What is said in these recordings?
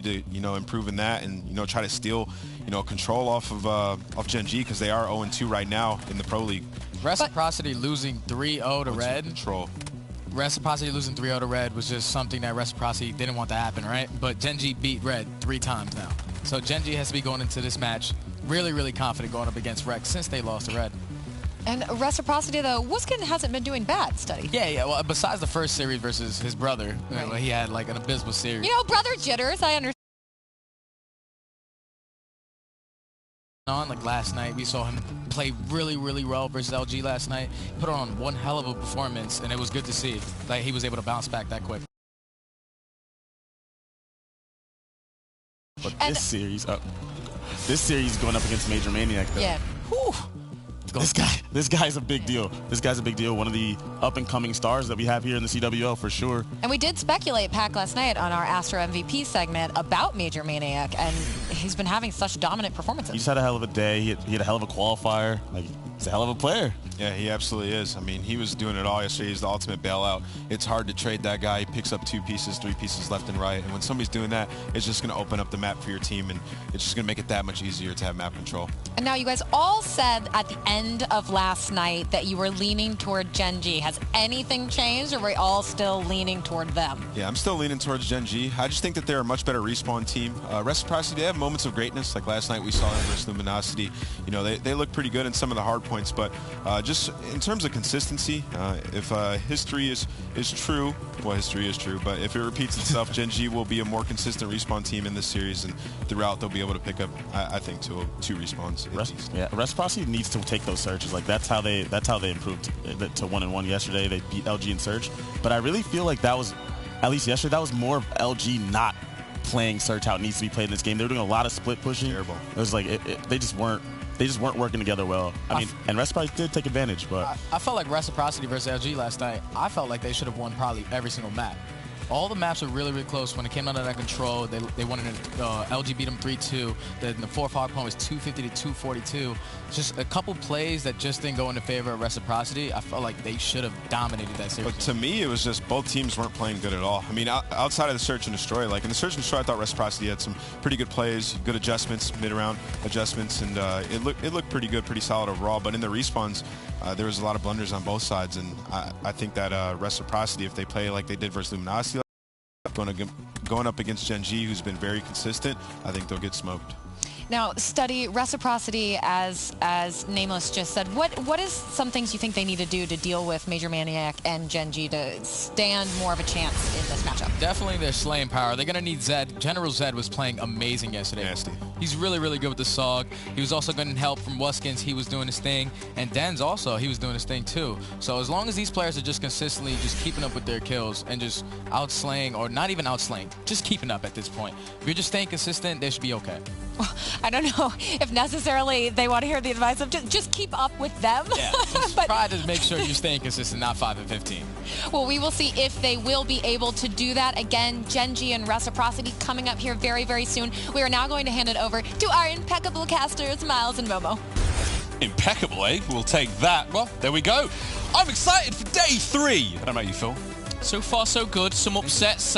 to improve in that and try to steal control off of Gen G, because they are 0-2 right now in the Pro League. Reciprocity losing 3-0 to Red. Control. Reciprocity losing 3-0 to Red was just something that Reciprocity didn't want to happen, right? But Gen G beat Red 3 times now. So Gen G has to be going into this match really, really confident going up against Rex since they lost to Red. And Reciprocity, though, Wuskin hasn't been doing bad, Study. Yeah. Well, besides the first series versus his brother, right. He had like an abysmal series. Brother jitters, I understand. Like last night, we saw him play really, really well versus LG last night. He put on one hell of a performance, and it was good to see. Like, he was able to bounce back that quick. But this series going up against Major Maniac, though. Yeah. Whew. This guy's a big deal. This guy's a big deal. One of the up-and-coming stars that we have here in the CWL for sure. And we did speculate, Pac, last night on our Astro MVP segment about Major Maniac, and he's been having such dominant performances. He just had a hell of a day. He had a hell of a qualifier. Like, he's a hell of a player. Yeah, he absolutely is. I mean, he was doing it all yesterday. He's the ultimate bailout. It's hard to trade that guy. He picks up 2 pieces, 3 pieces left and right. And when somebody's doing that, it's just going to open up the map for your team, and it's just going to make it that much easier to have map control. And now you guys all said at the end of last night that you were leaning toward Gen G. Has anything changed, or are we all still leaning toward them? Yeah, I'm still leaning towards Gen G. I just think that they're a much better respawn team. Reciprocity, they have moments of greatness. Like last night we saw them versus Luminosity. They look pretty good in some of the hard points, but just in terms of consistency, if history is true, well, history is true, but if it repeats itself, Gen G will be a more consistent respawn team in this series, and throughout they'll be able to pick up, I think, 2 respawns. Reciprocity needs to take those searches. Like that's how they improved to 1-1 yesterday. They beat LG in search, but I really feel like that was, at least yesterday, that was more of LG not playing search how it needs to be played in this game. They were doing a lot of split pushing. Terrible. It was like they just weren't working together well. I mean, and Reciprocity did take advantage, but I felt like Reciprocity versus LG last night, I felt like they should have won probably every single map. All the maps were really, really close. When it came under that control, they won it. LG beat them 3-2. The 4th hard point was 250 to 242. Just a couple plays that just didn't go in the favor of Reciprocity. I felt like they should have dominated that series. But to me, it was just both teams weren't playing good at all. I mean, outside of the Search and Destroy, like in the Search and Destroy, I thought Reciprocity had some pretty good plays, good adjustments, mid-round adjustments, and it looked pretty good, pretty solid overall. But in the respawns, there was a lot of blunders on both sides, and I think that Reciprocity, if they play like they did versus Luminosity, going up against Gen G, who's been very consistent, I think they'll get smoked. Now, Study, Reciprocity, as Nameless just said, what is some things you think they need to do to deal with Major Maniac and Gen G to stand more of a chance in this matchup? Definitely their slaying power. They're going to need Zed. General Zed was playing amazing yesterday. Nasty. He's really, really good with the SOG. He was also getting help from Wuskins. He was doing his thing. And Denz also, he was doing his thing too. So as long as these players are just consistently just keeping up with their kills and just outslaying, or not even outslaying, just keeping up at this point. If you're just staying consistent, they should be okay. Well, I don't know if necessarily they want to hear the advice of just keep up with them. Yeah, just try to make sure you're staying consistent, not 5 and 15. Well, we will see if they will be able to do that. Again, Gen G and Reciprocity coming up here very, very soon. We are now going to hand it over to our impeccable casters, Miles and Momo. Impeccable, eh? We'll take that. Well, there we go. I'm excited for day 3. I don't know about you, Phil. So far, so good. Some upsets.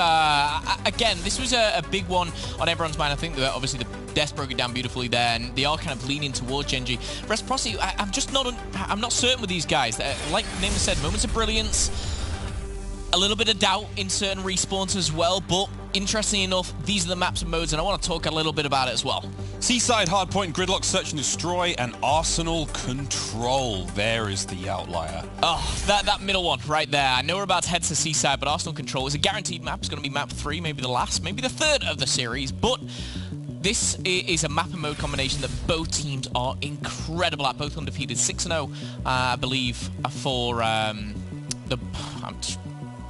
Again, this was a big one on everyone's mind. I think that obviously the Death broke it down beautifully there, and they are kind of leaning towards Gen G. Reciprocity, I'm not certain with these guys. Like Nima said, moments of brilliance, a little bit of doubt in certain respawns as well, but interestingly enough, these are the maps and modes, and I want to talk a little bit about it as well. Seaside, Hardpoint, Gridlock, Search and Destroy, and Arsenal Control. There is the outlier. Oh, that middle one right there. I know we're about to head to Seaside, but Arsenal Control is a guaranteed map. It's going to be map 3, maybe the last, maybe the 3rd of the series, but this is a map and mode combination that both teams are incredible at. Both undefeated, 6-0, I believe, for I'm just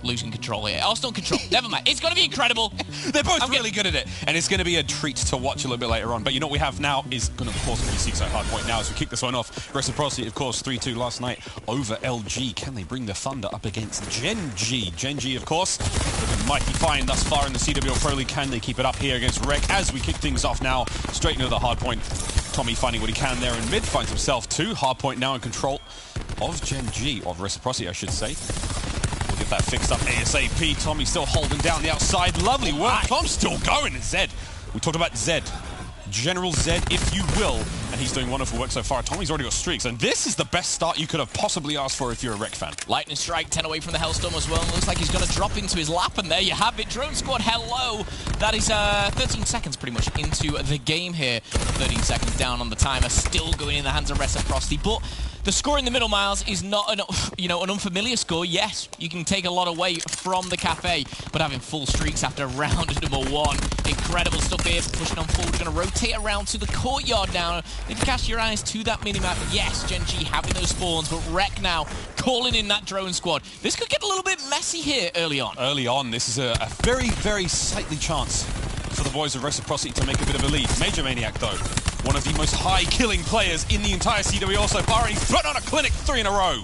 losing control here. Arsenal Control. Never mind. It's going to be incredible. They're both really good at it, and it's going to be a treat to watch a little bit later on. But you know what we have now is going to, of course, be Seaside Hardpoint now as we kick this one off. Reciprocity, of course, 3-2 last night over LG. Can they bring the thunder up against Gen G? Gen G, of course, looking mighty fine thus far in the CWL Pro League. Can they keep it up here against Rec as we kick things off now? Straight into the hardpoint. Tommy finding what he can there in mid, finds himself 2. Hardpoint now in control of Gen G, of Reciprocity, I should say. Get that fixed up ASAP. Tommy still holding down the outside. Lovely work. Tom's still going, and Zed We talked about Zed. General Zed, if you will, and he's doing wonderful work so far. Tommy's already got streaks, and this is the best start you could have possibly asked for if you're a Rek fan. Lightning Strike, 10 away from the Hellstorm as well, and looks like he's going to drop into his lap, and there you have it. Drone Squad, hello! That is 13 seconds pretty much into the game here. 13 seconds down on the timer, still going in the hands of Reciprocity, but the score in the middle, Miles, is not an, an unfamiliar score. Yes, you can take a lot away from the Cafe, but having full streaks after round number 1. Incredible stuff here, pushing on forward. Going to rotate around to the courtyard now. If you cast your eyes to that minimap, yes, Gen G having those spawns, but Rek now calling in that drone squad. This could get a little bit messy here early on. Early on, this is a very, very slightly chance for the boys of Reciprocity to make a bit of a lead. Major Maniac, though, one of the most high-killing players in the entire CW also far, and he's put on a clinic 3 in a row.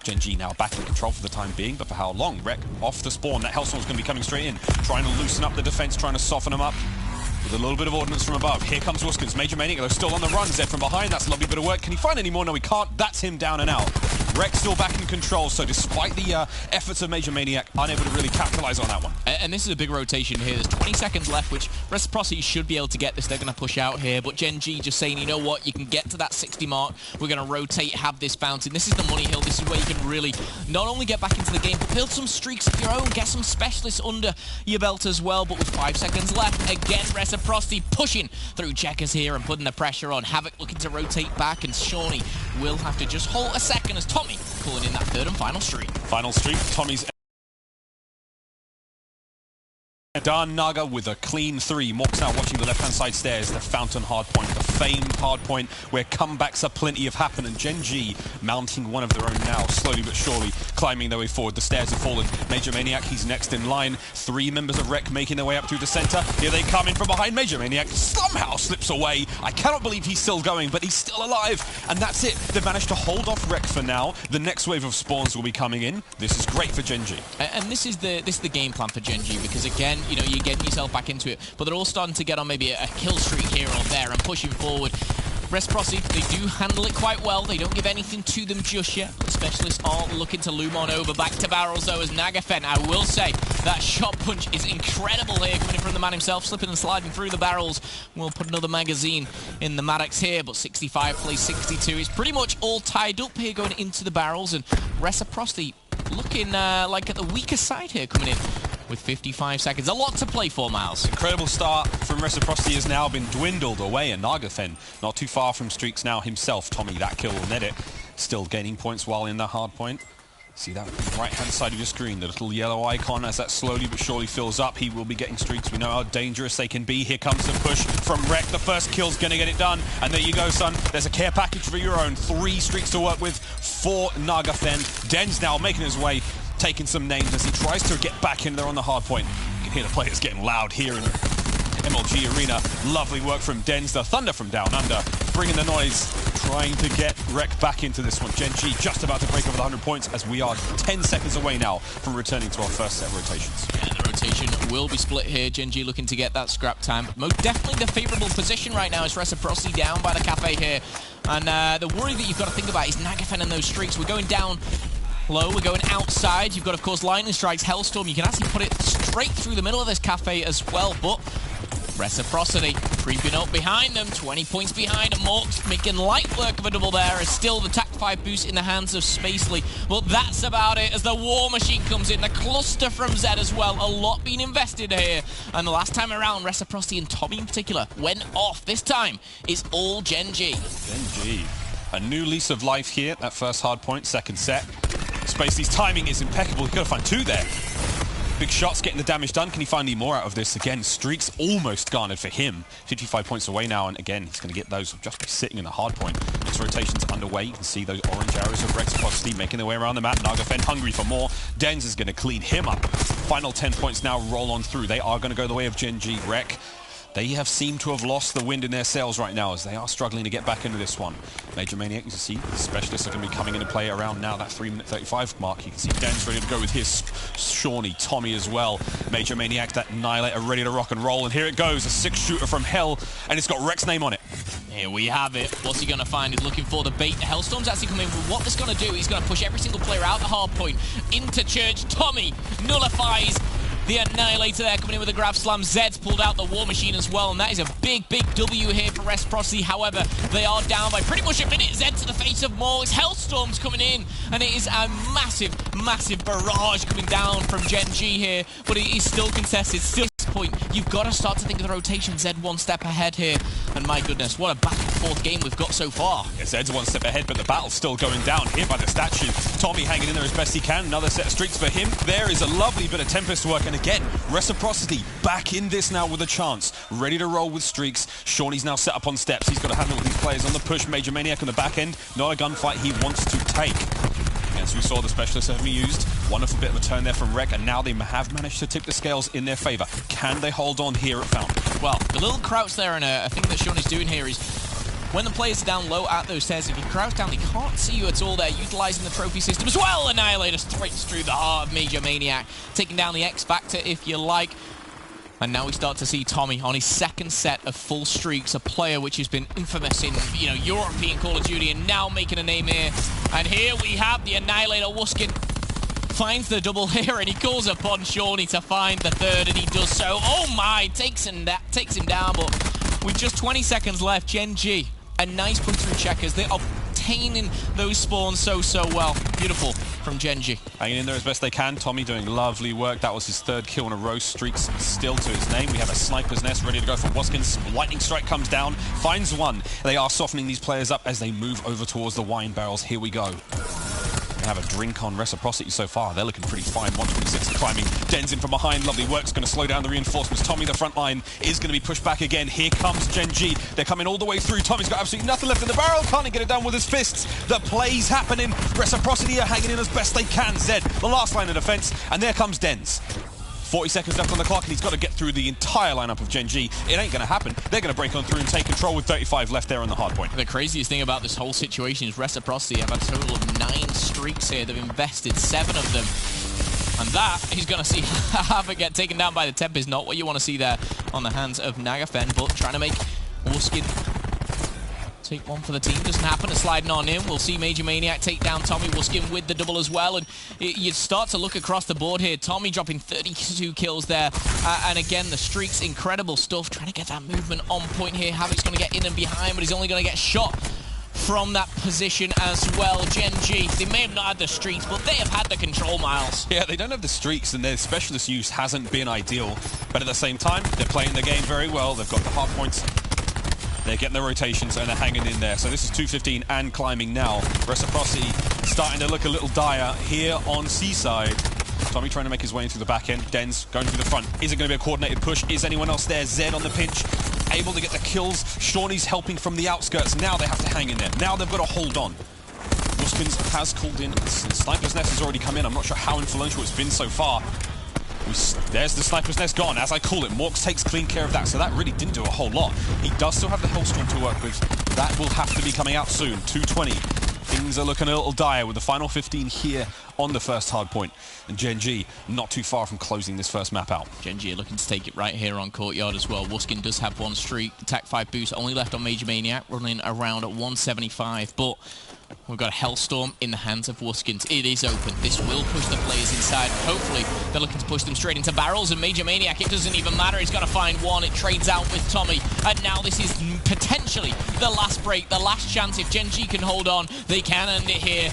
Gen G now back in control for the time being, but for how long? Rek off the spawn. That Hellstorm's going to be coming straight in, trying to loosen up the defense, trying to soften them up with a little bit of ordnance from above. Here comes Wuskins. Major Maniac, though, still on the run. Zed from behind. That's a lovely bit of work. Can he find any more? No, he can't. That's him down and out. Rek still back in control, so despite the efforts of Major Maniac, unable to really capitalize on that one. And this is a big rotation here. There's 20 seconds left, which Reciprocity should be able to get this. They're going to push out here, but Gen G just saying, you know what, you can get to that 60 mark. We're going to rotate, have this fountain. This is the money hill. This is where you can really not only get back into the game, but build some streaks of your own, get some specialists under your belt as well. But with 5 seconds left, again, Reciprocity pushing through checkers here and putting the pressure on. Havoc looking to rotate back, and Shawnee will have to just hold a second as Tommy calling in that 3rd and final streak. Final streak, Tommy's done. Naga with a clean 3. Mork's now watching the left-hand side stairs, the fountain hardpoint, the famed hardpoint, where comebacks are plenty of happen, and Gen G mounting one of their own now, slowly but surely climbing their way forward. The stairs have fallen. Major Maniac, he's next in line. 3 members of Rek making their way up through the center. Here they come in from behind. Major Maniac somehow slips away. I cannot believe he's still going, but he's still alive, and that's it. They've managed to hold off Rek for now. The next wave of spawns will be coming in. This is great for Gen G. And this is the game plan for Gen G, because again, you know, you're getting yourself back into it, but they're all starting to get on maybe a kill streak here or there and pushing forward. Reciprocity, they do handle it quite well. They don't give anything to them just yet. The specialists are looking to loom on over. Back to barrels, though, as Nagafen. I will say that shot punch is incredible here, coming in from the man himself, slipping and sliding through the barrels. We'll put another magazine in the Maddox here, but 65 plays 62. It's pretty much all tied up here going into the barrels, and Reciprocity looking like at the weaker side here coming in with 55 seconds. A lot to play for, Miles. Incredible start from Reciprocity has now been dwindled away, and Nagafen not too far from streaks now himself. Tommy, that kill will net it. Still gaining points while in the hard point. See that right-hand side of your screen, the little yellow icon, as that slowly but surely fills up. He will be getting streaks. We know how dangerous they can be. Here comes the push from Rek. The first kill's going to get it done. And there you go, son. There's a care package for your own. 3 streaks to work with for Nagafen. Den's now making his way, taking some names as he tries to get back in there on the hard point. You can hear the players getting loud here in MLG Arena. Lovely work from Denz, the Thunder from down under, bringing the noise, trying to get Rek back into this one. Gen G just about to break over the 100 points as we are 10 seconds away now from returning to our first set of rotations. And the rotation will be split here. Gen G looking to get that scrap time. Most definitely the favourable position right now is Reciprocity down by the Cafe here. And the worry that you've got to think about is Nagafen and those streaks. We're going down low, we're going outside. You've got, of course, Lightning Strikes, Hellstorm. You can actually put it straight through the middle of this Cafe as well, but Reciprocity creeping up behind them, 20 points behind, and Mork's making light work of a double there, as still the TAC 5 boost in the hands of Spacely. But that's about it as the War Machine comes in, the cluster from Zed as well, a lot being invested here. And the last time around, Reciprocity and Tommy in particular went off. This time, it's all Gen G. Gen G. A new lease of life here, that first hard point, second set. Spacely's timing is impeccable. He's got to find 2 there. Big shots getting the damage done. Can he find any more out of this? Again, streaks almost garnered for him. 55 points away now, and again, he's going to get those just by sitting in the hard point. This rotation's underway. You can see those orange arrows of Reciprocity making their way around the map. Nagafen hungry for more. Denz is going to clean him up. Final 10 points now roll on through. They are going to go the way of Gen G. Rek, they have seemed to have lost the wind in their sails right now as they are struggling to get back into this one. Major Maniac, you can see the specialists are going to be coming into play around now that 3-minute 35 mark. You can see Den's ready to go with his Shawnee, Tommy as well. Major Maniac, that Annihilator ready to rock and roll. And here it goes, a 6-shooter from Hell, and it's got Rek's name on it. Here we have it. What's he going to find? He's looking for the bait. Hellstorm's actually coming in. What this going to do, he's going to push every single player out the hard point into Church. Tommy nullifies The Annihilator there coming in with a grab slam. Zed's pulled out the War Machine as well, and that is a big, big W here for Reciprocity. However, they are down by pretty much a minute. Zed to the face of Morgs. Hellstorm's coming in, and it is a massive, massive barrage coming down from Gen G here, but it is still contested. Still at this point, you've got to start to think of the rotation. Zed one step ahead here, and my goodness, what a back and forth game we've got so far. Yeah, Zed's one step ahead, but the battle's still going down here by the statue. Tommy hanging in there as best he can. Another set of streaks for him. There is a lovely bit of Tempest work, and again, Reciprocity back in this now with a chance. Ready to roll with streaks. Shawnee's now set up on steps. He's got to handle these players on the push. Major Maniac on the back end. Not a gunfight he wants to take. As we saw, the specialists have been used. Wonderful bit of a turn there from Rec, and now they have managed to tip the scales in their favor. Can they hold on here at Fountain? Well, the little crouch there, and a thing that Sean is doing here is when the players are down low at those stairs, if you crouch down, they can't see you at all. They're utilizing the trophy system as well. Annihilator straight through the heart of Major Maniac, taking down the X Factor, if you like. And now we start to see Tommy on his second set of full streaks, a player which has been infamous in, European Call of Duty, and now making a name here. And here we have the Annihilator. Wuskin finds the double here, and he calls upon Shawnee to find the third, and he does so. Oh my, takes him down, but with just 20 seconds left, Gen G, a nice push through checkers. They are obtaining those spawns so well. Beautiful from Gen G. Hanging in there as best they can. Tommy doing lovely work. That was his third kill in a row. Streaks still to his name. We have a sniper's nest ready to go for Waskins. Lightning strike comes down, finds one. They are softening these players up as they move over towards the wine barrels. Here we go. They have a drink on Reciprocity so far. They're looking pretty fine. 126 climbing. Den's in from behind. Lovely work's going to slow down the reinforcements. Tommy, the front line, is going to be pushed back again. Here comes Gen G. They're coming all the way through. Tommy's got absolutely nothing left in the barrel. Can't he get it done with his fists? The play's happening. Reciprocity are hanging in as best they can. Zed, the last line of defense. And there comes Dens. 40 seconds left on the clock, and he's got to get through the entire lineup of Gen G. It ain't going to happen. They're going to break on through and take control with 35 left there on the hard point. The craziest thing about this whole situation is Reciprocity have a total of 9 streaks here. They've invested 7 of them. And that he's going to see Havoc get taken down by the Tempest. Not what you want to see there on the hands of Nagafen, but trying to make Wuskin take one for the team. Doesn't happen. A sliding on in. We'll see Major Maniac take down Tommy. Wuskin with the double as well. And you start to look across the board here. Tommy dropping 32 kills there. And again, the streaks, incredible stuff. Trying to get that movement on point here. Havoc's going to get in and behind, but he's only going to get shot from that position as well. Gen G, they may have not had the streaks, but they have had the control, Miles. Yeah, they don't have the streaks, and their specialist use hasn't been ideal. But at the same time, they're playing the game very well. They've got the hard points. They're getting the rotations, and they're hanging in there. So this is 2:15 and climbing now. Reciprocity starting to look a little dire here on Seaside. Tommy trying to make his way into the back end. Dens going through the front. Is it going to be a coordinated push? Is anyone else there? Zed on the pinch, able to get the kills. Shawnee's helping from the outskirts. Now they have to hang in there. Now they've got to hold on. Wuskins has called in. Sniper's Nest has already come in. I'm not sure how influential it's been so far. There's the Sniper's Nest gone, as I call it. Morks takes clean care of that, so that really didn't do a whole lot. He does still have the Hellstorm to work with. That will have to be coming out soon. 2:20. Things are looking a little dire with the final 15 here on the first hard point. And Gen G not too far from closing this first map out. Gen G are looking to take it right here on Courtyard as well. Wuskin does have 1 streak. Attack 5 boost only left on Major Maniac, running around at 175. But we've got a Hellstorm in the hands of Wuskins. It is open. This will push the players inside. Hopefully, they're looking to push them straight into barrels. And Major Maniac, it doesn't even matter. He's got to find one. It trades out with Tommy. And now this is potentially the last break, the last chance. If Gen G can hold on, they can end it here.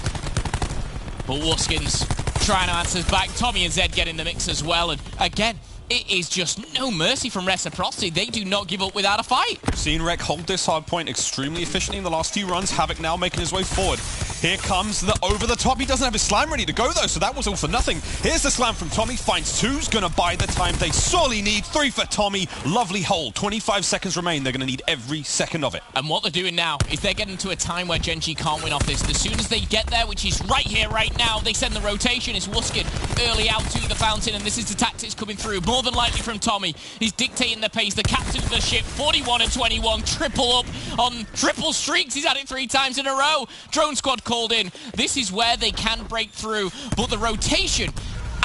But Wuskins trying to answer back. Tommy and Zed get in the mix as well. And again, it is just no mercy from Reciprocity. They do not give up without a fight. Seen Rec hold this hard point extremely efficiently in the last few runs. Havoc now making his way forward. Here comes the over the top. He doesn't have his slam ready to go though, so that was all for nothing. Here's the slam from Tommy. Finds 2's going to buy the time they sorely need. 3 for Tommy. Lovely hold. 25 seconds remain. They're going to need every second of it. And what they're doing now is they're getting to a time where Gen G can't win off this. As soon as they get there, which is right here, right now, they send the rotation. It's Wuskin early out to the fountain, and this is the tactics coming through. More than likely from Tommy. He's dictating the pace. The captain of the ship, 41 and 21. Triple up on triple streaks. He's had it 3 times in a row. Drone squad called in. This is where they can break through, but the rotation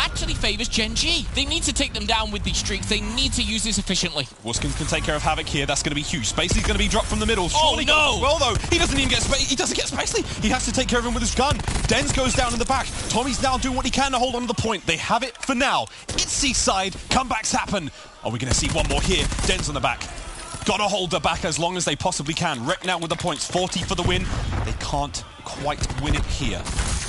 actually favors Gen G. They need to take them down with these streaks. They need to use this efficiently. Waskins can take care of Havoc here. That's going to be huge. Spacely's going to be dropped from the middle. Oh, no! Well, though, he doesn't even get Spacely. He doesn't get Spacely. He has to take care of him with his gun. Dens goes down in the back. Tommy's now doing what he can to hold on to the point. They have it for now. It's Seaside. Comebacks happen. Are we going to see one more here? Dens on the back. Gotta hold the back as long as they possibly can. Rec now with the points. 40 for the win. They can't quite win it here.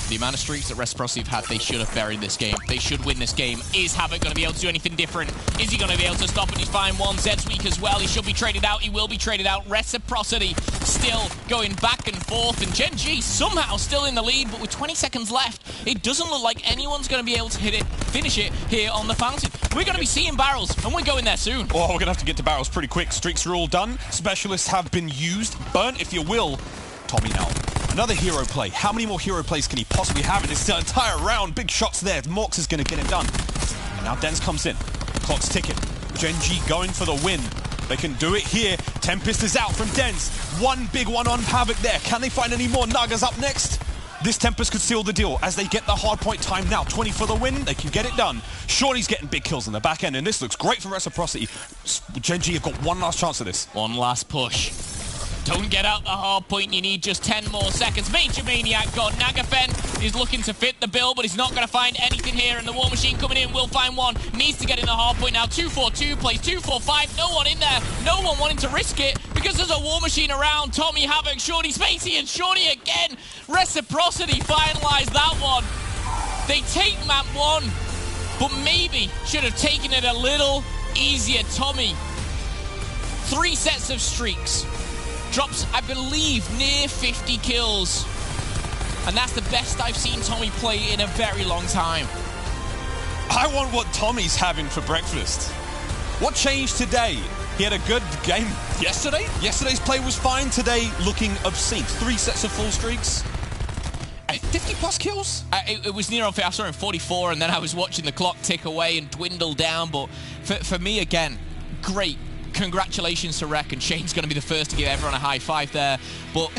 The amount of streaks that Reciprocity have had, they should have buried this game. They should win this game. Is Havoc going to be able to do anything different? Is he going to be able to stop it? He's fine one. Zed's weak as well. He should be traded out. He will be traded out. Reciprocity still going back and forth. And Gen G somehow still in the lead, but with 20 seconds left, it doesn't look like anyone's going to be able to finish it here on the fountain. We're going to be seeing barrels, and we're going there soon. Oh, we're going to have to get to barrels pretty quick. Streaks are all done. Specialists have been used. Burnt, if you will. Tommy now. Another hero play. How many more hero plays can he possibly have in this entire round? Big shots there. Morx is going to get it done. And now Dens comes in. Clock's ticking. Gen G going for the win. They can do it here. Tempest is out from Dens. One big one on Havoc there. Can they find any more? Naga's up next. This Tempest could seal the deal as they get the hard point time now. 20 for the win. They can get it done. Shorty's getting big kills on the back end, and this looks great for Reciprocity. Gen G have got one last chance of this. One last push. Don't get out the hard point. You need just 10 more seconds. Major Maniac gone. Nagafen is looking to fit the bill, but he's not going to find anything here. And the War Machine coming in will find one. Needs to get in the hard point now. 2-4-2 plays 2-4-5. No one in there. No one wanting to risk it because there's a War Machine around. Tommy, Havoc, Shorty, Spacey, and Shorty again. Reciprocity finalized that one. They take map 1, but maybe should have taken it a little easier. Tommy, 3 sets of streaks. Drops, I believe, near 50 kills. And that's the best I've seen Tommy play in a very long time. I want what Tommy's having for breakfast. What changed today? He had a good game yesterday. Yesterday's play was fine. Today, looking obscene. 3 sets of full streaks. 50 plus kills? It was near on. I saw him 44, and then I was watching the clock tick away and dwindle down. But for me, again, great. Congratulations to Rec, and Shane's going to be the first to give everyone a high five there. But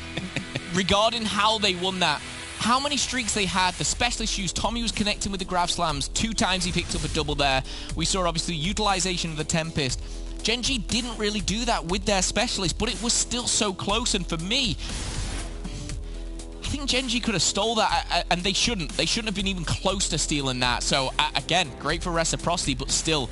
regarding how they won that, how many streaks they had, the specialist use, Tommy was connecting with the Grav Slams. 2 times he picked up a double there. We saw, obviously, utilization of the Tempest. Gen G didn't really do that with their specialist, but it was still so close. And for me, I think Gen G could have stole that, and they shouldn't. They shouldn't have been even close to stealing that. So, again, great for Reciprocity, but still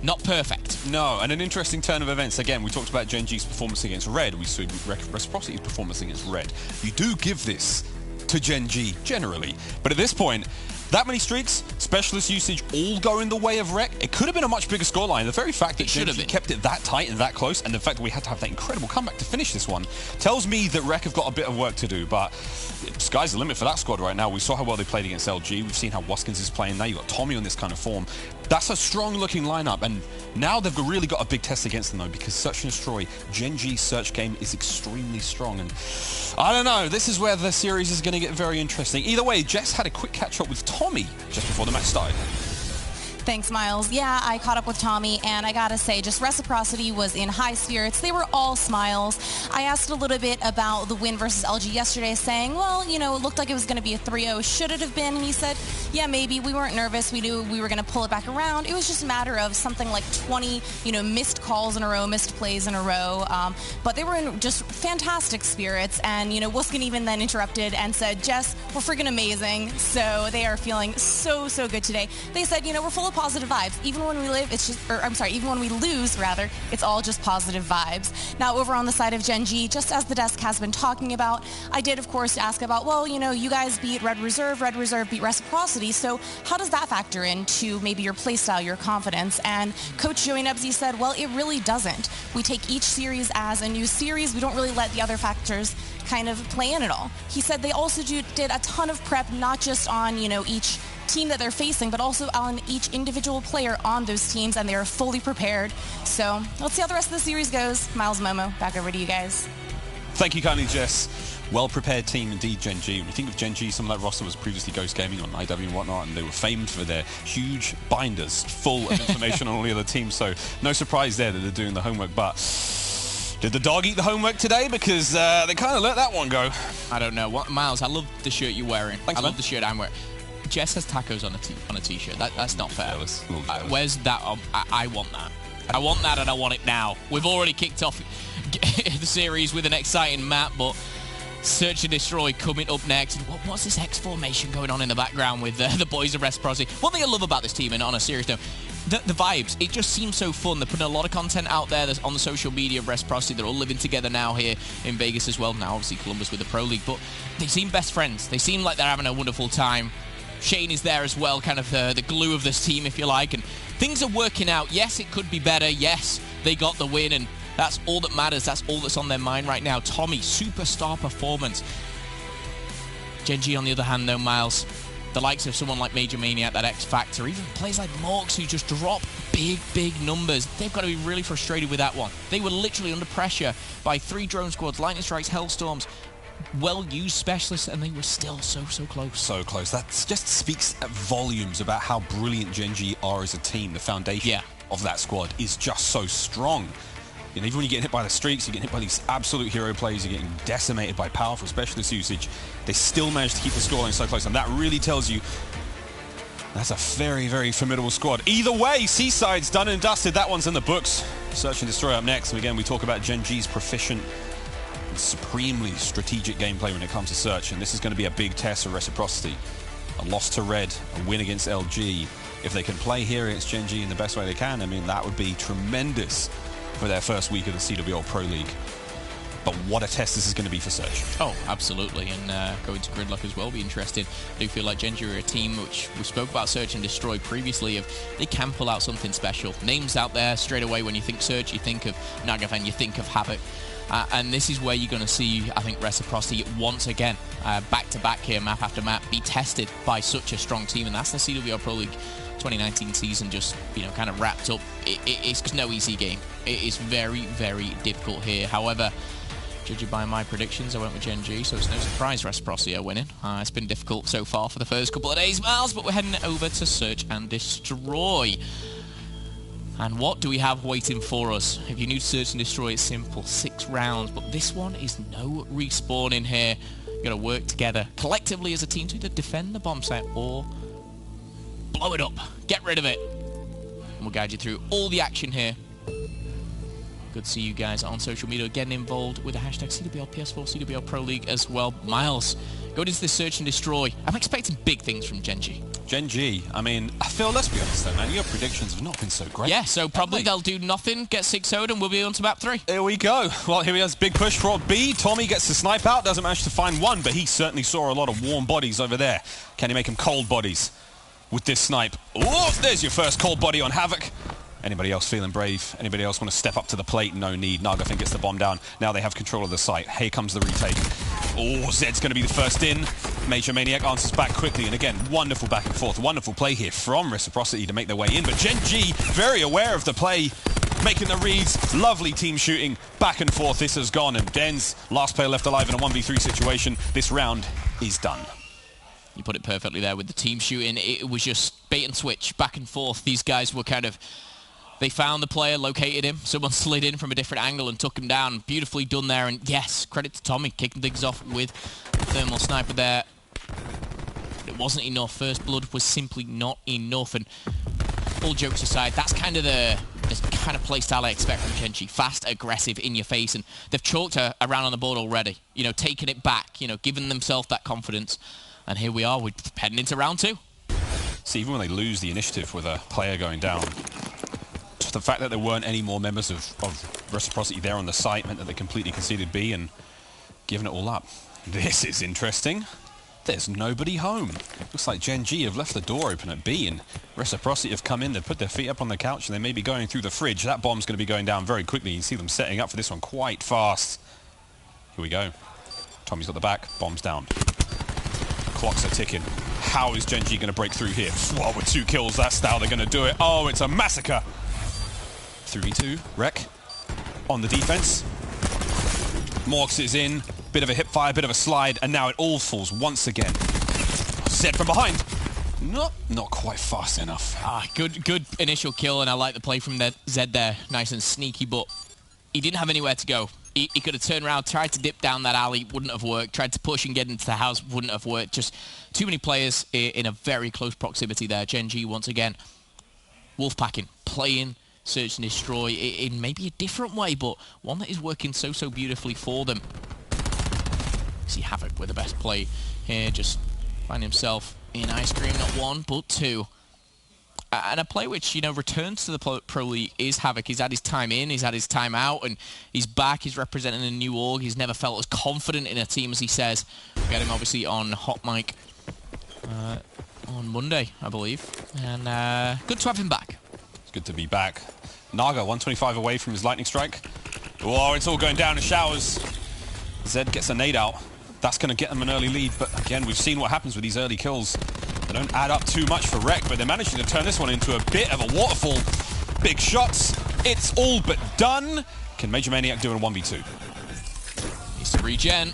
not perfect. No, and an interesting turn of events. Again, we talked about Gen G's performance against Red. We saw Reciprocity's performance against Red. You do give this to Gen G, generally. But at this point, that many streaks, specialist usage, all going the way of Rec. It could have been a much bigger scoreline. The very fact that Gen G kept it that tight and that close, and the fact that we had to have that incredible comeback to finish this one, tells me that Rec have got a bit of work to do. But sky's the limit for that squad right now. We saw how well they played against LG. We've seen how Waskins is playing. Now you've got Tommy on this kind of form. That's a strong-looking lineup, and now they've really got a big test against them, though, because Search and Destroy, Gen G's search game is extremely strong, and I don't know, this is where the series is going to get very interesting. Either way, Jess had a quick catch-up with Tommy just before the match started. Thanks, Miles. Yeah, I caught up with Tommy, and I gotta say, just Reciprocity was in high spirits. They were all smiles. I asked a little bit about the win versus LG yesterday, saying, well, you know, it looked like it was going to be a 3-0. Should it have been? And he said, yeah, maybe. We weren't nervous. We knew we were going to pull it back around. It was just a matter of something like 20, missed calls in a row, missed plays in a row. But they were in just fantastic spirits, and, Wuskin even then interrupted and said, Jess, we're freaking amazing. So they are feeling so good today. They said, we're full of positive vibes. Even when we even when we lose, rather, it's all just positive vibes. Now, over on the side of Gen G, just as the desk has been talking about, I did, of course, ask about, well, you guys beat Red Reserve beat Reciprocity, so how does that factor into maybe your playstyle, your confidence? And Coach Joey Nebsy said, well, it really doesn't. We take each series as a new series. We don't really let the other factors kind of play in at all. He said they also did a ton of prep, not just on, each team that they're facing, but also on each individual player on those teams, and they are fully prepared. So let's see how the rest of the series goes. Miles, Momo, back over to you guys. Thank you kindly, Jess. Well-prepared team indeed, Gen G. When you think of Gen G, some of that roster was previously Ghost Gaming on IW and whatnot, and they were famed for their huge binders full of information on all the other teams, so no surprise there that they're doing the homework. But did the dog eat the homework today? Because they kind of let that one go. I don't know. Miles, I love the shirt you're wearing. Thanks, I love the shirt I'm wearing. Jess has tacos on a t-shirt. That's not fair. Jealous. Where's that? I want that. I want that, and I want it now. We've already kicked off the series with an exciting map, but Search and Destroy coming up next. What's this X formation going on in the background with the boys of Reciprocity? One thing I love about this team, and on a serious note, the vibes, it just seems so fun. They're putting a lot of content out there that's on the social media of Reciprocity. They're all living together now here in Vegas as well. Now, obviously, Columbus with the Pro League, but they seem best friends. They seem like they're having a wonderful time. Shane is there as well, kind of the glue of this team, if you like, and things are working out. Yes, it could be better. Yes, they got the win, and that's all that matters. That's all that's on their mind right now. Tommy, superstar performance. Gen G, on the other hand, though, Miles, the likes of someone like Major Maniac, that X Factor, even players like Morks who just drop big numbers, they've got to be really frustrated with that one. They were literally under pressure by 3 drone squads, lightning strikes, hellstorms, well-used specialists, and they were still so close. So close. That just speaks volumes about how brilliant Gen G are as a team. The foundation of that squad is just so strong. You know, even when you get hit by the streaks, you get hit by these absolute hero plays, you're getting decimated by powerful specialist usage, they still manage to keep the scoreline so close, and that really tells you that's a very formidable squad. Either way, Seaside's done and dusted. That one's in the books. Search and Destroy up next, and again, we talk about Gen G's proficient and supremely strategic gameplay when it comes to Search, and this is going to be a big test for Reciprocity. A loss to Red, a win against LG. If they can play here against Gen G in the best way they can, I mean, that would be tremendous for their first week of the CWL Pro League. But what a test this is going to be for Search. Oh, absolutely. And going to Gridlock as well will be interesting. I do feel like Gen G are a team which we spoke about Search and Destroy previously, of they can pull out something special. Names out there straight away. When you think Search, you think of Nagavan, you think of Havoc. And this is where you're going to see, I think, Reciprocity once again, back-to-back here, map after map, be tested by such a strong team. And that's the CWL Pro League 2019 season just, you know, kind of wrapped up. It's no easy game. It is very difficult here. However, judging by my predictions, I went with Gen G, so it's no surprise Reciprocity are winning. It's been difficult so far for the first couple of days, Miles, but we're heading over to Search and Destroy. And what do we have waiting for us? If you're new to Search and Destroy, it's simple. 6 rounds, but this one is no respawn in here. You've got to work together collectively as a team to either defend the bomb site or blow it up. Get rid of it. And we'll guide you through all the action here. Good to see you guys on social media getting involved with the hashtag CWL PS4, CWL Pro League as well. Miles, going into this Search and Destroy, I'm expecting big things from Gen G. Gen G, I mean, Phil, let's be honest though, man, your predictions have not been so great. Yeah, so probably they'll do nothing, get 6-0'd, and we'll be on to map 3. Here we go. Well, here we have big push for B. Tommy gets the snipe out, doesn't manage to find one, but he certainly saw a lot of warm bodies over there. Can he make him cold bodies with this snipe? Oh, there's your first cold body on Havoc. Anybody else feeling brave? Anybody else want to step up to the plate? No need. Nagavan gets the bomb down. Now they have control of the site. Here comes the retake. Oh, Zed's going to be the first in. Major Maniac answers back quickly. And again, wonderful back and forth. Wonderful play here from Reciprocity to make their way in. But Gen G, very aware of the play, making the reads. Lovely team shooting. Back and forth. This has gone. And Den's last player left alive in a 1v3 situation. This round is done. You put it perfectly there with the team shooting. It was just bait and switch, back and forth. These guys were kind of... They found the player, located him. Someone slid in from a different angle and took him down. Beautifully done there. And yes, credit to Tommy, kicking things off with the thermal sniper there. But it wasn't enough. First blood was simply not enough. And all jokes aside, that's kind of the kind of play style I expect from Gen G. Fast, aggressive, in your face. And they've chalked her around on the board already. You know, taking it back, you know, giving themselves that confidence. And here we are, we're heading into round 2. See, even when they lose the initiative with a player going down, the fact that there weren't any more members of Reciprocity there on the site meant that they completely conceded B and given it all up. This is interesting. There's nobody home. Looks like Gen G have left the door open at B, and Reciprocity have come in, they've put their feet up on the couch, and they may be going through the fridge. That bomb's going to be going down very quickly. You can see them setting up for this one quite fast. Here we go. Tommy's got the back, bomb's down. Clocks are ticking. How is Gen G going to break through here? Well, with 2 kills, that's how they're going to do it. Oh, it's a massacre. 3v2, Rek on the defense. Morks is in, bit of a hip fire, bit of a slide, and now it all falls once again. Zed from behind. Not quite fast enough. Good initial kill, and I like the play from Zed there. Nice and sneaky, but he didn't have anywhere to go. He could have turned around, tried to dip down that alley, wouldn't have worked. Tried to push and get into the house, wouldn't have worked. Just too many players in a very close proximity there. Gen G, once again, wolfpacking, playing Search and Destroy in maybe a different way, but one that is working so beautifully for them. See Havoc with the best play here, just find himself in Ice Cream, not one, but two. And a play which, you know, returns to the Pro League is Havoc. He's had his time in, he's had his time out, and he's back. He's representing a new org. He's never felt as confident in a team as he says. We got him obviously on Hot Mic on Monday, I believe. And good to have him back. It's good to be back. Naga, 125 away from his lightning strike. Whoa, it's all going down in showers. Zed gets a nade out. That's going to get them an early lead, but again, we've seen what happens with these early kills. They don't add up too much for Rec, but they're managing to turn this one into a bit of a waterfall. Big shots. It's all but done. Can Major Maniac do a 1v2? Needs to regen.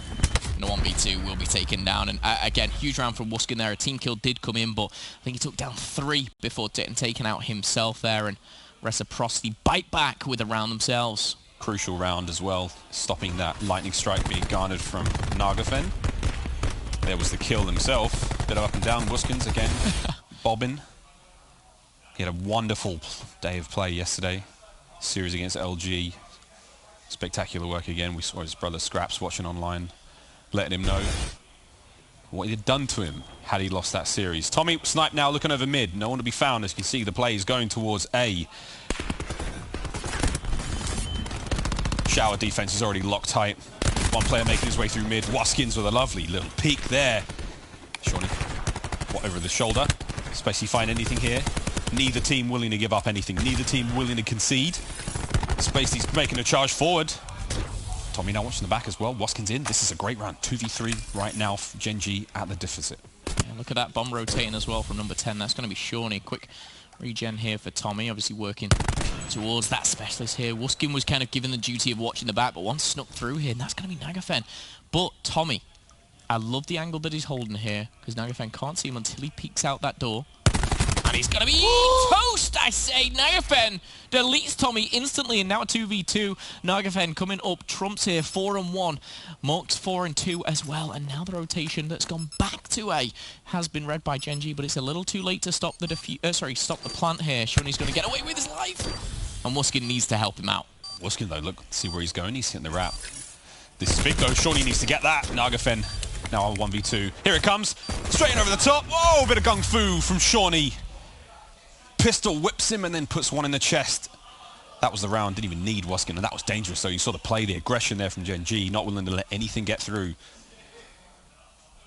And the 1v2 will be taken down. And again, huge round from Wuskin there. A team kill did come in, but I think he took down 3 before getting taken out himself there. And Reciprocity bite back with a round themselves. Crucial round as well, stopping that lightning strike being garnered from Nagafen. There was the kill himself. Bit of up and down. Wuskins again, bobbing. He had a wonderful day of play yesterday. Series against LG. Spectacular work again. We saw his brother Scraps watching online, letting him know what it had done to him had he lost that series. Tommy Snipe now looking over mid. No one to be found, as you can see the play is going towards A. Shower defense is already locked tight. One player making his way through mid. Wuskins with a lovely little peek there. Shawnee, what over the shoulder? Spacey find anything here? Neither team willing to give up anything. Neither team willing to concede. Spacey's making a charge forward. Tommy now watching the back as well. Wuskins in. This is a great round. 2v3 right now. Gen G at the deficit. Yeah, look at that bomb rotating as well from number 10. That's going to be Shawnee. Quick regen here for Tommy. Obviously working towards that specialist here. Wuskin was kind of given the duty of watching the back, but one snuck through here, and that's going to be Nagafen. But Tommy, I love the angle that he's holding here, because Nagafen can't see him until he peeks out that door. And he's going to be toast, I say. Nagafen deletes Tommy instantly, and now a 2v2. Nagafen coming up, trumps here, 4-1. Morks 4-2 as well, and now the rotation that's gone back to A has been read by Gen G, but it's a little too late to stop the stop the plant here. Shawnee's going to get away with his life, and Wuskin needs to help him out. Wuskin though, look, see where he's going. He's hitting the wrap. This is big though. Shawnee needs to get that. Nagafen now on 1v2. Here it comes, straight in over the top. Whoa, bit of gung fu from Shawnee. Pistol whips him and then puts one in the chest. That was the round. Didn't even need Wuskin, and that was dangerous. So you saw the play, the aggression there from Gen G, not willing to let anything get through.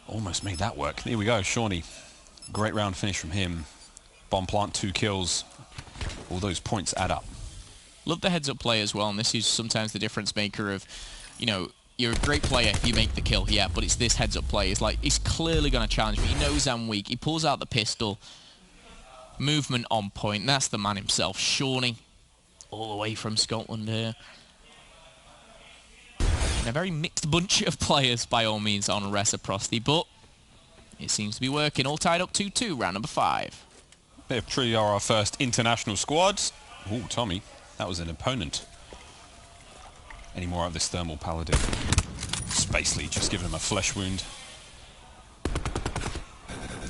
Almost made that work. Here we go, Shawnee. Great round finish from him. Bomb plant, 2 kills. All those points add up. Love the heads-up play as well, and this is sometimes the difference maker of, you know, you're a great player, you make the kill, yeah, but it's this heads-up play. It's like, he's clearly going to challenge me. He knows I'm weak. He pulls out the pistol. Movement on point. That's the man himself, Shawnee, all the way from Scotland here. And a very mixed bunch of players, by all means, on Reciprocity, but it seems to be working. All tied up 2-2, round number 5. Bit of Tree are our first international squads. Ooh, Tommy, that was an opponent. Any more out of this Thermal Paladin? Spacely just giving him a flesh wound.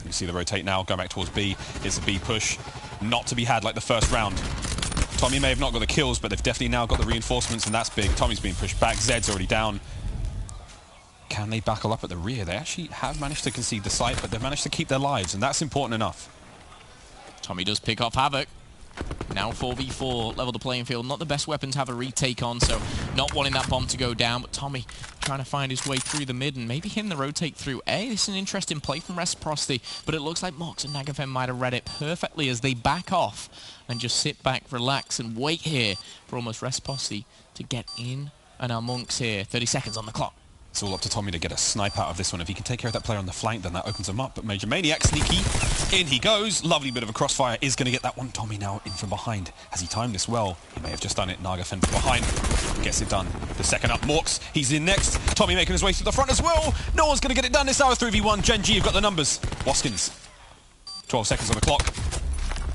You see the rotate now, going back towards B. It's a B push. Not to be had like the first round. Tommy may have not got the kills, but they've definitely now got the reinforcements, and that's big. Tommy's being pushed back. Zed's already down. Can they buckle up at the rear? They actually have managed to concede the site, but they've managed to keep their lives, and that's important enough. Tommy does pick off Havoc. Now 4v4, level the playing field. Not the best weapon to have a retake on, so not wanting that bomb to go down, but Tommy trying to find his way through the mid and maybe him the rotate through A. This is an interesting play from Reciprocity, but it looks like Mox and Nagafen might have read it perfectly as they back off and just sit back, relax, and wait here for almost Reciprocity to get in. And our Monks here, 30 seconds on the clock. It's all up to Tommy to get a snipe out of this one. If he can take care of that player on the flank, then that opens him up. But Major Maniac, sneaky, in he goes. Lovely bit of a crossfire, is going to get that one. Tommy now in from behind. Has he timed this well? He may have just done it. Nagafen from behind gets it done. The second up, Morks, he's in next. Tommy making his way through the front as well. No one's going to get it done this hour, 3v1. Gen G, you've got the numbers. Wuskins, 12 seconds on the clock.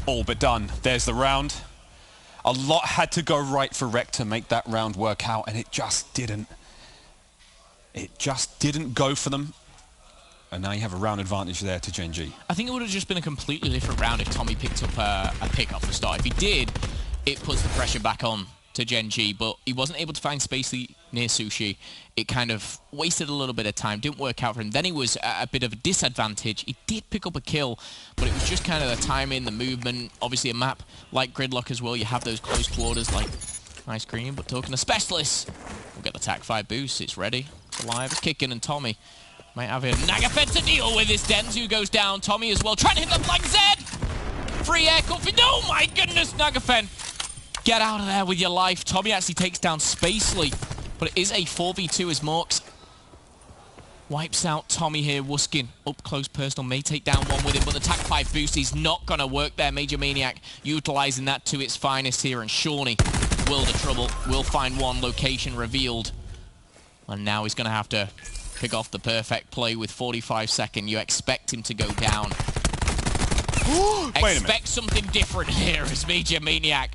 All but done. There's the round. A lot had to go right for Rec to make that round work out, and it just didn't. It just didn't go for them. And now you have a round advantage there to Gen G. I think it would have just been a completely different round if Tommy picked up a pick off the start. If he did, it puts the pressure back on to Gen G, but he wasn't able to find Spacely near Sushi. It kind of wasted a little bit of time, didn't work out for him. Then he was at a bit of a disadvantage. He did pick up a kill, but it was just kind of the timing, the movement. Obviously a map like Gridlock as well, you have those close quarters like Ice Cream, but talking to Specialists, we'll get the TAC 5 boost, it's ready, it's alive, it's kicking, and Tommy might have a Nagafed to deal with. This Denzu goes down, Tommy as well, trying to hit the flank. Zed! Free air comfy, oh my goodness, Nagafen! Get out of there with your life. Tommy actually takes down Spacely, but it is a 4v2 as Morks wipes out Tommy here. Wuskin up close personal, may take down one with him, but the TAC 5 boost is not going to work there. Major Maniac utilising that to its finest here, and Shawnee, World of Trouble, will find one location revealed. And now he's going to have to pick off the perfect play with 45 seconds. You expect him to go down. Expect something different here as Major Maniac.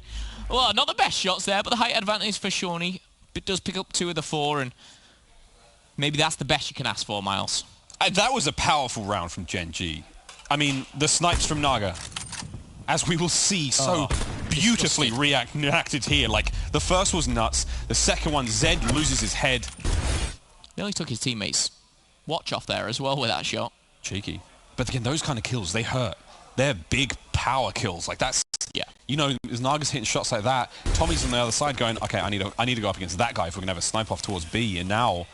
Well, not the best shots there, but the height advantage for Shawnee. It does pick up 2 of the 4, and maybe that's the best you can ask for, Miles. That was a powerful round from Gen G. I mean, the snipes from Naga, as we will see so beautifully reacted here. Like, the first was nuts. The second one, Zed loses his head. He only took his teammates' watch off there as well with that shot. Cheeky. But again, those kind of kills, they hurt. They're big power kills. Like, that's... Yeah. You know, as Naga's hitting shots like that, Tommy's on the other side going, okay, I need to go up against that guy if we're going to have a snipe off towards B. And now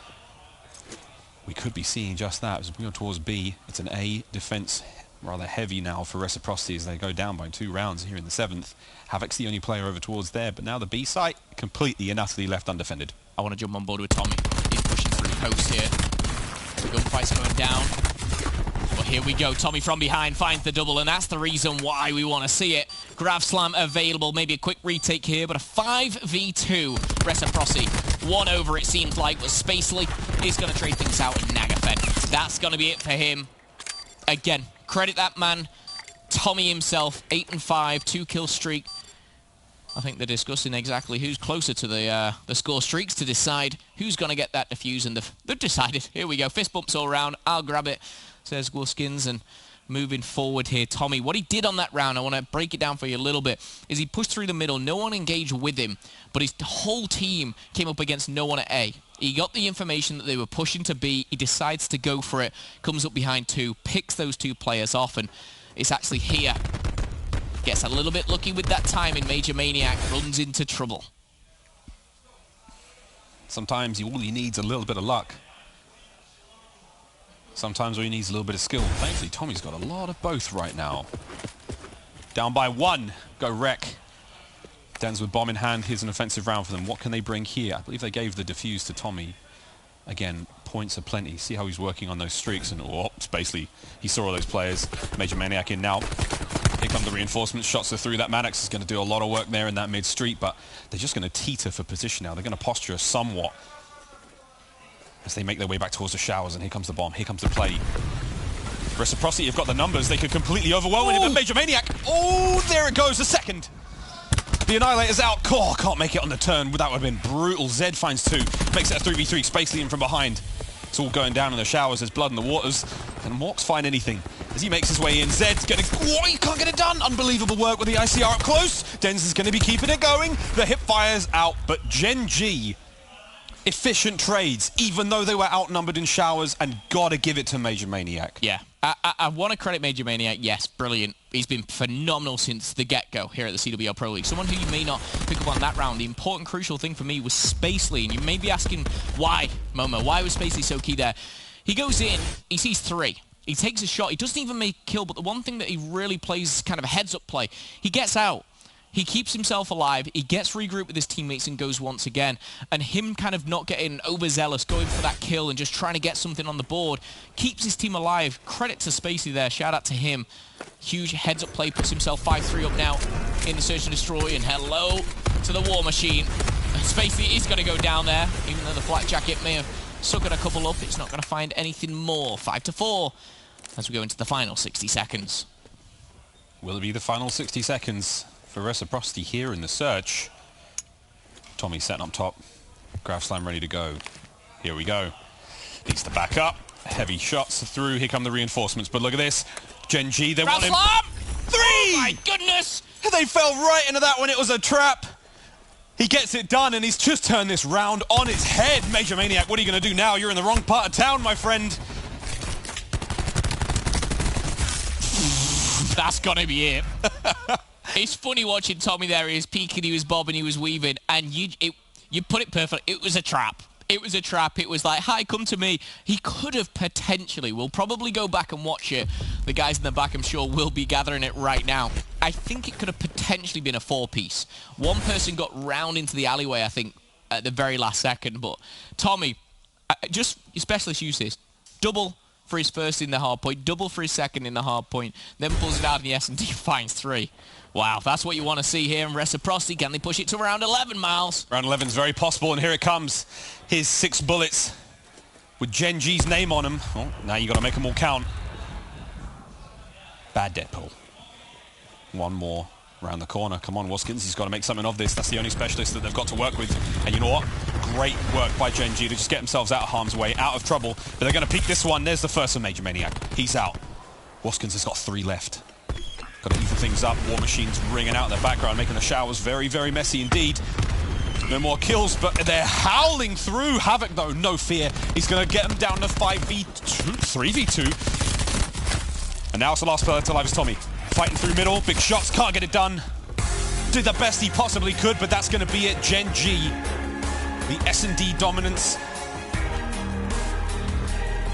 we could be seeing just that. As we go towards B, it's an A defense, rather heavy now for Reciprocity as they go down by 2 rounds here in the 7th. Havoc's the only player over towards there, but now the B site completely and utterly left undefended. I want to jump on board with Tommy. He's pushing through post here. The gunfight's going down. But here we go. Tommy from behind finds the double, and that's the reason why we want to see it. Grav Slam available. Maybe a quick retake here, but a 5v2 Reciprocity. 1 over, it seems like, was Spacely. He's going to trade things out in Nagafen. That's going to be it for him. Again, credit that man, Tommy himself. 8 and 5, 2-kill streak. I think they're discussing exactly who's closer to the score streaks to decide who's going to get that defuse, and they've decided. Here we go. Fist bumps all around. I'll grab it, says Wolskins. And moving forward here, Tommy, what he did on that round, I want to break it down for you a little bit, is he pushed through the middle. No one engaged with him, but his whole team came up against no one at A. He got the information that they were pushing to B. He decides to go for it, comes up behind 2, picks those 2 players off, and it's actually here. Gets a little bit lucky with that timing. Major Maniac runs into trouble. Sometimes all he needs a little bit of luck. Sometimes all he needs is a little bit of skill. Thankfully, Tommy's got a lot of both right now. Down by 1. Go Rec. Dens with bomb in hand. Here's an offensive round for them. What can they bring here? I believe they gave the defuse to Tommy. Again, points are plenty. See how he's working on those streaks. And basically, he saw all those players. Major Maniac in now. Here come the reinforcements. Shots are through. That Maddox is going to do a lot of work there in that mid-street, but they're just going to teeter for position now. They're going to posture somewhat as they make their way back towards the showers, and here comes the bomb. Here comes the play. Reciprocity have got the numbers. They could completely overwhelm it, but Major Maniac. Oh, there it goes. The second. The Annihilator's out. Can't make it on the turn. That would have been brutal. Zed finds 2. Makes it a 3v3. Spacely in from behind. It's all going down in the showers. There's blood in the waters. Can Morks find anything? As he makes his way in, Zed's getting... What? You can't get it done! Unbelievable work with the ICR up close. Dens is going to be keeping it going. The hip fire's out, but Gen G... efficient trades, even though they were outnumbered in showers, and gotta give it to Major Maniac. Yeah, I want to credit Major Maniac. Yes, brilliant. He's been phenomenal since the get-go here at the CWL Pro League. Someone who you may not pick up on that round. The important, crucial thing for me was Spacely, and you may be asking why, Momo. Why was Spacely so key there? He goes in, he sees 3. He takes a shot. He doesn't even make a kill, but the one thing that he really plays is kind of a heads-up play. He gets out. He keeps himself alive, he gets regrouped with his teammates and goes once again. And him kind of not getting overzealous, going for that kill and just trying to get something on the board, keeps his team alive. Credit to Spacely there, shout out to him. Huge heads-up play, puts himself 5-3 up now in the Search and Destroy, and hello to the War Machine. Spacely is going to go down there, even though the Flak Jacket may have suckered a couple up, it's not going to find anything more. 5-4 as we go into the final 60 seconds. Will it be the final 60 seconds? for Reciprocity here in the search. Tommy setting up top. Grav Slam ready to go. Here we go. Needs to back up. Heavy shots through. Here come the reinforcements. But look at this. Gen G, they want him. Three! Oh my goodness! They fell right into that when it was a trap. He gets it done, and he's just turned this round on its head. Major Maniac, what are you going to do now? You're in the wrong part of town, my friend. That's got to be it. It's funny watching Tommy there. He was peeking, he was bobbing, he was weaving, and you put it perfect. It was a trap. It was a trap. It was like, hi, come to me. He could have potentially, we'll probably go back and watch it. The guys in the back, I'm sure, will be gathering it right now. I think it could have potentially been a 4-piece. One person got round into the alleyway, I think, at the very last second. But Tommy, just your specialist use this. Double for his first in the hard point, double for his second in the hard point, then pulls it out in the S&D, finds 3. Wow, that's what you want to see here in Reciprocity. Can they push it to round 11, Miles? Round 11 is very possible, and here it comes. Here's 6 bullets with Gen G's name on them. Oh, now you got to make them all count. Bad Deadpool. One more around the corner. Come on, Waskins, he's got to make something of this. That's the only specialist that they've got to work with. And you know what? Great work by Gen G to just get themselves out of harm's way, out of trouble. But they're going to peek this one. There's the first of Major Maniac. He's out. Waskins has got 3 left. Got to even things up. War Machine's ringing out in the background, making the showers very, very messy indeed. No more kills, but they're howling through. Havoc, though, no fear. He's going to get them down to 5v2, 3v2. And now it's the last player to live is Tommy. Fighting through middle, big shots, can't get it done. Did the best he possibly could, but that's going to be it. Gen G, the S&D dominance.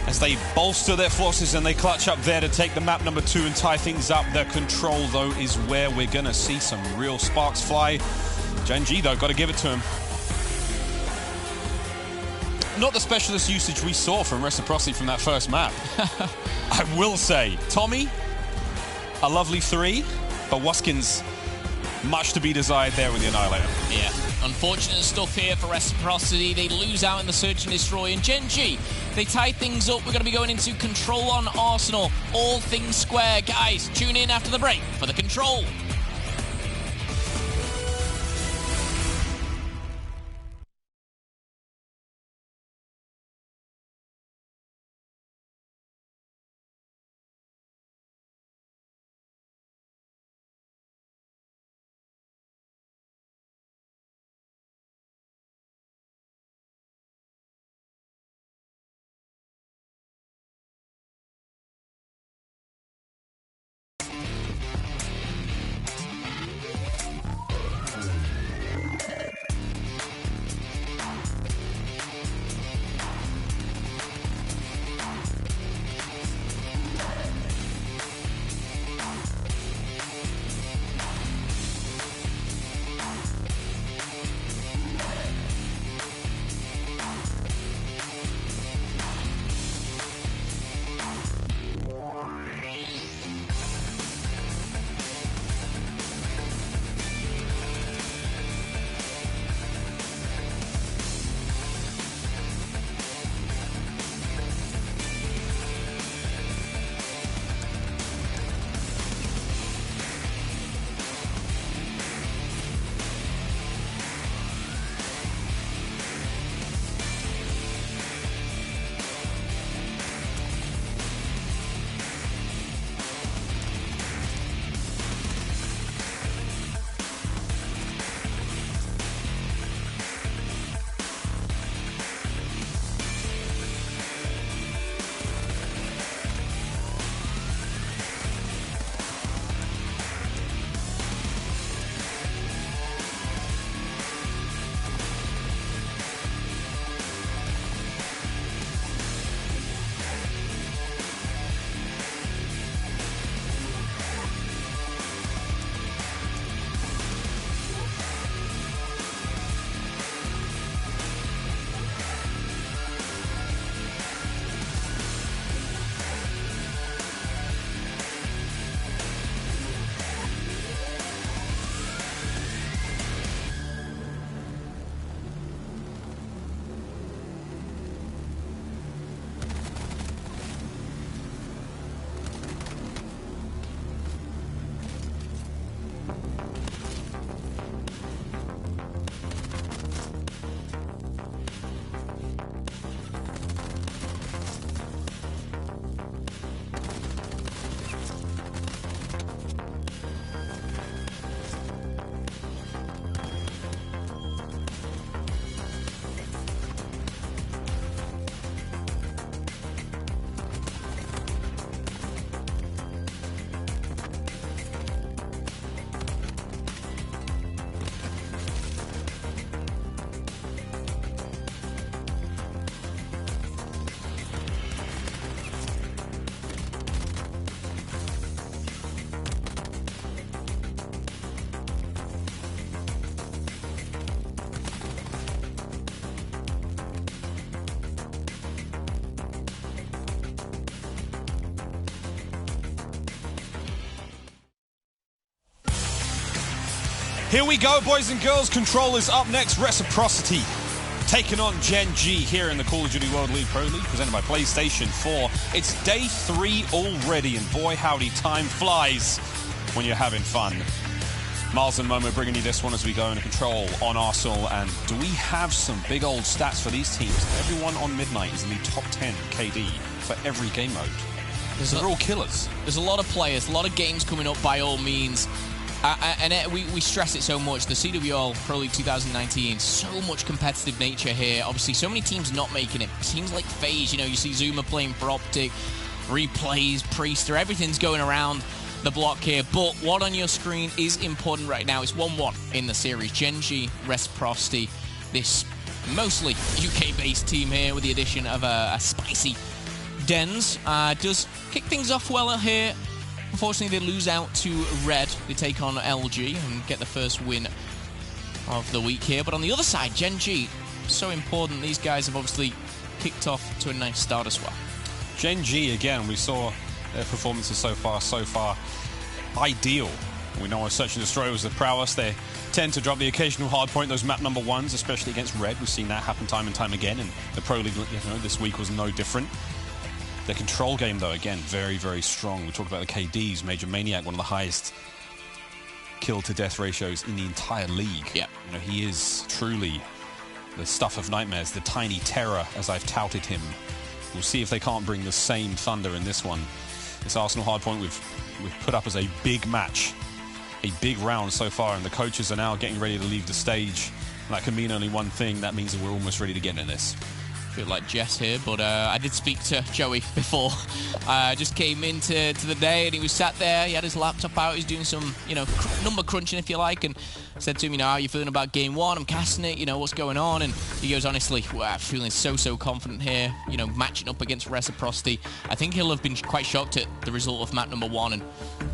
As they bolster their forces and they clutch up there to take the map number 2 and tie things up. Their control, though, is where we're going to see some real sparks fly. Gen G, though, got to give it to him. Not the specialist usage we saw from Reciprocity from that first map. I will say, Tommy, a lovely 3, but Waskins, much to be desired there with the Annihilator. Yeah, unfortunate stuff here for Reciprocity. They lose out in the Search and Destroy. And Gen G, they tie things up. We're going to be going into Control on Arsenal. All things square. Guys, tune in after the break for the Control. Here we go, boys and girls. Control is up next. Reciprocity taking on Gen G here in the Call of Duty World League Pro League, presented by PlayStation 4. It's day 3 already, and boy, howdy, time flies when you're having fun. Miles and Momo bringing you this one as we go into Control on Arsenal. And do we have some big old stats for these teams? Everyone on Midnight is in the top 10 KD for every game mode. They're all killers. There's a lot of players, a lot of games coming up by all means. And we stress it so much. The CWL Pro League 2019, so much competitive nature here. Obviously, so many teams not making it. Teams like FaZe, you see Zuma playing for Optic, Replays, Priester, everything's going around the block here. But what on your screen is important right now is 1-1 in the series. Gen G, Reciprocity, this mostly UK-based team here with the addition of a spicy Dens. Does kick things off well here. Unfortunately, they lose out to Red. They take on LG and get the first win of the week here. But on the other side, Gen G, so important. These guys have obviously kicked off to a nice start as well. Gen G, again, we saw their performances so far ideal. We know Search and Destroy was the prowess. They tend to drop the occasional hard point, those map number 1s, especially against Red. We've seen that happen time and time again, and the Pro League, this week was no different. The control game, though, again, very, very strong. We talked about the KDs. Major Maniac, one of the highest kill-to-death ratios in the entire league. Yeah. He is truly the stuff of nightmares, the tiny terror, as I've touted him. We'll see if they can't bring the same thunder in this one. This Arsenal hardpoint we've put up as a big match, a big round so far, and the coaches are now getting ready to leave the stage. That can mean only one thing. That means that we're almost ready to get in this. Feel like Jess here, but I did speak to Joey before. Just came into the day and he was sat there. He had his laptop out. He's doing some, number crunching, if you like, and said to him, how are you feeling about game 1? I'm casting it. What's going on? And he goes, honestly, feeling so confident here. Matching up against Reciprocity. I think he'll have been quite shocked at the result of map number 1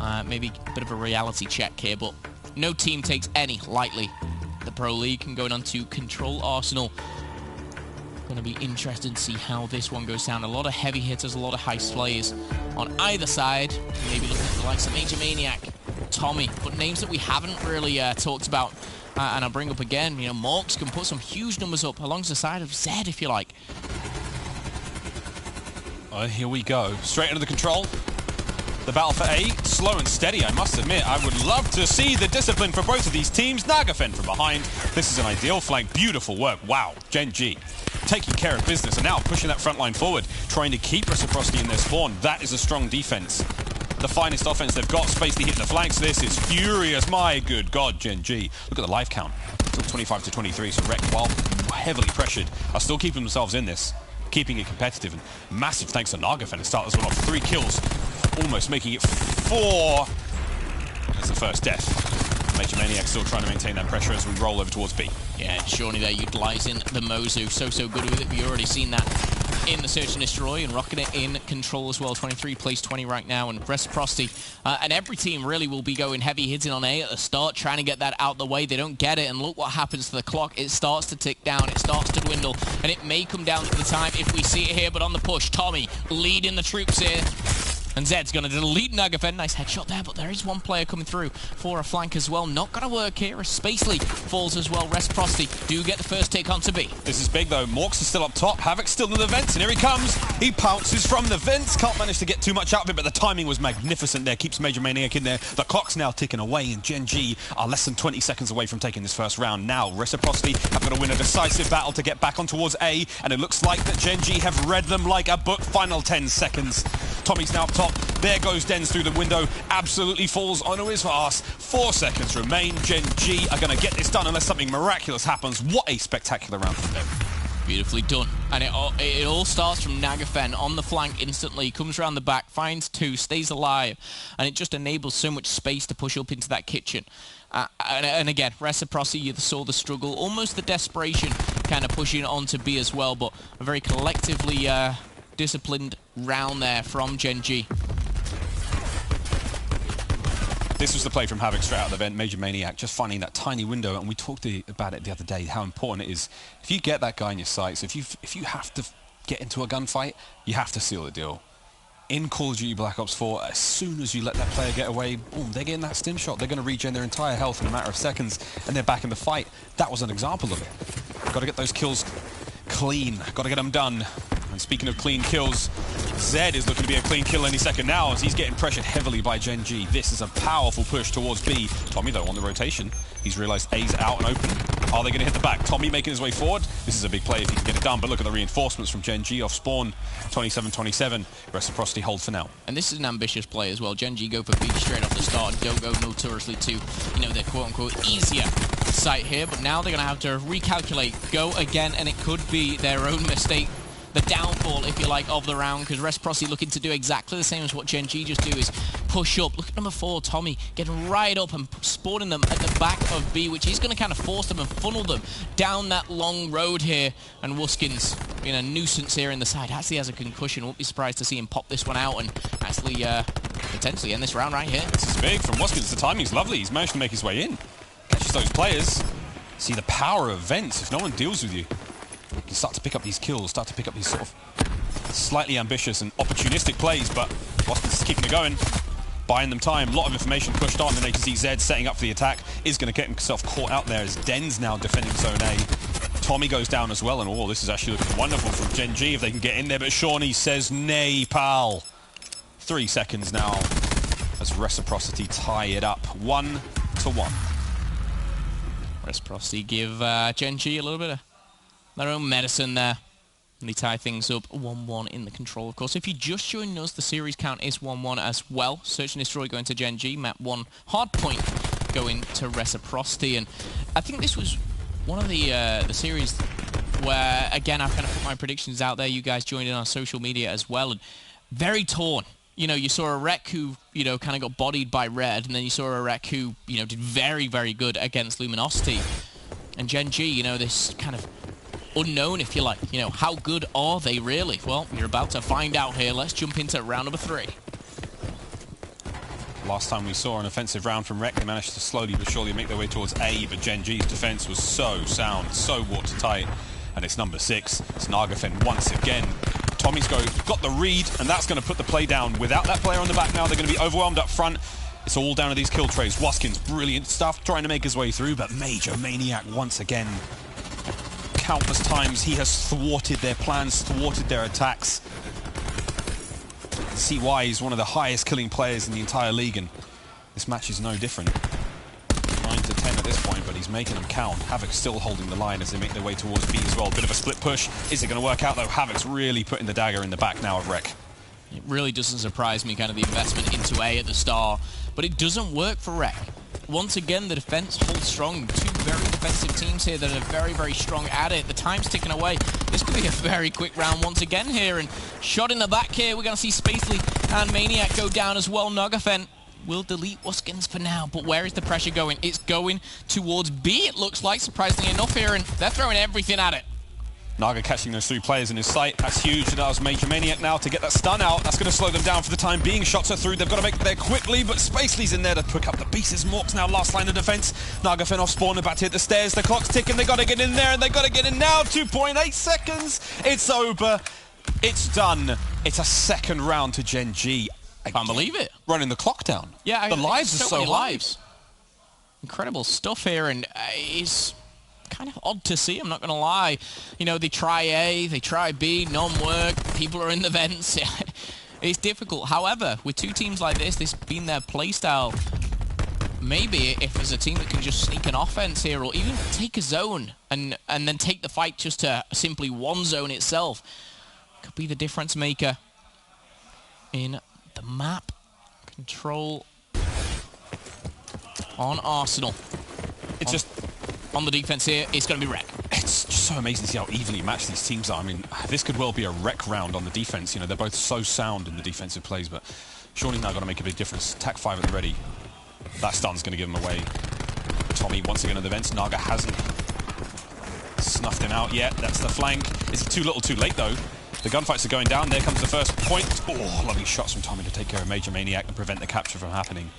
and maybe a bit of a reality check here. But no team takes any lightly. The Pro League and going on to Control Arsenal. Going to be interested to see how this one goes down. A lot of heavy hitters, a lot of high slayers on either side. Maybe looking at the likes of Major Maniac, Tommy, but names that we haven't really talked about. And I'll bring up again, Morks can put some huge numbers up alongside of Zed, if you like. Here we go. Straight into the control. The battle for A, slow and steady, I must admit. I would love to see the discipline for both of these teams. Nagafen from behind. This is an ideal flank. Beautiful work. Wow. Gen G taking care of business and now pushing that front line forward, trying to keep Reciprocity in their spawn. That is a strong defense. The finest offense they've got. Spacely hitting the flanks. This is furious. My good God, Gen G. Look at the life count. Took 25 to 23, so Rec, while heavily pressured, are still keeping themselves in this, keeping it competitive. And massive thanks to Nagafen to start this one off. 3 kills. Almost making it 4. That's the first death. Major Maniac still trying to maintain that pressure as we roll over towards B. Yeah, Shawnee there utilising the Mozu. So good with it. We've already seen that in the Search and Destroy and rocking it in Control as well. 23 plays 20 right now. And Reciprocity and every team really will be going heavy hitting on A at the start, trying to get that out the way. They don't get it. And look what happens to the clock. It starts to tick down. It starts to dwindle. And it may come down to the time if we see it here. But on the push, Tommy leading the troops here. And Zed's going to delete Nagafen. Nice headshot there, but there is one player coming through for a flank as well. Not going to work here. Spacely falls as well. Reciprocity do get the first take onto B. This is big, though. Morks is still up top. Havoc's still in the vents, and here he comes. He pounces from the vents. Can't manage to get too much out of it, but the timing was magnificent there. Keeps Major Maniac in there. The clock's now ticking away, and Gen G are less than 20 seconds away from taking this first round. Now, Reciprocity have got to win a decisive battle to get back on towards A, and it looks like that Gen G have read them like a book. Final 10 seconds. Tommy's now up top. There goes Dens through the window. Absolutely falls onto his ass. 4 seconds remain. Gen G are going to get this done unless something miraculous happens. What a spectacular round from them. Beautifully done. And it all starts from Nagafen on the flank instantly. Comes around the back, finds 2, stays alive. And it just enables so much space to push up into that kitchen. And again, Reciprocity, you saw the struggle, almost the desperation kind of pushing onto B as well. But a very collectively disciplined round there from Gen G. This was the play from Havoc straight out of the vent. Major Maniac just finding that tiny window, and we talked about it the other day, how important it is. If you get that guy in your sights, if you have to get into a gunfight, you have to seal the deal. in Call of Duty Black Ops 4, as soon as you let that player get away, boom, they're getting that stim shot. They're going to regen their entire health in a matter of seconds, and they're back in the fight. That was an example of it. Got to get those kills clean. Got to get them done. And speaking of clean kills, Zed is looking to be a clean kill any second now as he's getting pressured heavily by Gen G. This is a powerful push towards B. Tommy, though, on the rotation. He's realized A's out and open. Are they going to hit the back? Tommy making his way forward. This is a big play if he can get it done, but look at the reinforcements from Gen G off spawn. 27-27. Reciprocity hold for now. And this is an ambitious play as well. Gen G go for B straight off the start and don't go notoriously to, you know, their quote-unquote easier site here, but now they're going to have to recalculate, go again, and it could be their own mistake. The downfall, if you like, of the round, because Reciprocity looking to do exactly the same as what Gen G just do, is push up. Look at number 4, Tommy, getting right up and spawning them at the back of B, which is going to kind of force them and funnel them down that long road here. And Wuskins being a nuisance here in the side. Actually has a concussion. Won't be surprised to see him pop this one out and actually potentially end this round right here. This is big from Wuskins. The timing's lovely. He's managed to make his way in. Catches those players. See the power of Vents. If no one deals with you, you can start to pick up these kills, start to pick up these sort of slightly ambitious and opportunistic plays, but Wuskins is keeping it going, buying them time. A lot of information pushed on, and they can see Zed setting up for the attack. Is going to get himself caught out there as Den's now defending Zone A. Tommy goes down as well, and oh, this is actually looking wonderful from Gen G if they can get in there, but Shawnee says, nay, pal. 3 seconds now as Reciprocity tie it up 1-1. Reciprocity give Gen G a little bit of their own medicine there. And they tie things up 1-1 in the control, of course. If you just joined us, the series count is 1-1 as well. Search and Destroy going to Gen G, map 1 Hardpoint going to Reciprocity. And I think this was one of the series where, again, I've kind of put my predictions out there. You guys joined in on social media as well. And very torn. You know, you saw a Rec who, you know, kind of got bodied by Red, and then you saw a Rec who, you know, did very, very good against Luminosity. And Gen G, you know, this kind of unknown, if you like. You know, how good are they really? Well, you're about to find out here. Let's jump into round number 3. Last time we saw an offensive round from Rec, they managed to slowly but surely make their way towards A, but Gen G's defense was so sound, so watertight. And it's number 6. It's Nagafen once again. Tommy's got the read, and that's going to put the play down. Without that player on the back now, they're going to be overwhelmed up front. It's all down to these kill trays. Wuskins, brilliant stuff, trying to make his way through, but Major Maniac once again. Countless times he has thwarted their plans, thwarted their attacks. See why he's one of the highest killing players in the entire league, and this match is no different. 9-10 at this point, but he's making them count. Havok still holding the line as they make their way towards B as well. Bit of a split push. Is it going to work out, though? Havok's really putting the dagger in the back now of Rec. It really doesn't surprise me, kind of the investment into A at the start, but it doesn't work for Rec. Once again, the defense holds strong. 2 very defensive teams here that are very, very strong at it. The time's ticking away. This could be a very quick round once again here, and shot in the back here. We're going to see Spacely and Maniac go down as well. Nagafen will delete Wuskins for now, but where is the pressure going? It's going towards B, it looks like, surprisingly enough here, and they're throwing everything at it. Naga catching those 3 players in his sight. That's huge. That was Major Maniac now to get that stun out. That's going to slow them down for the time being. Shots are through. They've got to make it there quickly, but Spacely's in there to pick up the pieces. Mork's now last line of defense. Nagafen off spawn, about to hit the stairs. The clock's ticking. They got to get in there, and they got to get in now. 2.8 seconds. It's over. It's done. It's a second round to Gen G. I can't believe it. Running the clock down. Yeah, the lives are so high. Incredible stuff here, and it's kind of odd to see, I'm not going to lie. You know, they try A, they try B, none work, people are in the vents. It's difficult. However, with 2 teams like this being their playstyle, maybe if there's a team that can just sneak an offense here, or even take a zone and then take the fight just to simply 1 zone itself, could be the difference maker in the map. Control on Arsenal. It's just on the defense here, it's going to be Rec. It's just so amazing to see how evenly matched these teams are. I mean, this could well be a Rec round on the defense. You know, they're both so sound in the defensive plays, but Shawnee's now going to make a big difference. Attack 5 at the ready. That stun's going to give him away. Tommy once again on the vents. Naga hasn't snuffed him out yet. That's the flank. It's too little too late, though. The gunfights are going down. There comes the first point. Oh, lovely shots from Tommy to take care of Major Maniac and prevent the capture from happening.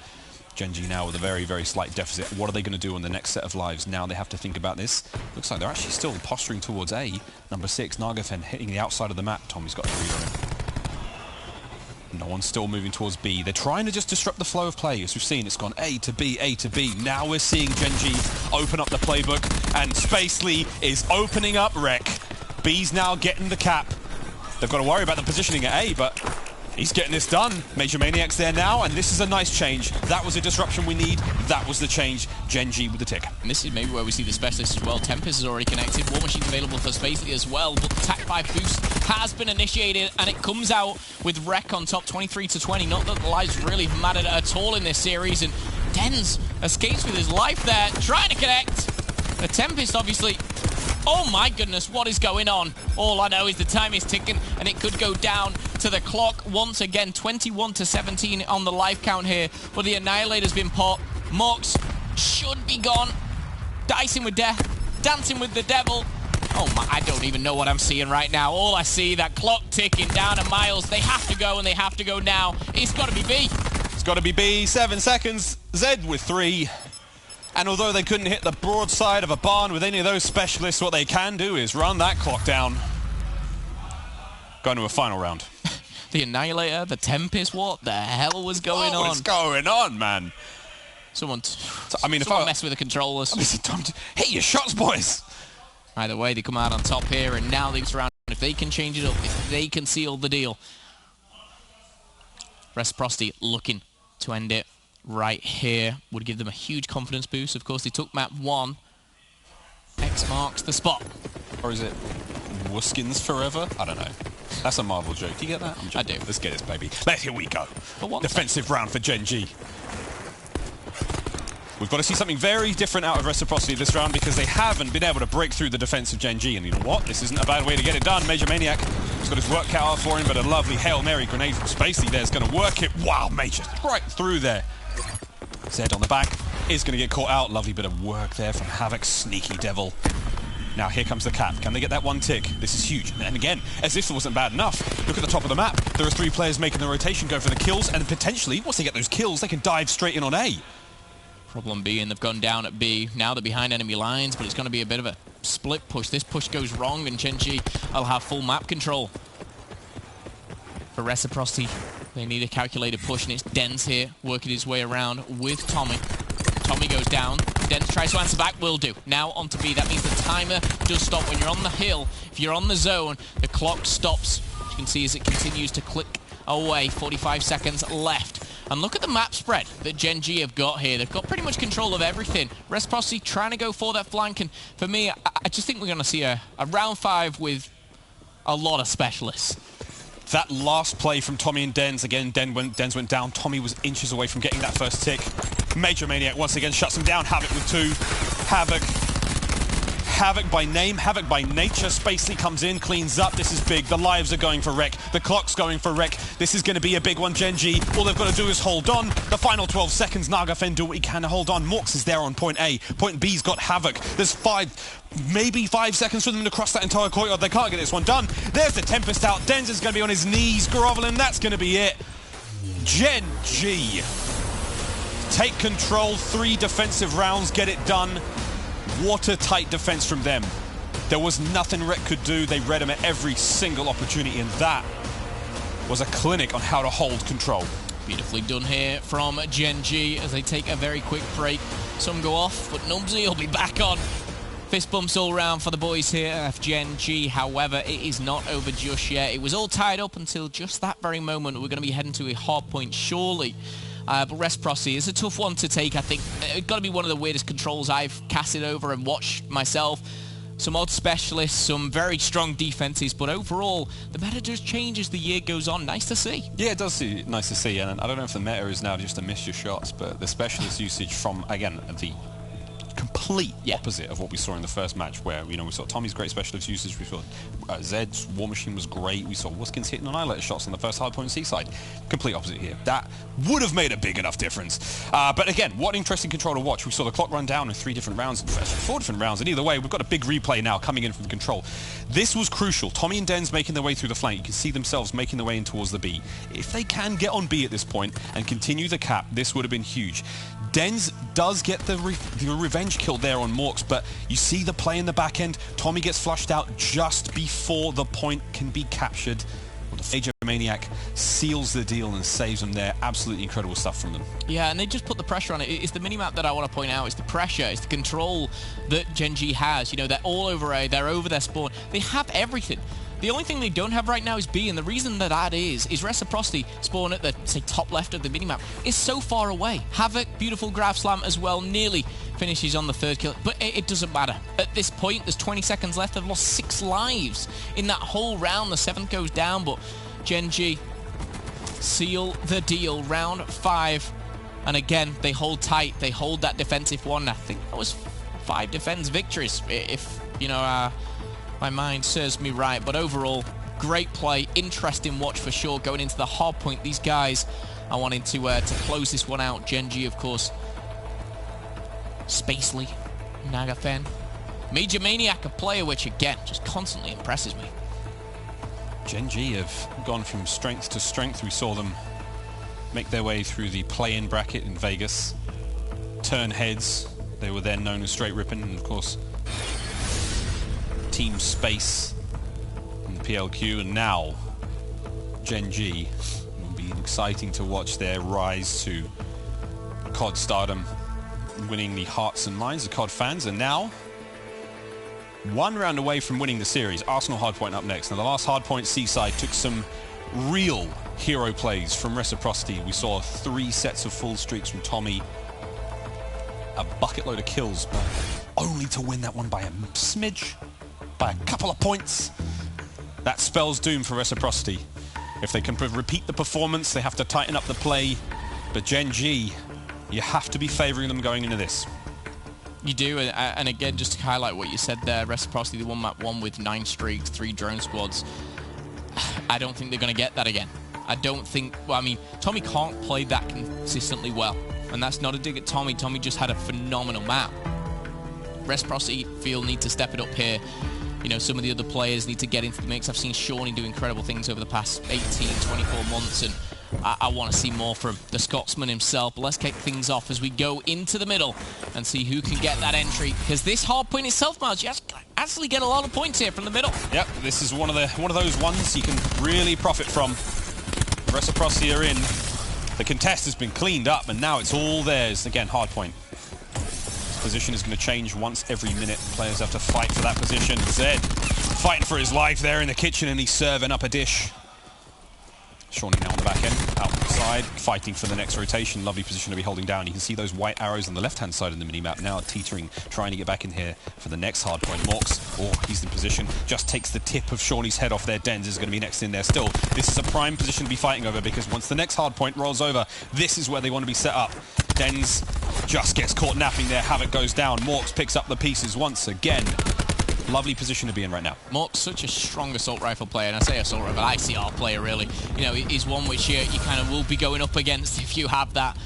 Gen G now with a very, very slight deficit. What are they going to do on the next set of lives? Now they have to think about this. Looks like they're actually still posturing towards A. Number 6, Nagafen hitting the outside of the map. Tommy's got the read on him. No one's still moving towards B. They're trying to just disrupt the flow of play. As we've seen, it's gone A to B, A to B. Now we're seeing Gen.G open up the playbook, and Spacely is opening up Rec. B's now getting the cap. They've got to worry about the positioning at A, but he's getting this done. Major Maniac's there now, and this is a nice change. That was a disruption we need. That was the change. Gen.G with the tick. And this is maybe where we see the specialist as well. Tempest is already connected. War Machine's available for Spacely as well. But the TAC 5 boost has been initiated, and it comes out with Rec on top, 23-20. Not that the lives really have mattered at all in this series. And Dens escapes with his life there, trying to connect. The Tempest, obviously. Oh my goodness, what is going on? All I know is the time is ticking, and it could go down to the clock once again. 21-17 on the life count here, but the Annihilator's been popped. Mox should be gone. Dicing with death, dancing with the devil. Oh my, I don't even know what I'm seeing right now. All I see, that clock ticking down to Miles. They have to go, and they have to go now. It's got to be B. It's got to be B. 7 seconds. Zed with 3. And although they couldn't hit the broadside of a barn with any of those specialists, what they can do is run that clock down. Going to a final round. The Annihilator, the Tempest, what the hell was going on? What's going on, man? Someone mess with the controllers. Time to hit your shots, boys. Either way, they come out on top here, and now they've surrounded. If they can change it up, if they can seal the deal. Reciprocity looking to end it right here. Would give them a huge confidence boost. Of course, they took map 1. X marks the spot. Or is it Wuskins forever? I don't know. That's a Marvel joke. Do you get that? I do. Let's get this, baby. Here we go. For defensive round for Gen.G. We've got to see something very different out of Reciprocity this round, because they haven't been able to break through the defense of Gen.G. And you know what? This isn't a bad way to get it done. Major Maniac has got his work cut out for him, but a lovely Hail Mary grenade from Spacely there is going to work it. Wow, Major right through there. Zed on the back is going to get caught out. Lovely bit of work there from Havoc. Sneaky devil. Now here comes the cap. Can they get that one tick? This is huge. And again, as if it wasn't bad enough, look at the top of the map. There are 3 players making the rotation, go for the kills, and potentially, once they get those kills, they can dive straight in on A. Problem being, they've gone down at B. Now they're behind enemy lines, but it's going to be a bit of a split push. This push goes wrong, and Gen.G will have full map control. For Reciprocity, they need a calculated push, and it's Dens here, working his way around with Tommy. Tommy goes down. Dens tries to answer back, will do. Now onto B. That means the timer does stop. When you're on the hill, if you're on the zone, the clock stops. As you can see as it continues to click away. 45 seconds left. And look at the map spread that Gen.G have got here. They've got pretty much control of everything. Reciprocity trying to go for that flank. And for me, I just think we're going to see a round 5 with a lot of specialists. That last play from Tommy and Dens, again, Dens went down. Tommy was inches away from getting that first tick. Major Maniac once again shuts him down. Havoc with 2. Havoc by name, Havoc by nature. Spacely comes in, cleans up. This is big. The lives are going for Rec. The clock's going for Rec. This is going to be a big one, Gen.G. All they've got to do is hold on. The final 12 seconds, Nagafen do what he can to hold on. Morks is there on point A. Point B's got Havoc. There's maybe 5 seconds for them to cross that entire courtyard. They can't get this one done. There's the Tempest out. Dens is going to be on his knees, groveling. That's going to be it. Gen.G take control. 3 defensive rounds, get it done. Watertight defense from them. There was nothing Rec could do. They read him at every single opportunity, and that was a clinic on how to hold control. Beautifully done here from Gen.G as they take a very quick break. Some go off, but Numsy will be back on. Fist bumps all round for the boys here at Gen.G. However, it is not over just yet. It was all tied up until just that very moment. We're going to be heading to a hard point surely. But Reciprocity is a tough one to take, I think. It's got to be one of the weirdest controls I've casted over and watched myself. Some odd specialists, some very strong defenses, but overall, the meta does change as the year goes on. Nice to see. Yeah, it does see nice to see, and I don't know if the meta is now just to miss your shots, but the specialist usage from, again, the complete opposite of what we saw in the first match, where, you know, we saw Tommy's great specialist usage, we saw Zed's War Machine was great, we saw Wuskins hitting Annihilator shots on the first hardpoint C-side. Complete opposite here. That would have made a big enough difference. But again, what an interesting control to watch. We saw the clock run down in 3 different rounds, 4 different rounds, and either way, we've got a big replay now coming in from the control. This was crucial. Tommy and Dens making their way through the flank. You can see themselves making their way in towards the B. If they can get on B at this point and continue the cap, this would have been huge. Dens does get the revenge kill there on Morks, but you see the play in the back end. Tommy gets flushed out just before the point can be captured. The Major Maniac seals the deal and saves them there. Absolutely incredible stuff from them. Yeah, and they just put the pressure on it. It's the minimap that I want to point out. It's the pressure. It's the control that Gen G has. You know, they're all over A. They're over their spawn. They have everything. The only thing they don't have right now is B, and the reason that is Reciprocity spawn at the, say, top left of the minimap is so far away. Havoc, beautiful grab slam as well, nearly finishes on the third kill, but it doesn't matter. At this point, there's 20 seconds left. They've lost 6 lives in that whole round. The 7th goes down, but Gen G seal the deal. Round 5, and again, they hold tight. They hold that defensive one. I think that was 5 defense victories, if, you know, my mind serves me right. But overall, great play, interesting watch for sure. Going into the hard point, these guys are wanting to close this one out. Gen G, of course, Spacely, Nagafen, Major Maniac, a player which again just constantly impresses me. Gen G have gone from strength to strength. We saw them make their way through the play-in bracket in Vegas, turn heads. They were then known as Straight Rippin', and of course Team Space and the PLQ, and now Gen G. Will be exciting to watch their rise to COD stardom, winning the hearts and minds of COD fans, and now 1 round away from winning the series. Arsenal hardpoint up next. Now, the last hardpoint, Seaside, took some real hero plays from Reciprocity. We saw 3 sets of full streaks from Tommy, a bucket load of kills, but only to win that one by a smidge, by a couple of points. That spells doom for Reciprocity. If they can repeat the performance, they have to tighten up the play. But Gen G, you have to be favouring them going into this. You do, and again, just to highlight what you said there, Reciprocity, the one map won with 9 streaks, 3 drone squads. I don't think they're going to get that again. I don't think, well, I mean, Tommy can't play that consistently well. And that's not a dig at Tommy. Tommy just had a phenomenal map. Reciprocity feel need to step it up here. You know, some of the other players need to get into the mix. I've seen Shawnee do incredible things over the past 18, 24 months, and I want to see more from the Scotsman himself. But let's kick things off as we go into the middle and see who can get that entry. Because this hard point itself, Miles, you actually get a lot of points here from the middle. Yep, this is one of those ones you can really profit from. Reciprocity are in. The contest has been cleaned up, and now it's all theirs. Again, hard point. Position is going to change once every minute. Players have to fight for that position. Zed fighting for his life there in the kitchen, and he's serving up a dish. Shawnee now on the back end, outside, fighting for the next rotation. Lovely position to be holding down. You can see those white arrows on the left-hand side of the minimap now teetering, trying to get back in here for the next hard point. Morks, oh, he's in position, just takes the tip of Shawnee's head off there. Dens is going to be next in there still. This is a prime position to be fighting over, because once the next hard point rolls over, this is where they want to be set up. Dens just gets caught napping there. Havoc goes down. Morks picks up the pieces once again. Lovely position to be in right now. Morks, such a strong assault rifle player, and I say assault rifle, ICR player really. You know, he's one which you kind of will be going up against if you have that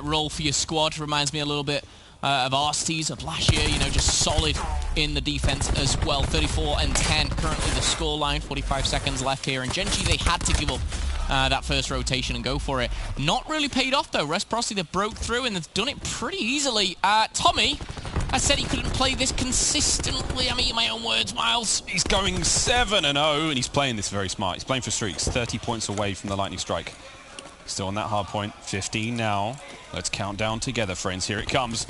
role for your squad. Reminds me a little bit of Arstes of last year, you know, just solid in the defense as well. 34-10 currently the scoreline, 45 seconds left here, and Gen G, they had to give up that first rotation and go for it. Not really paid off though. Reciprocity, they broke through and they've done it pretty easily. Tommy, I said he couldn't play this consistently. I'm eating my own words, Miles. He's going 7-0, and he's playing this very smart. He's playing for streaks, 30 points away from the lightning strike. Still on that hard point, 15 now. Let's count down together, friends. Here it comes.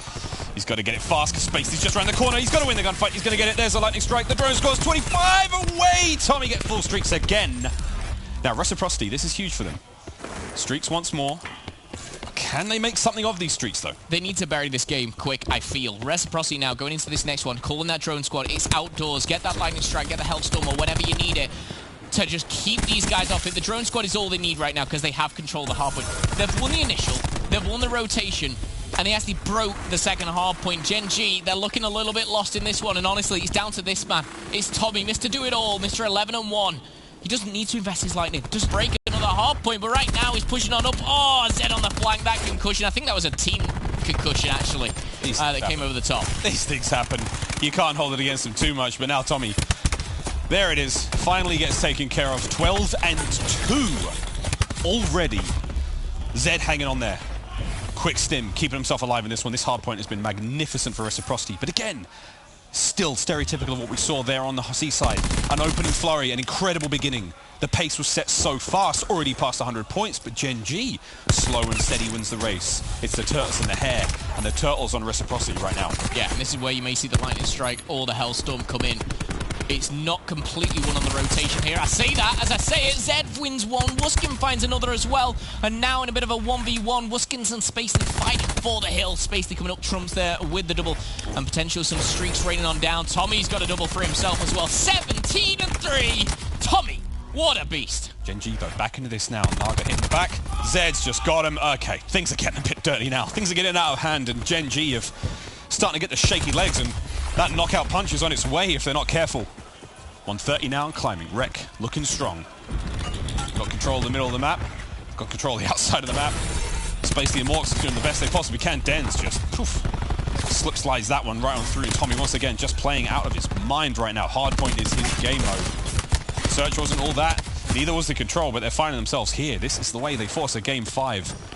He's got to get it fast, because Space is just around the corner. He's got to win the gunfight. He's going to get it. There's a lightning strike. The drone scores 25 away. Tommy gets full streaks again. Now, Reciprocity, this is huge for them. Streaks once more. Can they make something of these streaks, though? They need to bury this game quick, I feel. Reciprocity now going into this next one, calling that drone squad. It's outdoors. Get that lightning strike, get the Hellstorm, or whenever you need it, to just keep these guys off it. The drone squad is all they need right now, because they have control of the hard point. They've won the initial, they've won the rotation, and they actually broke the second hard point. Gen G, they're looking a little bit lost in this one, and honestly, it's down to this man. It's Tommy, Mr. Do It All, Mr. 11-1. He doesn't need to invest his lightning. Just break another hard point, but right now he's pushing on up. Oh, Zed on the flank, that concussion. I think that was a team concussion, actually, that came over the top. These things happen. You can't hold it against him too much, but now Tommy, there it is, finally gets taken care of. 12-2 already. Zed hanging on there. Quick stim, keeping himself alive in this one. This hard point has been magnificent for Reciprocity, but again, still stereotypical of what we saw there on the Seaside. An opening flurry, an incredible beginning. The pace was set so fast, already past 100 points, but Gen G, slow and steady, wins the race. It's the Turtles and the Hair, and the Turtles on Reciprocity right now. Yeah, and this is where you may see the Lightning Strike or the Hellstorm come in. It's not completely one on the rotation here. I say that as I say it. Zed wins one. Wuskin finds another as well. And now in a bit of a 1v1, Wuskins and Spacely fighting for the hill. Spacely coming up trumps there with the double. And potentially some streaks raining on down. Tommy's got a double for himself as well. 17-3. Tommy, what a beast. Gen G, though, back into this now. Naga hitting the back. Zed's just got him. Okay, things are getting a bit dirty now. Things are getting out of hand, and Gen G have starting to get the shaky legs, and that knockout punch is on its way if they're not careful. 130 now and climbing. Rec looking strong. Got control of the middle of the map. Got control of the outside of the map. Spacely and Morks doing the best they possibly can. Dens just poof, slip slides that one right on through. Tommy once again just playing out of his mind right now. Hardpoint is his game mode. Search wasn't all that. Neither was the control, but they're finding themselves here. This is the way they force a game 5.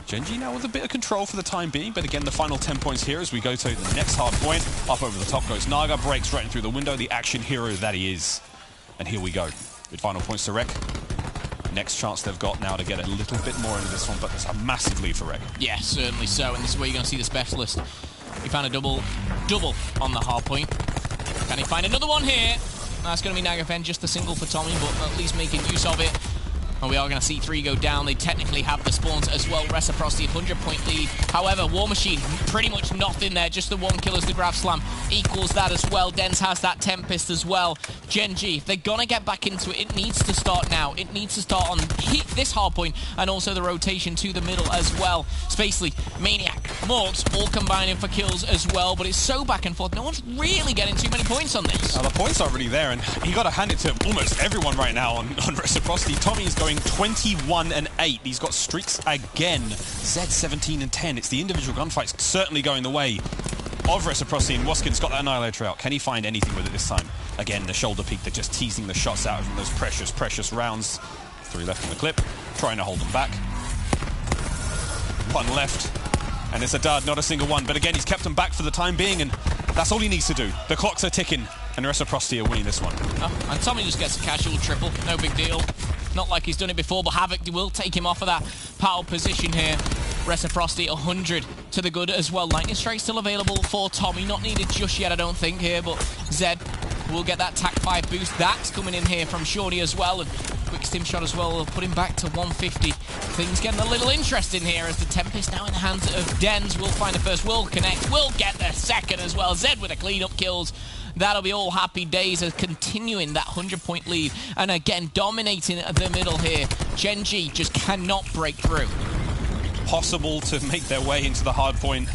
Gen G now with a bit of control for the time being, but again, the final 10 points here as we go to the next hard point. Up over the top goes Naga, breaks right in through the window, the action hero that he is. And here we go. With final points to Rec. Next chance they've got now to get a little bit more into this one, but there's a massive lead for Rec. Yeah, certainly so, and this is where you're going to see the specialist. He found a double on the hard point. Can he find another one here? That's going to be Nagafen, just a single for Tommy, but at least making use of it. And we are going to see 3 go down. They technically have the spawns as well. Reciprocity, 100-point lead. However, War Machine, pretty much nothing there. Just the 1 kill as the Grav Slam equals that as well. Dens has that Tempest as well. Gen G, if they're going to get back into it, it needs to start now. It needs to start on this hard point and also the rotation to the middle as well. Spacely, Maniac, Morks, all combining for kills as well. But it's so back and forth. No one's really getting too many points on this. The points aren't really there, and you got to hand it to almost everyone right now on Reciprocity. Tommy's going 21-8. He's got streaks again. Zed 17-10. It's the individual gunfights certainly going the way of Reciprocity, and Wuskin's got that Annihilator out. Can he find anything with it this time? Again, the shoulder peak, they're just teasing the shots out from those precious rounds. 3 left in the clip, trying to hold them back. 1 left, and it's a dud, not a single one. But again, he's kept them back for the time being, and that's all he needs to do. The clocks are ticking, and Reciprocity are winning this one. Oh, and Tommy just gets a casual triple, no big deal. Not like he's done it before, but Havoc will take him off of that power position here. Reciprocity 100 to the good as well. Lightning Strike still available for Tommy. Not needed just yet, I don't think, here, but Zed will get that TAC 5 boost. That's coming in here from Shorty as well, and quick stim shot as well will put him back to 150. Things getting a little interesting here as the Tempest now in the hands of Dens. Will find the first, will connect, will get the second as well. Zed with the clean-up kills. That'll be all happy days as continuing that 100-point lead. And again, dominating the middle here. Gen G just cannot break through. Possible to make their way into the hard point.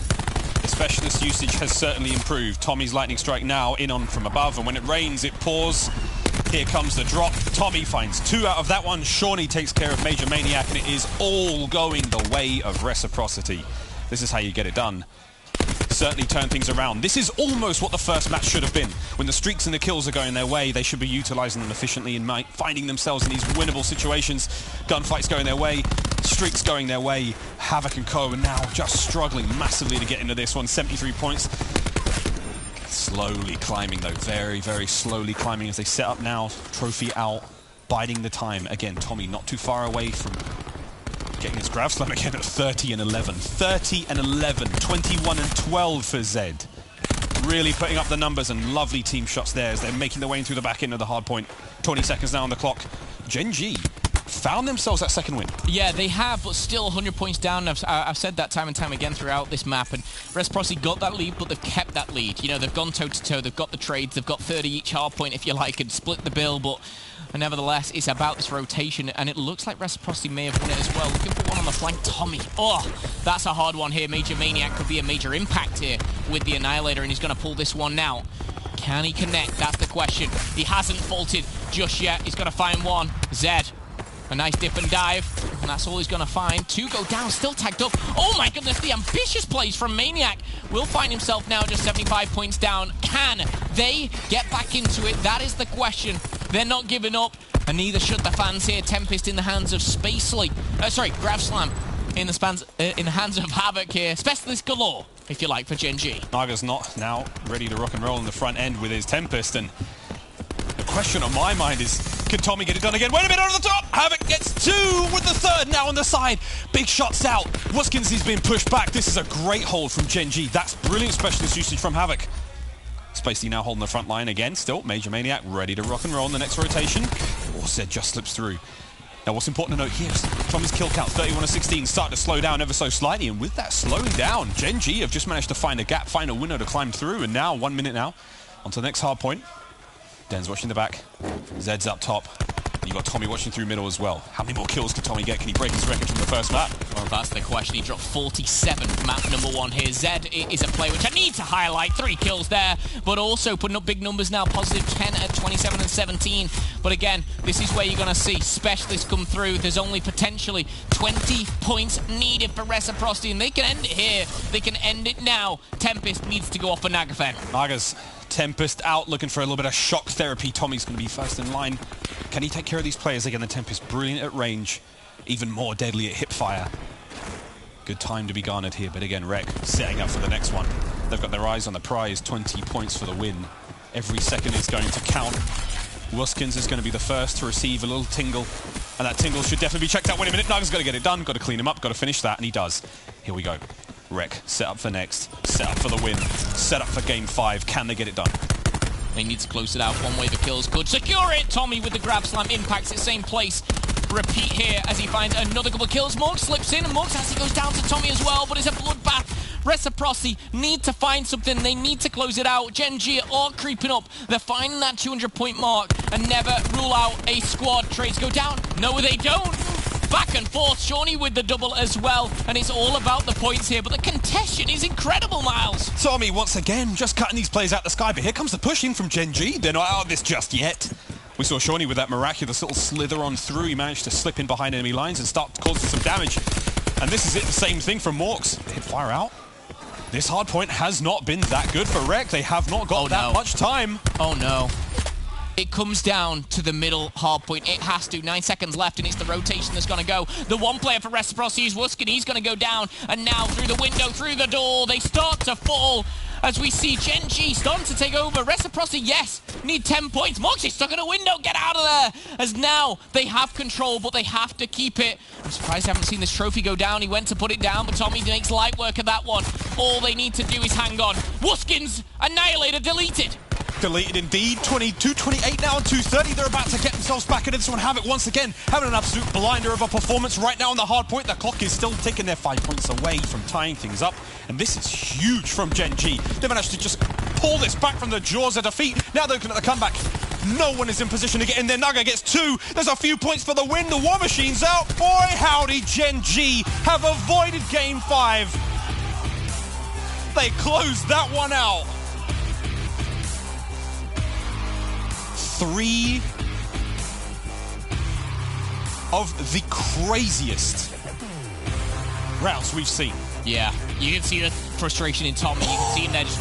The specialist usage has certainly improved. Tommy's Lightning Strike now in on from above, and when it rains, it pours. Here comes the drop. Tommy finds 2 out of that one. Shawnee takes care of Major Maniac, and it is all going the way of Reciprocity. This is how you get it done. Certainly turn things around. This is almost what the first match should have been. When the streaks and the kills are going their way, they should be utilizing them efficiently and finding themselves in these winnable situations. Gunfights going their way, streaks going their way. Havoc and Co are now just struggling massively to get into this one. 73 points. Slowly climbing though, very slowly climbing as they set up now. Trophy out, biding the time. Again, Tommy not too far away from getting his Grav Slam again at 30-11. 30-11, 21-12 for Zed. Really putting up the numbers, and lovely team shots there as they're making their way in through the back end of the hard point. 20 seconds now on the clock. Gen G found themselves that second win. Yeah, they have, but still 100 points down. I've said that time and time again throughout this map, and Reciprocity got that lead, but they've kept that lead. You know, they've gone toe-to-toe, they've got the trades, they've got 30 each hard point, if you like, and split the bill, but nevertheless, it's about this rotation, and it looks like Reciprocity may have won it as well. Looking for one on the flank. Tommy. Oh, that's a hard one here. Major Maniac could be a major impact here with the Annihilator, and he's going to pull this one now. Can he connect? That's the question. He hasn't faulted just yet. He's got to find one. Zed. A nice dip and dive, and that's all he's going to find. 2 go down, still tagged up. Oh my goodness, the ambitious plays from Maniac. Will find himself now just 75 points down. Can they get back into it? That is the question. They're not giving up, and neither should the fans here. Tempest in the hands of Spacely. Grav Slam in the hands of Havoc here. Specialist galore, if you like, for Gen G. Naga's not now ready to rock and roll in the front end with his Tempest, and the question on my mind is, Can Tommy get it done again? Wait a minute, over the top! Havoc gets 2 with the 3rd now on the side. Big shots out. Wuskins is being pushed back. This is a great hold from Gen G. That's brilliant specialist usage from Havoc. Spacey now holding the front line again. Still, Major Maniac ready to rock and roll in the next rotation. Orsed just slips through. Now, what's important to note here is Tommy's kill count, 31 of 16, starting to slow down ever so slightly. And with that slowing down, Gen G have just managed to find a gap, find a window to climb through. And now, 1 minute now, onto the next hard point. Den's watching the back. Zed's up top. You've got Tommy watching through middle as well. How many more kills can Tommy get? Can he break his record from the first map? Well, that's the question. He dropped 47 for map number 1 here. Zed is a player which I need to highlight. 3 kills there, but also putting up big numbers now. Positive 10 at 27 and 17. But again, this is where you're going to see specialists come through. There's only potentially 20 points needed for Reciprocity, and they can end it here. They can end it now. Tempest needs to go off for Nagafen. Nagas, Tempest out, looking for a little bit of shock therapy. Tommy's going to be first in line. Can he take care of these players? Again, the Tempest brilliant at range, even more deadly at hipfire. Good time to be garnered here, but again, Rec setting up for the next one. They've got their eyes on the prize, 20 points for the win. Every second is going to count. Wuskins is going to be the first to receive a little tingle, and that tingle should definitely be checked out. Wait a minute, Naga's got to get it done, got to clean him up, got to finish that, and he does. Here we go. Rec, set up for next, set up for the win, set up for game 5. Can they get it done? They need to close it out. One way the kills could secure it. Tommy with the grab slam impacts it, same place. Repeat here as he finds another couple of kills. Morg slips in, and Morg actually goes down to Tommy as well, but it's a bloodbath. Reciprocity need to find something. They need to close it out. Gen G are creeping up. They're finding that 200-point mark and never rule out a squad. Trades go down. No, they don't. Back and forth, Shawnee with the double as well, and it's all about the points here, but the contention is incredible, Miles. Tommy, once again, just cutting these players out the sky, but here comes the pushing from Gen G. They're not out of this just yet. We saw Shawnee with that miraculous little slither on through. He managed to slip in behind enemy lines and start causing some damage. And this is it, the same thing from Morks. Hit fire out. This hard point has not been that good for Rec. They have not got that much time. Oh no. It comes down to the middle hard point. It has to. 9 seconds left, and it's the rotation that's going to go. The one player for Reciprocity is Wuskin. He's going to go down, and now through the window, through the door, they start to fall. As we see Gen G starting to take over. Reciprocity, yes, need 10 points. Moxie's stuck in a window, get out of there. As now they have control, but they have to keep it. I'm surprised I haven't seen this trophy go down. He went to put it down, but Tommy makes light work of that one. All they need to do is hang on. Wuskins, Annihilator deleted. Deleted indeed. 22-28 now on 2:30. They're about to get themselves back into this one. Havoc once again having an absolute blinder of a performance right now on the hard point. The clock is still ticking. They're 5 points away from tying things up. And this is huge from Gen G. They managed to just pull this back from the jaws of defeat. Now they're looking at the comeback. No one is in position to get in there. Naga gets 2. There's a few points for the win. The War Machine's out. Boy, howdy, Gen G have avoided Game 5. They closed that one out. 3 of the craziest rounds we've seen. Yeah, you can see the frustration in Tommy. You can see him there just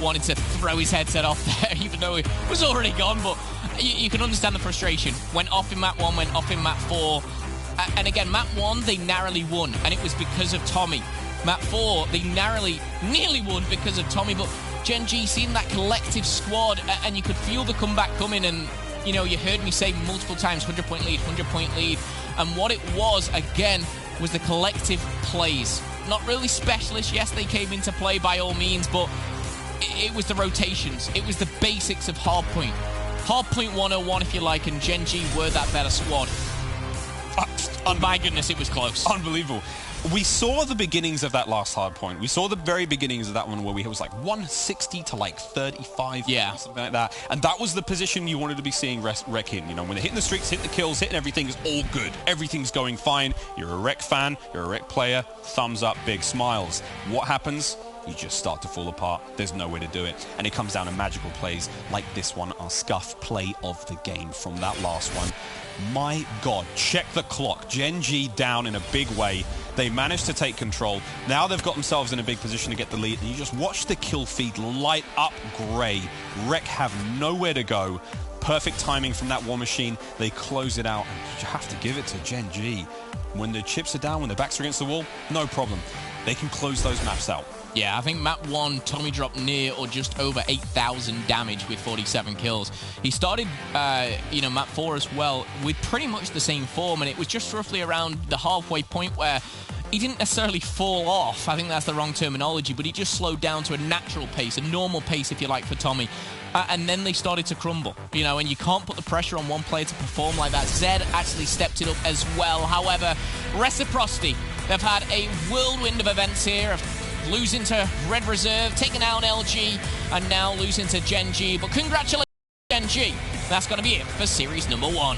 wanting to throw his headset off there, even though it was already gone. But you can understand the frustration. Went off in map 1, went off in map 4. And again, map 1, they narrowly won, and it was because of Tommy. Map 4, they nearly won because of Tommy, but Gen G seeing that collective squad, and you could feel the comeback coming, and you know, you heard me say multiple times, 100-point lead, 100-point lead, and what it was, again, was the collective plays. Not really specialists, yes, they came into play by all means, but it was the rotations. It was the basics of Hardpoint. Hardpoint 101, if you like, and Gen G were that better squad. My goodness, it was close. Unbelievable. We saw the beginnings of that last hard point. We saw the very beginnings of that one where it was like 160 to like 35, yeah, something like that. And that was the position you wanted to be seeing Rec in. You know, when they're hitting the streaks, hitting the kills, hitting everything is all good. Everything's going fine. You're a Rec fan, you're a Rec player, thumbs up, big smiles. What happens? You just start to fall apart. There's no way to do it. And it comes down to magical plays like this one, our scuff play of the game from that last one. My God, check the clock. Gen G down in a big way. They managed to take control. Now they've got themselves in a big position to get the lead. And you just watch the kill feed light up grey. Rec have nowhere to go. Perfect timing from that War Machine. They close it out. And you have to give it to Gen G. When the chips are down, when the backs are against the wall, no problem. They can close those maps out. Yeah, I think map 1, Tommy dropped near or just over 8,000 damage with 47 kills. He started, map 4 as well with pretty much the same form, and it was just roughly around the halfway point where he didn't necessarily fall off. I think that's the wrong terminology, but he just slowed down to a natural pace, a normal pace, if you like, for Tommy. And then they started to crumble, and you can't put the pressure on one player to perform like that. Zed actually stepped it up as well. However, Reciprocity, they've had a whirlwind of events here, of losing to Red Reserve, taking out LG, and now losing to Gen G. But congratulations, Gen G. That's going to be it for series number 1.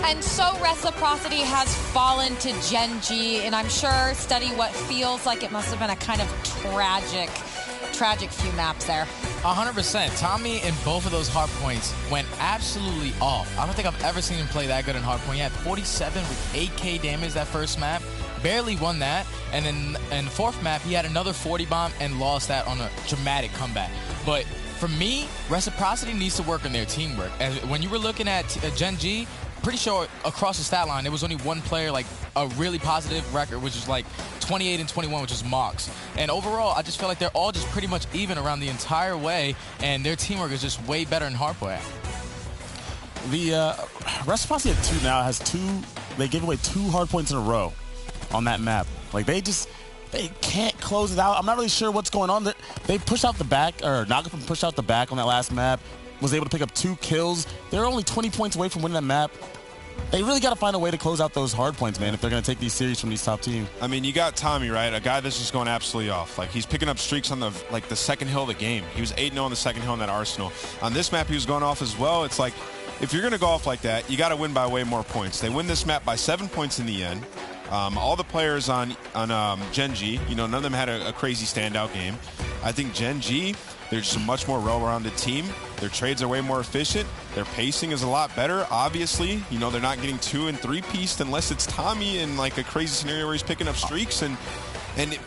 And so Reciprocity has fallen to Gen G, and I'm sure study what feels like it must have been a kind of tragic few maps there. 100%. Tommy in both of those hard points went absolutely off. I don't think I've ever seen him play that good in hard point. He had 47 with 8k damage that first map. Barely won that. And then in the fourth map, he had another 40 bomb and lost that on a dramatic comeback. But For me, Reciprocity needs to work on their teamwork. As when you were looking at Gen G, pretty sure across the stat line, there was only one player, like a really positive record, which is like 28 and 21, which is Mox. And overall, I just feel like they're all just pretty much even around the entire way, and their teamwork is just way better in hardpoint. The Reciprocity at 2 now has they gave away 2 hard points in a row on that map. Like, they can't close it out. I'm not really sure what's going on. They pushed out the back, or Nagapum pushed out the back on that last map, was able to pick up 2 kills. They're only 20 points away from winning that map. They really got to find a way to close out those hard points, man, if they're going to take these series from these top teams. I mean, you got Tommy, right? A guy that's just going absolutely off. Like, he's picking up streaks on the second hill of the game. He was 8-0 on the second hill in that Arsenal. On this map, he was going off as well. It's like, if you're going to go off like that, you got to win by way more points. They win this map by 7 points in the end. All the players on Gen G, none of them had a crazy standout game. I think Gen G, they're just a much more well-rounded team. Their trades are way more efficient. Their pacing is a lot better. Obviously, they're not getting 2- and 3-pieced unless it's Tommy in like a crazy scenario where he's picking up streaks. And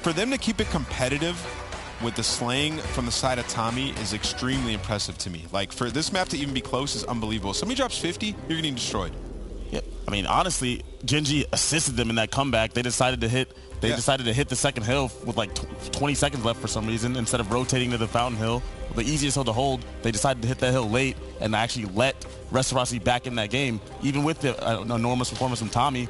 for them to keep it competitive with the slaying from the side of Tommy is extremely impressive to me. Like, for this map to even be close is unbelievable. Somebody drops 50, you're getting destroyed. Yeah, I mean, honestly, Gen G assisted them in that comeback. They decided to hit the second hill with like 20 seconds left for some reason. Instead of rotating to the Fountain Hill, the easiest hill to hold, they decided to hit that hill late and actually let Reciprocity back in that game, even with the enormous performance from Tommy.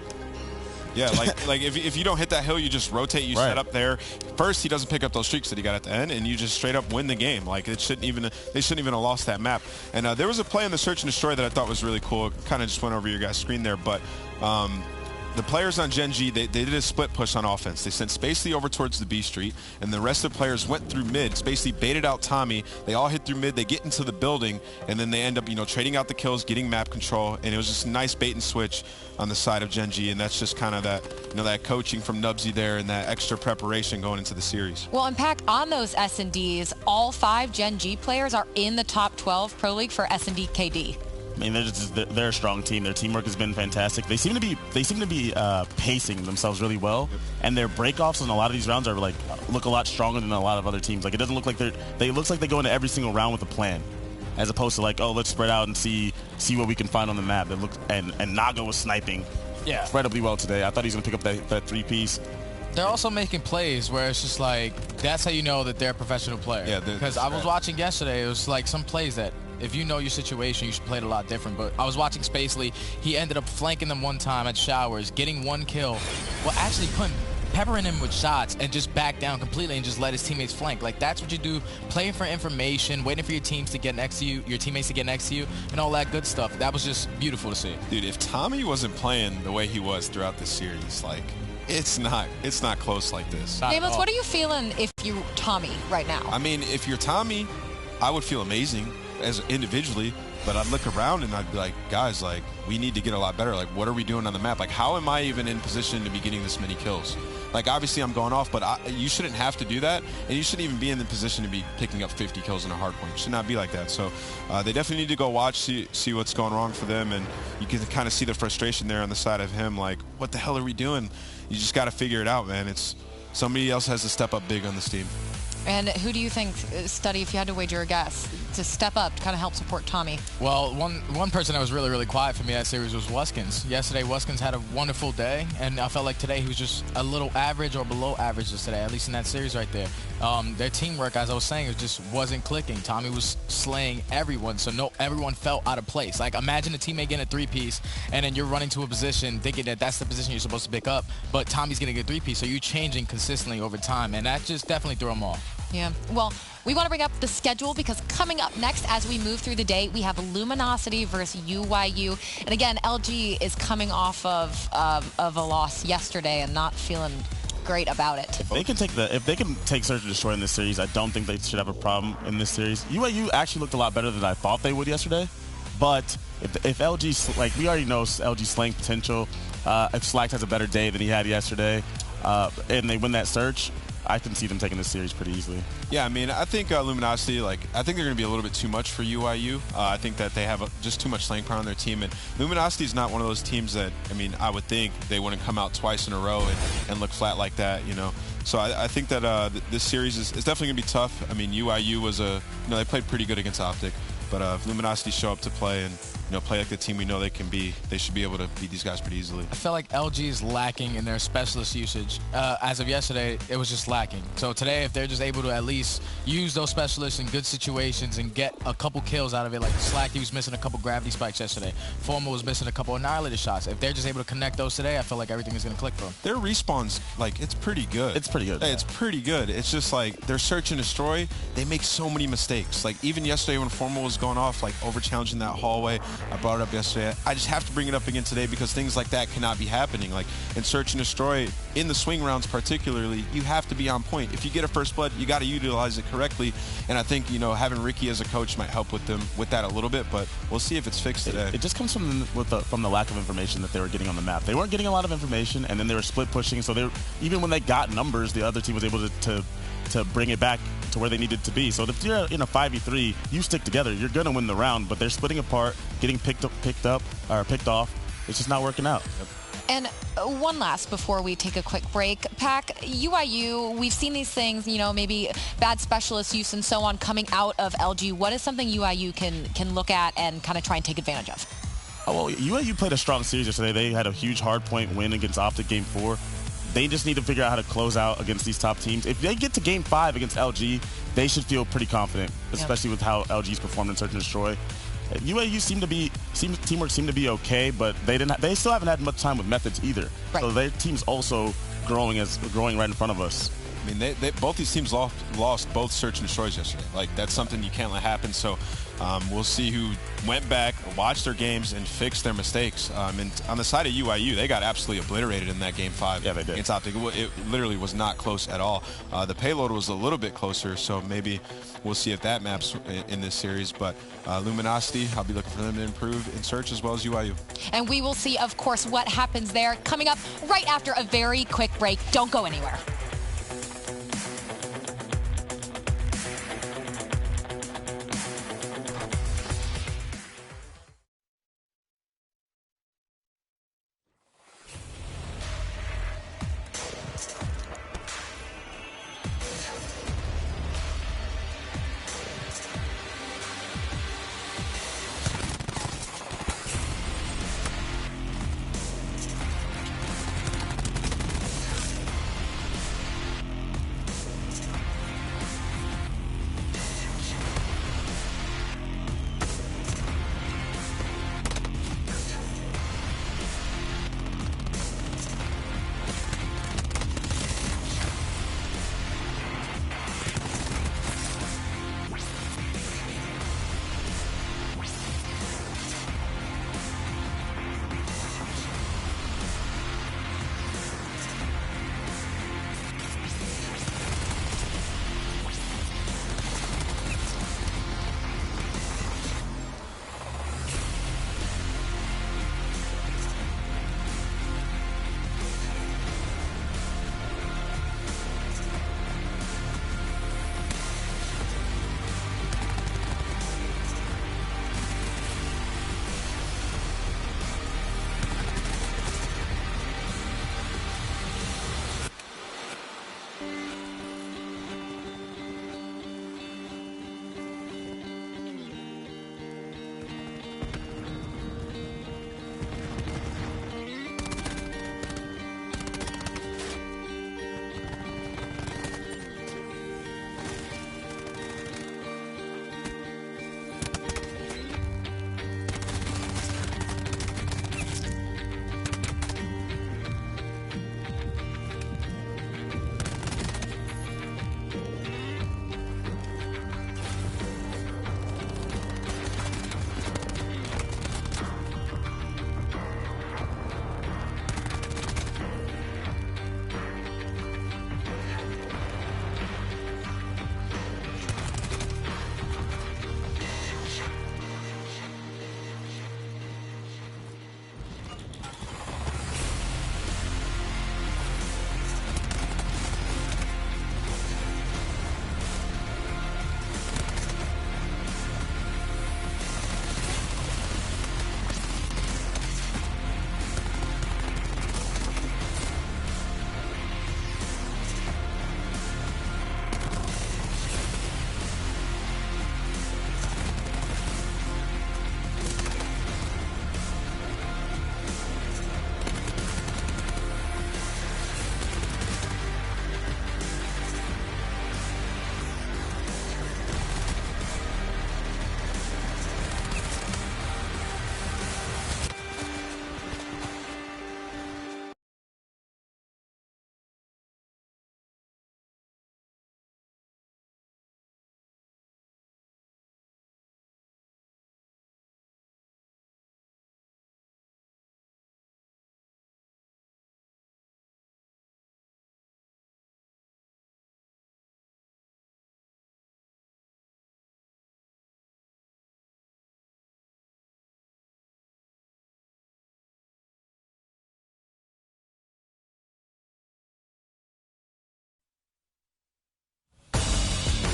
Yeah, like if you don't hit that hill, you just rotate, you set up there. First, he doesn't pick up those streaks that he got at the end, and you just straight up win the game. Like, they shouldn't even have lost that map. And there was a play on the Search and Destroy that I thought was really cool. Kind of just went over your guys' screen there, but the players on Gen G, they did a split push on offense. They sent Spacely over towards the B Street, and the rest of the players went through mid. Spacely baited out Tommy. They all hit through mid. They get into the building, and then they end up, trading out the kills, getting map control, and it was just a nice bait and switch on the side of Gen G, and that's just kind of that, that coaching from Nubsy there and that extra preparation going into the series. Well, Impact, on those S&Ds, all 5 Gen G players are in the top 12 Pro League for S&D KD. I mean, they're a strong team. Their teamwork has been fantastic. They seem to be pacing themselves really well, and their breakoffs in a lot of these rounds are look a lot stronger than a lot of other teams. Like, it doesn't look like it looks like they go into every single round with a plan, as opposed to like, oh, let's spread out and see what we can find on the map. And Naga was sniping incredibly well today. I thought he was gonna pick up that 3-piece. They're also making plays where it's just like, that's how you know that they're a professional player. Yeah, because I was watching yesterday, it was like some plays that, if you know your situation, you should play it a lot different. But I was watching Spacely. He ended up flanking them one time at Showers, getting 1 kill. Well, actually peppering him with shots and just back down completely and just let his teammates flank. Like, that's what you do. Playing for information, waiting for your teammates to get next to you, and all that good stuff. That was just beautiful to see. Dude, if Tommy wasn't playing the way he was throughout this series, like, it's not close like this. Nameless, what are you feeling if you're Tommy right now? I mean, if you're Tommy, I would feel amazing as individually, but I'd look around and I'd be like, guys, like, we need to get a lot better. Like, what are we doing on the map? Like, how am I even in position to be getting this many kills? Like, obviously I'm going off, but you shouldn't have to do that, and you shouldn't even be in the position to be picking up 50 kills in a hard point. It should not be like that. So they definitely need to go watch, see what's going wrong for them, and you can kind of see the frustration there on the side of him. Like, what the hell are we doing? You just got to figure it out, man. It's somebody else has to step up big on this team. And who do you think, Study, if you had to wager a guess, to step up to kind of help support Tommy? Well, one person that was really, really quiet for me that series was Wuskins. Yesterday, Wuskins had a wonderful day, and I felt like today he was just a little average or below average just today, at least in that series right there. Their teamwork, as I was saying, it just wasn't clicking. Tommy was slaying everyone, so everyone felt out of place. Like, imagine a teammate getting a 3-piece, and then you're running to a position thinking that that's the position you're supposed to pick up, but Tommy's getting a 3-piece, so you're changing consistently over time, and that just definitely threw him off. Yeah. Well, we want to bring up the schedule because coming up next as we move through the day, we have Luminosity versus UYU. And again, LG is coming off of a loss yesterday and not feeling great about it. If they can take Search and Destroy in this series, I don't think they should have a problem in this series. UYU actually looked a lot better than I thought they would yesterday. But if LG, like, we already know LG's slaying potential. If Slacked has a better day than he had yesterday, and they win that Search, I can see them taking this series pretty easily. Yeah, I mean, I think Luminosity, I think they're going to be a little bit too much for UYU. I think that they have just too much slaying power on their team. And Luminosity is not one of those teams that, I mean, I would think they wouldn't come out twice in a row and look flat like that, So I think that this series is definitely going to be tough. I mean, UIU was they played pretty good against Optic, but if Luminosity show up to play and play like the team we know they can be, they should be able to beat these guys pretty easily. I feel like LG is lacking in their specialist usage. As of yesterday, it was just lacking. So today, if they're just able to at least use those specialists in good situations and get a couple kills out of it, like Slacky was missing a couple gravity spikes yesterday. Formal was missing a couple annihilator shots. If they're just able to connect those today, I feel like everything is going to click for them. Their respawns, it's pretty good. It's pretty good. Hey, it's pretty good. It's just their search and destroy, they make so many mistakes. Even yesterday when Formal was going off, over challenging that hallway, I brought it up yesterday. I just have to bring it up again today because things like that cannot be happening. In search and destroy, in the swing rounds particularly, you have to be on point. If you get a first blood, you got to utilize it correctly. And I think, having Ricky as a coach might help with that a little bit, but we'll see if it's fixed today. It just comes from the lack of information that they were getting on the map. They weren't getting a lot of information, and then they were split pushing. So even when they got numbers, the other team was able to bring it back to where they needed to be. So if you're in a 5v3, you stick together, you're going to win the round, but they're splitting apart, getting picked off. It's just not working out. Yep. And one last before we take a quick break. Pack, UIU, we've seen these things, maybe bad specialist use and so on coming out of LG. What is something UIU can look at and kind of try and take advantage of? Oh, well, UIU played a strong series yesterday. They had a huge hardpoint win against Optic Game 4. They just need to figure out how to close out against these top teams. If they get to Game 5 against LG, they should feel pretty confident, especially with how LG's performed in Search and Destroy. UIU teamwork seemed to be okay, but they still haven't had much time with Methods either. Right. So their team's also growing right in front of us. I mean, both these teams lost both Search and Destroys yesterday. That's something you can't let happen. So we'll see who went back, watched their games, and fixed their mistakes. And on the side of UIU, they got absolutely obliterated in that Game 5. Yeah, they did. Against Optic. It literally was not close at all. The payload was a little bit closer, so maybe we'll see if that maps in this series. But Luminosity, I'll be looking for them to improve in Search as well as UIU. And we will see, of course, what happens there coming up right after a very quick break. Don't go anywhere.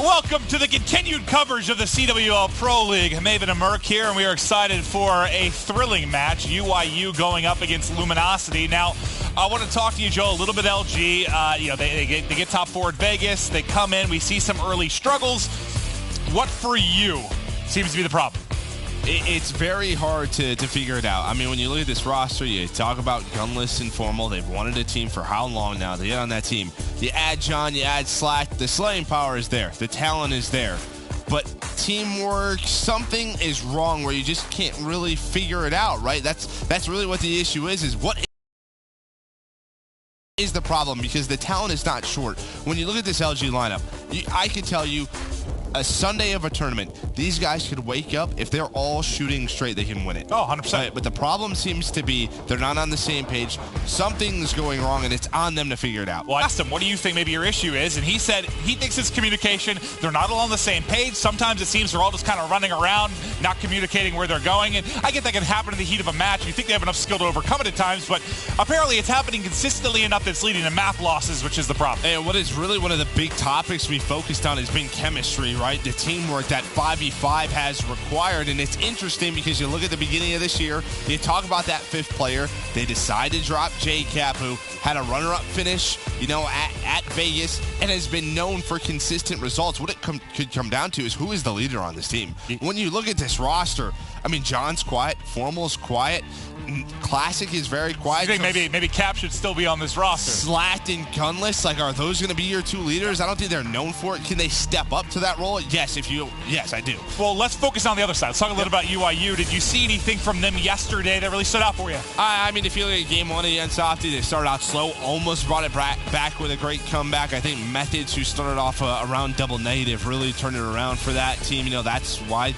Welcome to the continued coverage of the CWL Pro League. Maven and Merc here, and we are excited for a thrilling match. UYU going up against Luminosity. Now, I want to talk to you, Joe, a little bit LG. They get top 4 at Vegas. They come in. We see some early struggles. What for you seems to be the problem? It's very hard to figure it out. I mean, when you look at this roster, you talk about Gunless and Formal. They've wanted a team for how long now? They get on that team. You add John, you add Slack. The slaying power is there. The talent is there. But teamwork, something is wrong where you just can't really figure it out, right? That's really what the issue is what is the problem? Because the talent is not short. When you look at this LG lineup, I can tell you, a Sunday of a tournament, these guys could wake up. If they're all shooting straight, they can win it. Oh, 100%. Right? But the problem seems to be they're not on the same page. Something's going wrong, and it's on them to figure it out. Well, I asked him, what do you think maybe your issue is? And he said he thinks it's communication. They're not all on the same page. Sometimes it seems they're all just kind of running around, not communicating where they're going. And I get that can happen in the heat of a match. You think they have enough skill to overcome it at times, but apparently it's happening consistently enough that's leading to map losses, which is the problem. And what is really one of the big topics we focused on has been chemistry, right? The teamwork that 5v5 has required. And it's interesting because you look at the beginning of this year, you talk about that 5th player. They decide to drop JCap, who had a runner-up finish, at Vegas, and has been known for consistent results. What it could come down to is who is the leader on this team. When you look at this roster, I mean, John's quiet, Formal's quiet, Classic is very quiet. You think maybe Cap should still be on this roster? Slacked and Gunless, are those going to be your 2 leaders? I don't think they're known for it. Can they step up to that role? Yes, I do. Well, let's focus on the other side. Let's talk a little about UYU. Did you see anything from them yesterday that really stood out for you? I mean, if you look at game 1 against Opti, they started out slow, almost brought it back with a great comeback. I think Methods, who started off around double negative, really turned it around for that team. That's why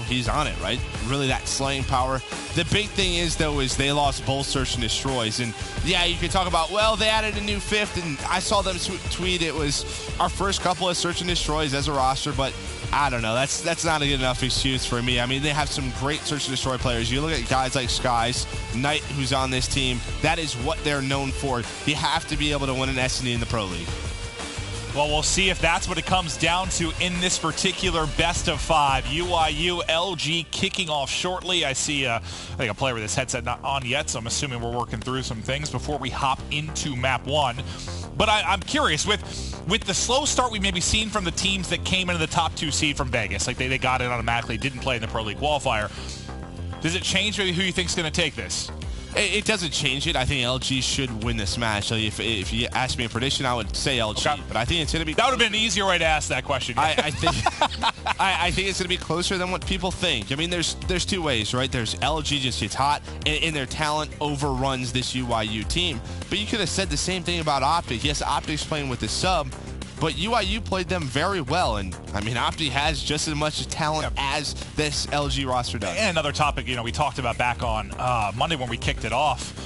he's on it, right? Really, that slaying power. The big thing is they lost both Search and Destroys. And yeah, you could talk about, they added a new 5th, and I saw them tweet it was our first couple of Search and Destroys as a roster, but I don't know. That's not a good enough excuse for me. I mean, they have some great Search and Destroy players. You look at guys like Skies, Knight, who's on this team. That is what they're known for. You have to be able to win an S&E in the Pro League. Well, we'll see if that's what it comes down to in this particular best of 5. UYU LG kicking off shortly. I see, I think a player with his headset not on yet, so I'm assuming we're working through some things before we hop into map 1. But I'm curious, with the slow start we've maybe seen from the teams that came into the top 2 seed from Vegas, like they got it automatically, didn't play in the Pro League qualifier, does it change maybe who you think is going to take this? It doesn't change it. I think LG should win this match. If you ask me a prediction, I would say LG. Okay. But I think it's going to be... That would have been an easier way to ask that question. I think it's going to be closer than what people think. I mean, there's 2 ways, right? There's LG just gets hot, and their talent overruns this UYU team. But you could have said the same thing about Optic. Yes, Optic's playing with the sub, but UYU played them very well, and I mean, Opti has just as much talent as this LG roster does. And another topic, we talked about back on Monday when we kicked it off.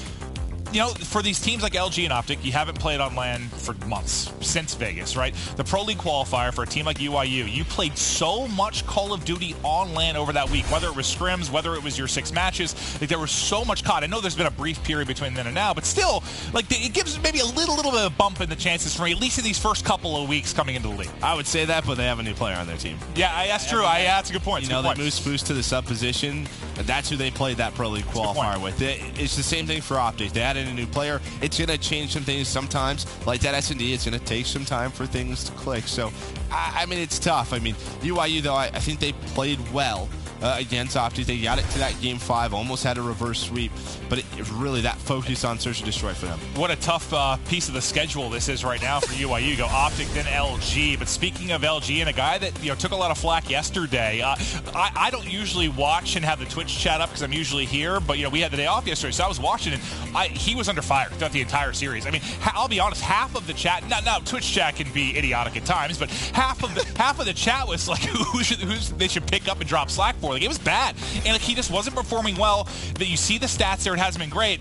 For these teams like LG and Optic, you haven't played on LAN for months, since Vegas, right? The Pro League qualifier for a team like UYU, you played so much Call of Duty on LAN over that week, whether it was scrims, whether it was your 6 matches. There was so much COD. I know there's been a brief period between then and now, but still, it gives maybe a little bit of a bump in the chances for me, at least in these first couple of weeks coming into the league. I would say that, but they have a new player on their team. Yeah, that's true. That's a good point. They moved Spoos to the sub position. That's who they played that Pro League qualifier with. It's the same thing for Optic. They added a new player. It's going to change some things sometimes. Like that S&D, it's going to take some time for things to click. So, I mean, it's tough. I mean, UYU, though, I think they played well against Opti. They got it to that game 5, almost had a reverse sweep, but it really that focus on Search and Destroy for them. What a tough piece of the schedule this is right now for UYU. You go Optic, then LG. But speaking of LG, and a guy that took a lot of flack yesterday, I don't usually watch and have the Twitch chat up because I'm usually here, but we had the day off yesterday, so I was watching, and he was under fire throughout the entire series. I mean, I'll be honest, half of the chat, now Twitch chat can be idiotic at times, but half of the chat was like, who they should pick up and drop slack for. Like, it was bad, and he just wasn't performing well. That you see the stats there, it hasn't been great.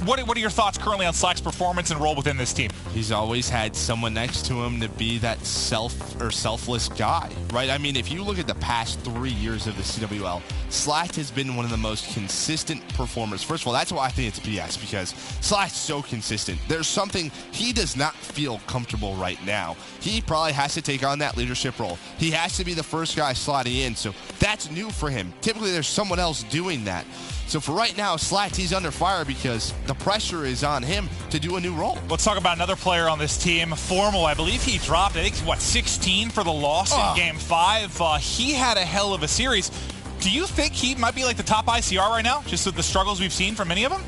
What are your thoughts currently on Slack's performance and role within this team? He's always had someone next to him to be that selfless guy, right? I mean, if you look at the past 3 years of the CWL, Slack has been one of the most consistent performers. First of all, that's why I think it's BS, because Slack's so consistent. There's something he does not feel comfortable right now. He probably has to take on that leadership role. He has to be the first guy slotting in, so that's new for him. Typically, there's someone else doing that. So for right now, Slack, he's under fire because the pressure is on him to do a new role. Let's talk about another player on this team, Formal. I believe he dropped, 16 for the loss in Game 5. He had a hell of a series. Do you think he might be like the top ICR right now, just with the struggles we've seen from many of them?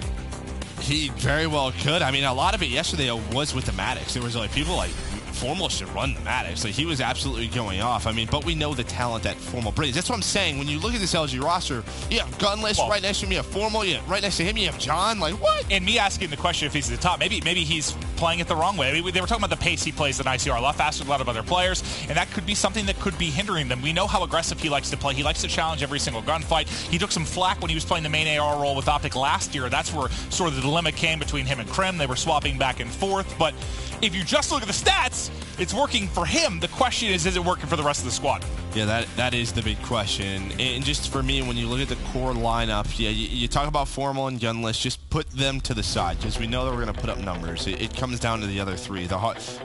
He very well could. I mean, a lot of it yesterday was with the Maddox. There was people like, Formal should run the Maddox. Like, he was absolutely going off. I mean, but we know the talent that Formal brings. That's what I'm saying. When you look at this LG roster, you have Gunless right next to him, you have Formal, right next to him, you have John. Like, what? And me asking the question if he's at the top, maybe he's playing it the wrong way. I mean, they were talking about the pace he plays in ICR, a lot faster than a lot of other players, and that could be something that could be hindering them. We know how aggressive he likes to play. He likes to challenge every single gunfight. He took some flack when he was playing the main AR role with Optic last year. That's where sort of the dilemma came between him and Krim. They were swapping back and forth, but if you just look at the stats, it's working for him. The question is it working for the rest of the squad? Yeah, that is the big question. And just for me, when you look at the core lineup, yeah, you talk about Formal and Gunless, just put them to the side because we know that we're going to put up numbers. It comes down to the other three,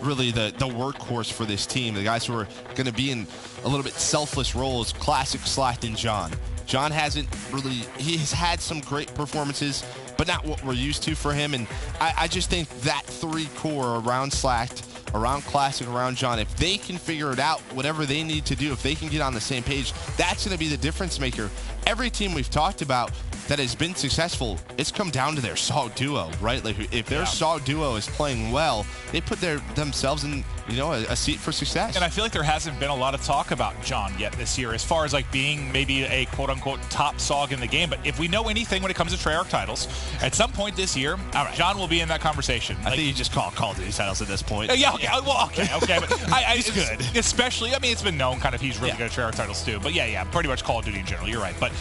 really the workhorse for this team, the guys who are going to be in a little bit selfless roles, classic Slack and John. John hasn't really, he has had some great performances, but not what we're used to for him. And I just think that three core around Slack, around Classic, around John, if they can figure it out, whatever they need to do, if they can get on the same page, that's going to be the difference maker. Every team we've talked about that has been successful, it's come down to their SOG duo, right? Like, if their SOG duo is playing well, they put themselves in, a seat for success. And I feel like there hasn't been a lot of talk about John yet this year as far as like being maybe a quote-unquote top SOG in the game. But if we know anything when it comes to Treyarch titles, at some point this year, John will be in that conversation. I think you just call of Duty titles at this point. Yeah, okay. Well, okay. But it's good. Especially, I mean, it's been known kind of he's really good at Treyarch titles too. But yeah, pretty much Call of Duty in general. You're right. But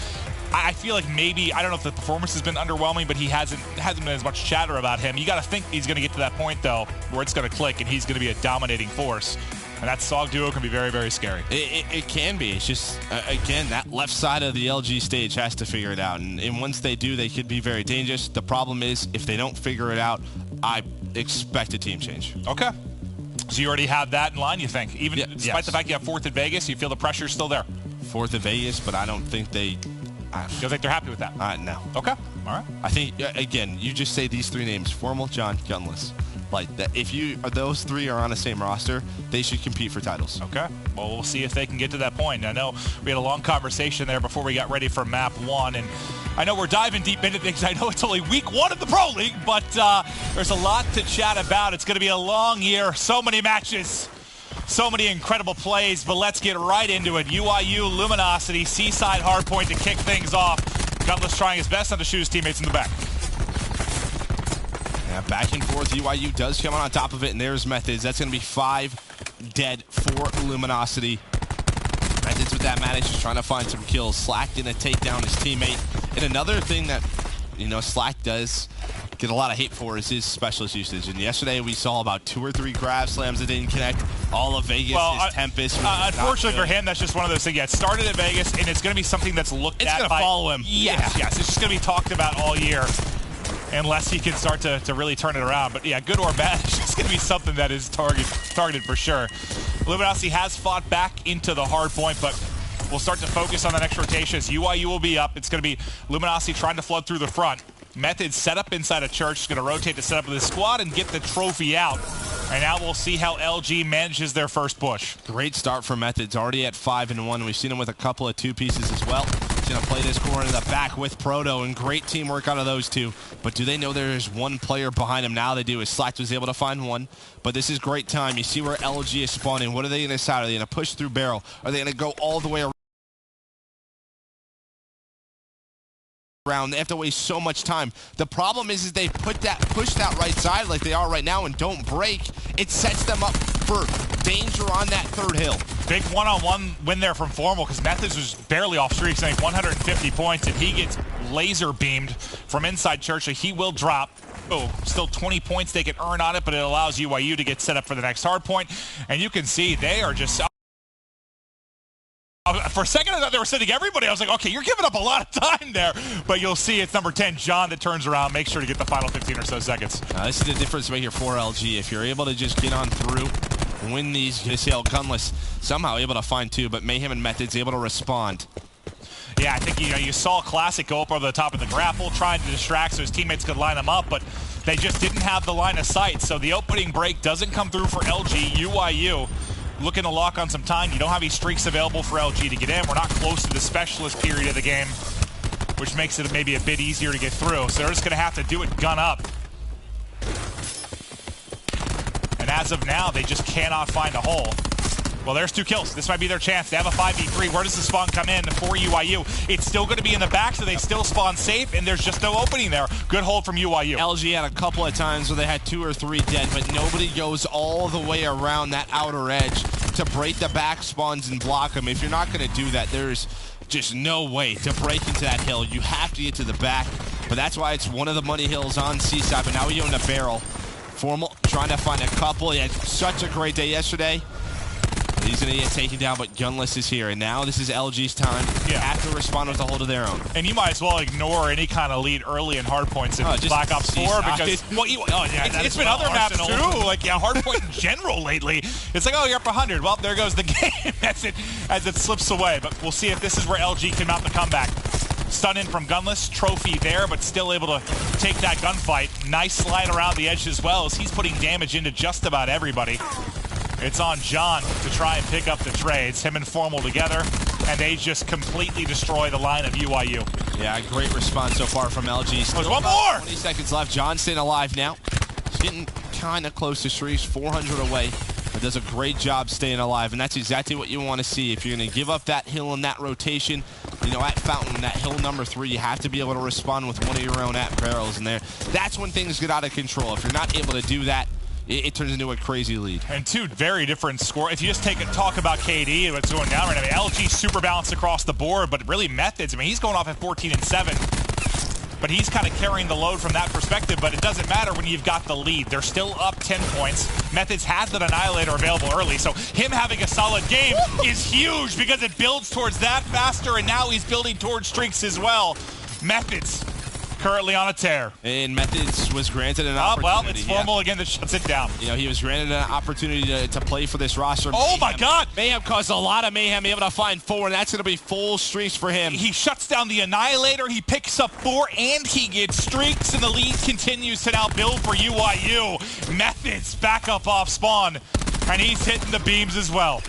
I feel like maybe, I don't know if the performance has been underwhelming, but he hasn't been as much chatter about him. You got to think he's going to get to that point, though, where it's going to click and he's going to be a dominating force. And that SOG duo can be very, very scary. It can be. It's just, again, that left side of the LG stage has to figure it out. And once they do, they could be very dangerous. The problem is, if they don't figure it out, I expect a team change. Okay. So you already have that in line, you think? Even despite the fact you have 4th at Vegas, you feel the pressure's still there? 4th at Vegas, but I don't think they... You don't think they're happy with that? No. Okay. All right. I think, again, you just say these three names, Formal, John, Gunless. Like, that, if those three are on the same roster, they should compete for titles. Okay. Well, we'll see if they can get to that point. I know we had a long conversation there before we got ready for Map 1, and I know we're diving deep into things. I know it's only week 1 of the Pro League, but there's a lot to chat about. It's going to be a long year. So many matches. So many incredible plays, but let's get right into it. UIU, Luminosity, Seaside Hardpoint to kick things off. Gunless trying his best not to shoot his teammates in the back. Yeah, back and forth. UIU does come on top of it, and there's Methods. That's going to be 5 dead for Luminosity. Methods with that Maddox just trying to find some kills. Slack didn't take down his teammate. And another thing that, Slack does get a lot of hate for is his specialist usage. And yesterday we saw about 2 or 3 grab slams that didn't connect. All of Vegas is Tempest. Unfortunately for him, that's just one of those things. Yeah, it started at Vegas, and it's going to be something that's looked at. It's going to follow him. Yes. It's just going to be talked about all year unless he can start to really turn it around. But yeah, good or bad, it's just going to be something that is targeted for sure. Luminosity has fought back into the hard point, but we'll start to focus on the next rotation as UIU will be up. It's going to be Luminosity trying to flood through the front. Methods set up inside a church. Is going to rotate to set up with his squad and get the trophy out. And now we'll see how LG manages their first push. Great start for Methods. Already at 5-1. We've seen him with a couple of 2 pieces as well. He's going to play this core into the back with Proto, and great teamwork out of those two. But do they know there's one player behind him? Now they do. As Slack was able to find one. But this is great time. You see where LG is spawning. What are they going to decide? Are they going to push through barrel? Are they going to go all the way around? They have to waste so much time. The problem is they push that right side like they are right now and don't break. It sets them up for danger on that 3rd hill. Big one-on-one win there from Formal because Methods was barely off streaks, I think 150 points, and he gets laser beamed from inside church, so he will drop. Still 20 points they can earn on it, but it allows UYU to get set up for the next hard point. And you can see they are just... For a second, I thought they were sitting everybody. I was like, okay, you're giving up a lot of time there. But you'll see it's number 10, John, that turns around. Make sure to get the final 15 or so seconds. This is the difference maker for LG. If you're able to just get on through, win these, you see how Gunless somehow able to find two, but Mayhem and Methods able to respond. Yeah, I think you saw Classic go up over the top of the grapple, trying to distract so his teammates could line them up, but they just didn't have the line of sight. So the opening break doesn't come through for LG. UYU looking to lock on some time. You don't have any streaks available for LG to get in. We're not close to the specialist period of the game, which makes it maybe a bit easier to get through. So they're just going to have to do it gun up. And as of now, they just cannot find a hole. Well, there's 2 kills. This might be their chance. They have a 5v3. Where does the spawn come in for UYU? It's still going to be in the back, so they still spawn safe, and there's just no opening there. Good hold from UYU. LG had a couple of times where they had 2 or 3 dead, but nobody goes all the way around that outer edge to break the back spawns and block them. If you're not going to do that, there's just no way to break into that hill. You have to get to the back, but that's why it's one of the money hills on Seaside, but now we own a barrel. Formal trying to find a couple. He had such a great day yesterday. He's going to get taken down, but Gunless is here, and now this is LG's time. Yeah. Have to respond with a hold of their own. And you might as well ignore any kind of lead early in hardpoints in Black Ops 4 because it's been other maps too. Like hardpoint in general lately. It's like, oh, you're up 100. Well, there goes the game as it slips away. But we'll see if this is where LG can mount the comeback. Stun in from Gunless, trophy there, but still able to take that gunfight. Nice slide around the edge as well as he's putting damage into just about everybody. It's on John to try and pick up the trades. Him and Formal together, and they just completely destroy the line of UYU. Yeah, great response so far from LG. There's one more! 20 seconds left. John staying alive now. He's getting kind of close to Shreeves, 400 away, but does a great job staying alive, and that's exactly what you want to see. If you're going to give up that hill in that rotation, at Fountain, that hill number 3, you have to be able to respond with one of your own barrels in there. That's when things get out of control. If you're not able to do that, it turns into a crazy lead. And 2 very different scores. If you just talk about KD and what's going down right now, LG super balanced across the board, but really Methods, he's going off at 14 and 7. But he's kind of carrying the load from that perspective, but it doesn't matter when you've got the lead. They're still up 10 points. Methods has that Annihilator available early, so him having a solid game is huge because it builds towards that faster, and now he's building towards streaks as well. Methods currently on a tear. And Methods was granted an opportunity. Well, it's Formal again that shuts it down. He was granted an opportunity to play for this roster. Oh my God! Mayhem caused a lot of mayhem, able to find 4, and that's going to be full streaks for him. He shuts down the Annihilator, he picks up 4, and he gets streaks, and the lead continues to now build for UYU. Methods back up off spawn, and he's hitting the beams as well.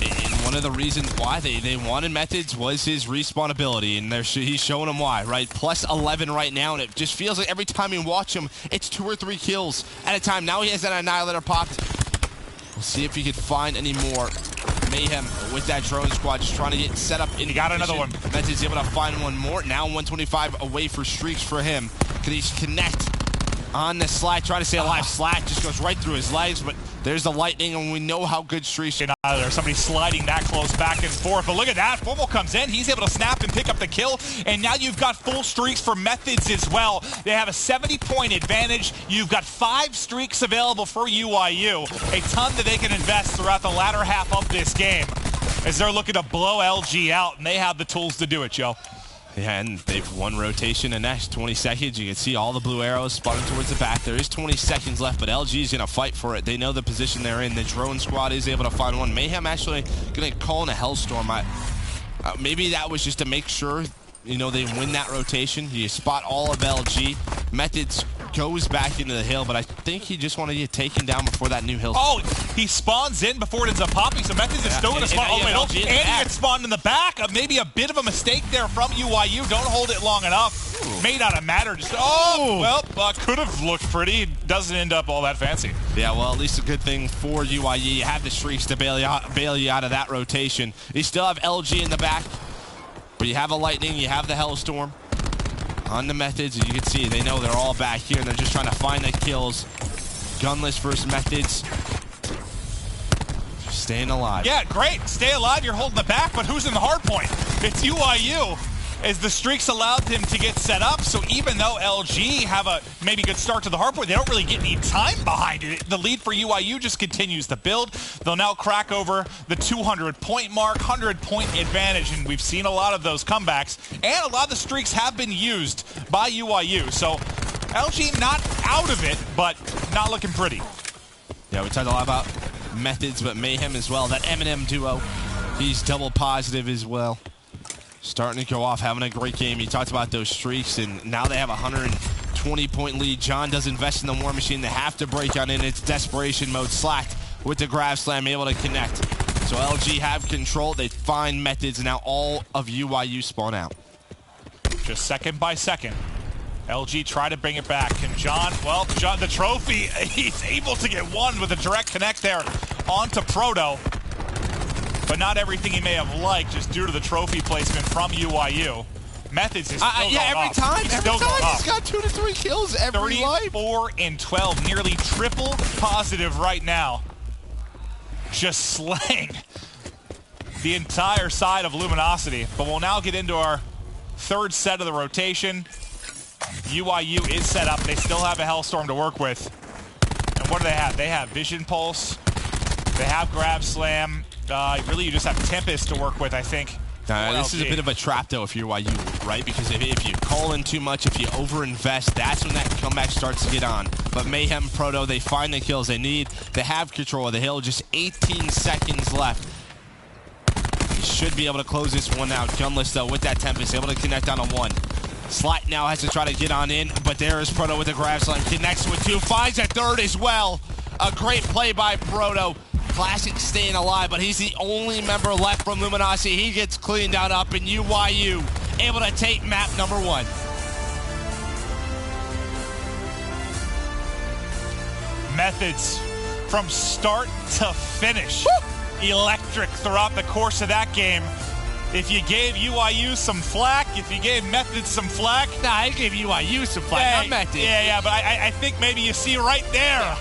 And one of the reasons why they wanted Methods was his respawn ability, and he's showing them why, right? Plus 11 right now, and it just feels like every time you watch him, it's 2 or 3 kills at a time. Now he has that Annihilator popped. We'll see if he can find any more. Mayhem with that drone squad just trying to get set up. He got another one. Methods able to find one more. Now 125 away for streaks for him. Can he connect on the slide? Try to stay alive. Slide just goes right through his legs, but there's the lightning, and we know how good streaks are. There's somebody sliding that close back and forth, but look at that. Formal comes in. He's able to snap and pick up the kill, and now you've got full streaks for Methods as well. They have a 70-point advantage. You've got 5 streaks available for UYU, a ton that they can invest throughout the latter half of this game as they're looking to blow LG out, and they have the tools to do it, Joe. Yeah, and they've won rotation in the next 20 seconds. You can see all the blue arrows spotting towards the back. There is 20 seconds left, but LG is going to fight for it. They know the position they're in. The drone squad is able to find one. Mayhem actually going to call in a Hellstorm. Maybe that was just to make sure, they win that rotation. You spot all of LG. Methods goes back into the hill, but I think he just wanted to get taken down before that new hill. Oh, he spawns in before it ends up popping, so Methods is still going to spawn all the way up, and he gets spawned in the back. Maybe a bit of a mistake there from UYU. Don't hold it long enough. Ooh. May not have mattered. Just, could have looked pretty. Doesn't end up all that fancy. Yeah, well, at least a good thing for UYU. You have the streaks to bail you out of that rotation. You still have LG in the back, but you have a Lightning, you have the Hellstorm. On the Methods, as you can see, they know they're all back here, and they're just trying to find the kills. Gunless versus Methods. Staying alive. Yeah, great. Stay alive. You're holding the back, but who's in the hard point? It's UYU. is the streaks allowed him to get set up. So even though LG have a maybe good start to the hardpoint, they don't really get any time behind it. The lead for UIU just continues to build. They'll now crack over the 200-point mark, 100-point advantage, and we've seen a lot of those comebacks, and a lot of the streaks have been used by UIU. So LG not out of it, but not looking pretty. Yeah, we talked a lot about Methods, but Mayhem as well. That Eminem duo, he's double positive as well. Starting to go off, having a great game. You talked about those streaks, and now they have a 120-point lead. John does invest in the War Machine. They have to break on in. It's desperation mode. Slacked with the grab slam, able to connect. So LG have control. They find Methods, and now all of UIU spawn out. Just second by second. LG try to bring it back. And John, well, John, the trophy, he's able to get one with a direct connect there onto Proto. But not everything he may have liked just due to the trophy placement from UIU. Methods is still going every up. time He's got 2 to 3 kills every life. 34 and 12, nearly triple positive right now. Just slaying the entire side of Luminosity. But we'll now get into our third set of the rotation. UIU is set up. They still have a Hellstorm to work with. And what do they have? They have Vision Pulse. They have Grab Slam. Really, you just have Tempest to work with, I think. This is a bit of a trap, though, if you're UIU, right? Because if you call in too much, if you overinvest, that's when that comeback starts to get on. But Mayhem, Proto, they find the kills they need. They have control of the hill. Just 18 seconds left. He should be able to close this one out. Gunless, though, with that Tempest, able to connect on a 1. Slight now has to try to get on in, but there is Proto with the grab slam. Connects with 2, finds a 3rd as well. A great play by Proto. Classic staying alive, but he's the only member left from Luminosity. He gets cleaned out up, and UIU able to take map number 1. Methods from start to finish. Woo! Electric throughout the course of that game. If you gave UIU some flack, if you gave Methods some flack. Nah, I gave UIU some flack, not Methods. Yeah, but I think maybe you see right there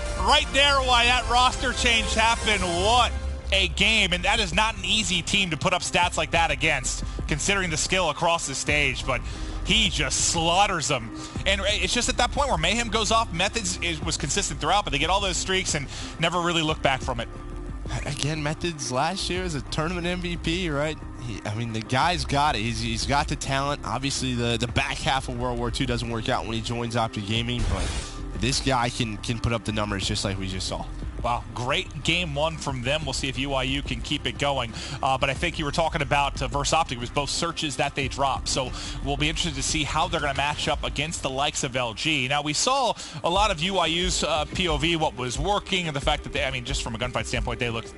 why that roster change happened. What a game, and that is not an easy team to put up stats like that against, considering the skill across the stage, but he just slaughters them. And it's just at that point where Mayhem goes off. Methods was consistent throughout, but they get all those streaks and never really look back from it. Again, Methods last year as a tournament MVP, right? The guy's got it. He's got the talent. Obviously, the back half of World War II doesn't work out when he joins Optic Gaming, but this guy can put up the numbers just like we just saw. Wow, great game 1 from them. We'll see if UIU can keep it going. But I think you were talking about versus Optic. It was both searches that they dropped. So we'll be interested to see how they're going to match up against the likes of LG. Now, we saw a lot of UIU's POV, what was working, and the fact that they, just from a gunfight standpoint, they looked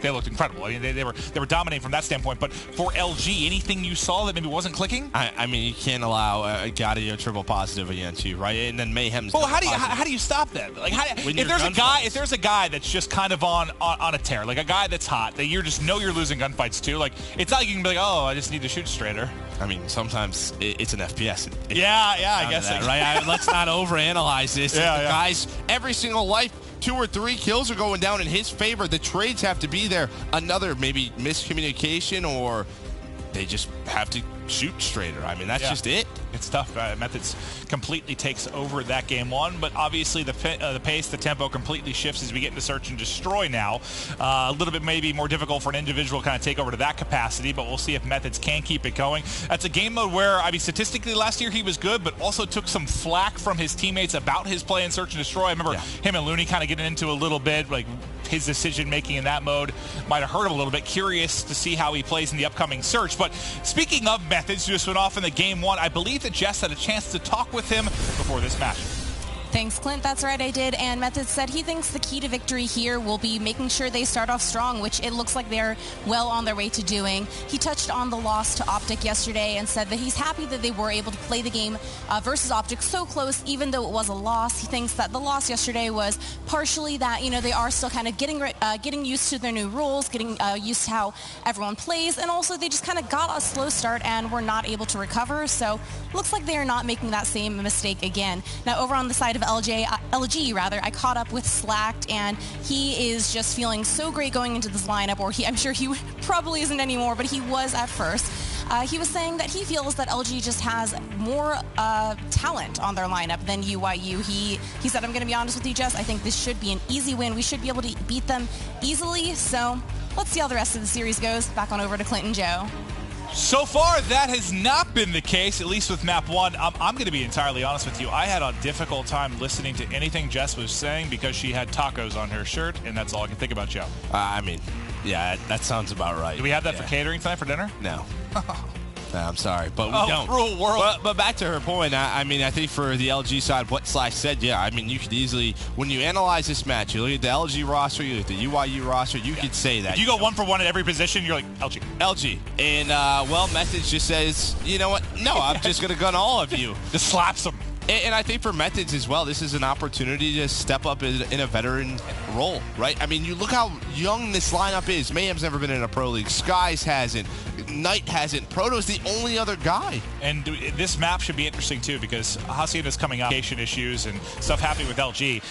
incredible. They were dominating from that standpoint. But for LG, anything you saw that maybe wasn't clicking? You can't allow a Gaudio triple positive against you, right? And then Mayhem's. Well, how do you stop that? Like, if there's a guy that's just kind of on a tear, like a guy that's hot, that you just know you're losing gunfights to, like it's not like you can be like, oh, I just need to shoot straighter. Sometimes it's an FPS. I guess that, right? Let's not overanalyze this. Guys, every single life, 2 or 3 kills are going down in his favor. The trades have to be there. Another maybe miscommunication, or they just have to shoot straighter. That's just it. It's tough. Methods completely takes over that game 1, but obviously the pace, the tempo completely shifts as we get into search and destroy now. A little bit maybe more difficult for an individual kind of take over to that capacity, but we'll see if Methods can keep it going. That's a game mode where, statistically last year he was good, but also took some flack from his teammates about his play in search and destroy. I remember him and Looney kind of getting into a little bit, like his decision-making in that mode might have hurt him a little bit. Curious to see how he plays in the upcoming search. But speaking of Methods, just went off in the game 1. I believe that Jess had a chance to talk with him before this match. Thanks, Clint. That's right, I did. And Methods said he thinks the key to victory here will be making sure they start off strong, which it looks like they're well on their way to doing. He touched on the loss to Optic yesterday and said that he's happy that they were able to play the game versus Optic so close, even though it was a loss. He thinks that the loss yesterday was partially that, they are still kind of getting used to their new rules, getting used to how everyone plays, and also they just kind of got a slow start and were not able to recover. So looks like they are not making that same mistake again. Now, over on the side of LG, I caught up with Slacked, and he is just feeling so great going into this lineup, or I'm sure he probably isn't anymore, but he was at first. he was saying that he feels that LG just has more talent on their lineup than UYU. He said, I'm going to be honest with you, Jess, I think this should be an easy win. We should be able to beat them easily. So let's see how the rest of the series goes. Back on over to Clinton Joe. So far, that has not been the case, at least with map 1. I'm going to be entirely honest with you. I had a difficult time listening to anything Jess was saying because she had tacos on her shirt, and that's all I can think about, Joe. I mean, yeah, that sounds about right. Do we have that for catering time for dinner? No. No, I'm sorry, but we don't. Cruel world. But back to her point, I mean, I think for the LG side, what Slash said, yeah, I mean, you could easily, when you analyze this match, you look at the LG roster, you look at the UYU roster, you could say that. If you go 1 for 1 at every position, you're like, LG. LG. And, well, Methods just says, you know what? No, I'm just going to gun all of you. Just slaps them. And I think for Methods as well, this is an opportunity to step up in a veteran role, right? I mean, you look how young this lineup is. Mayhem's never been in a pro league. Skies hasn't. Knight hasn't. Proto's the only other guy. And this map should be interesting, too, because Hacienda's coming up, issues and stuff happening with LG.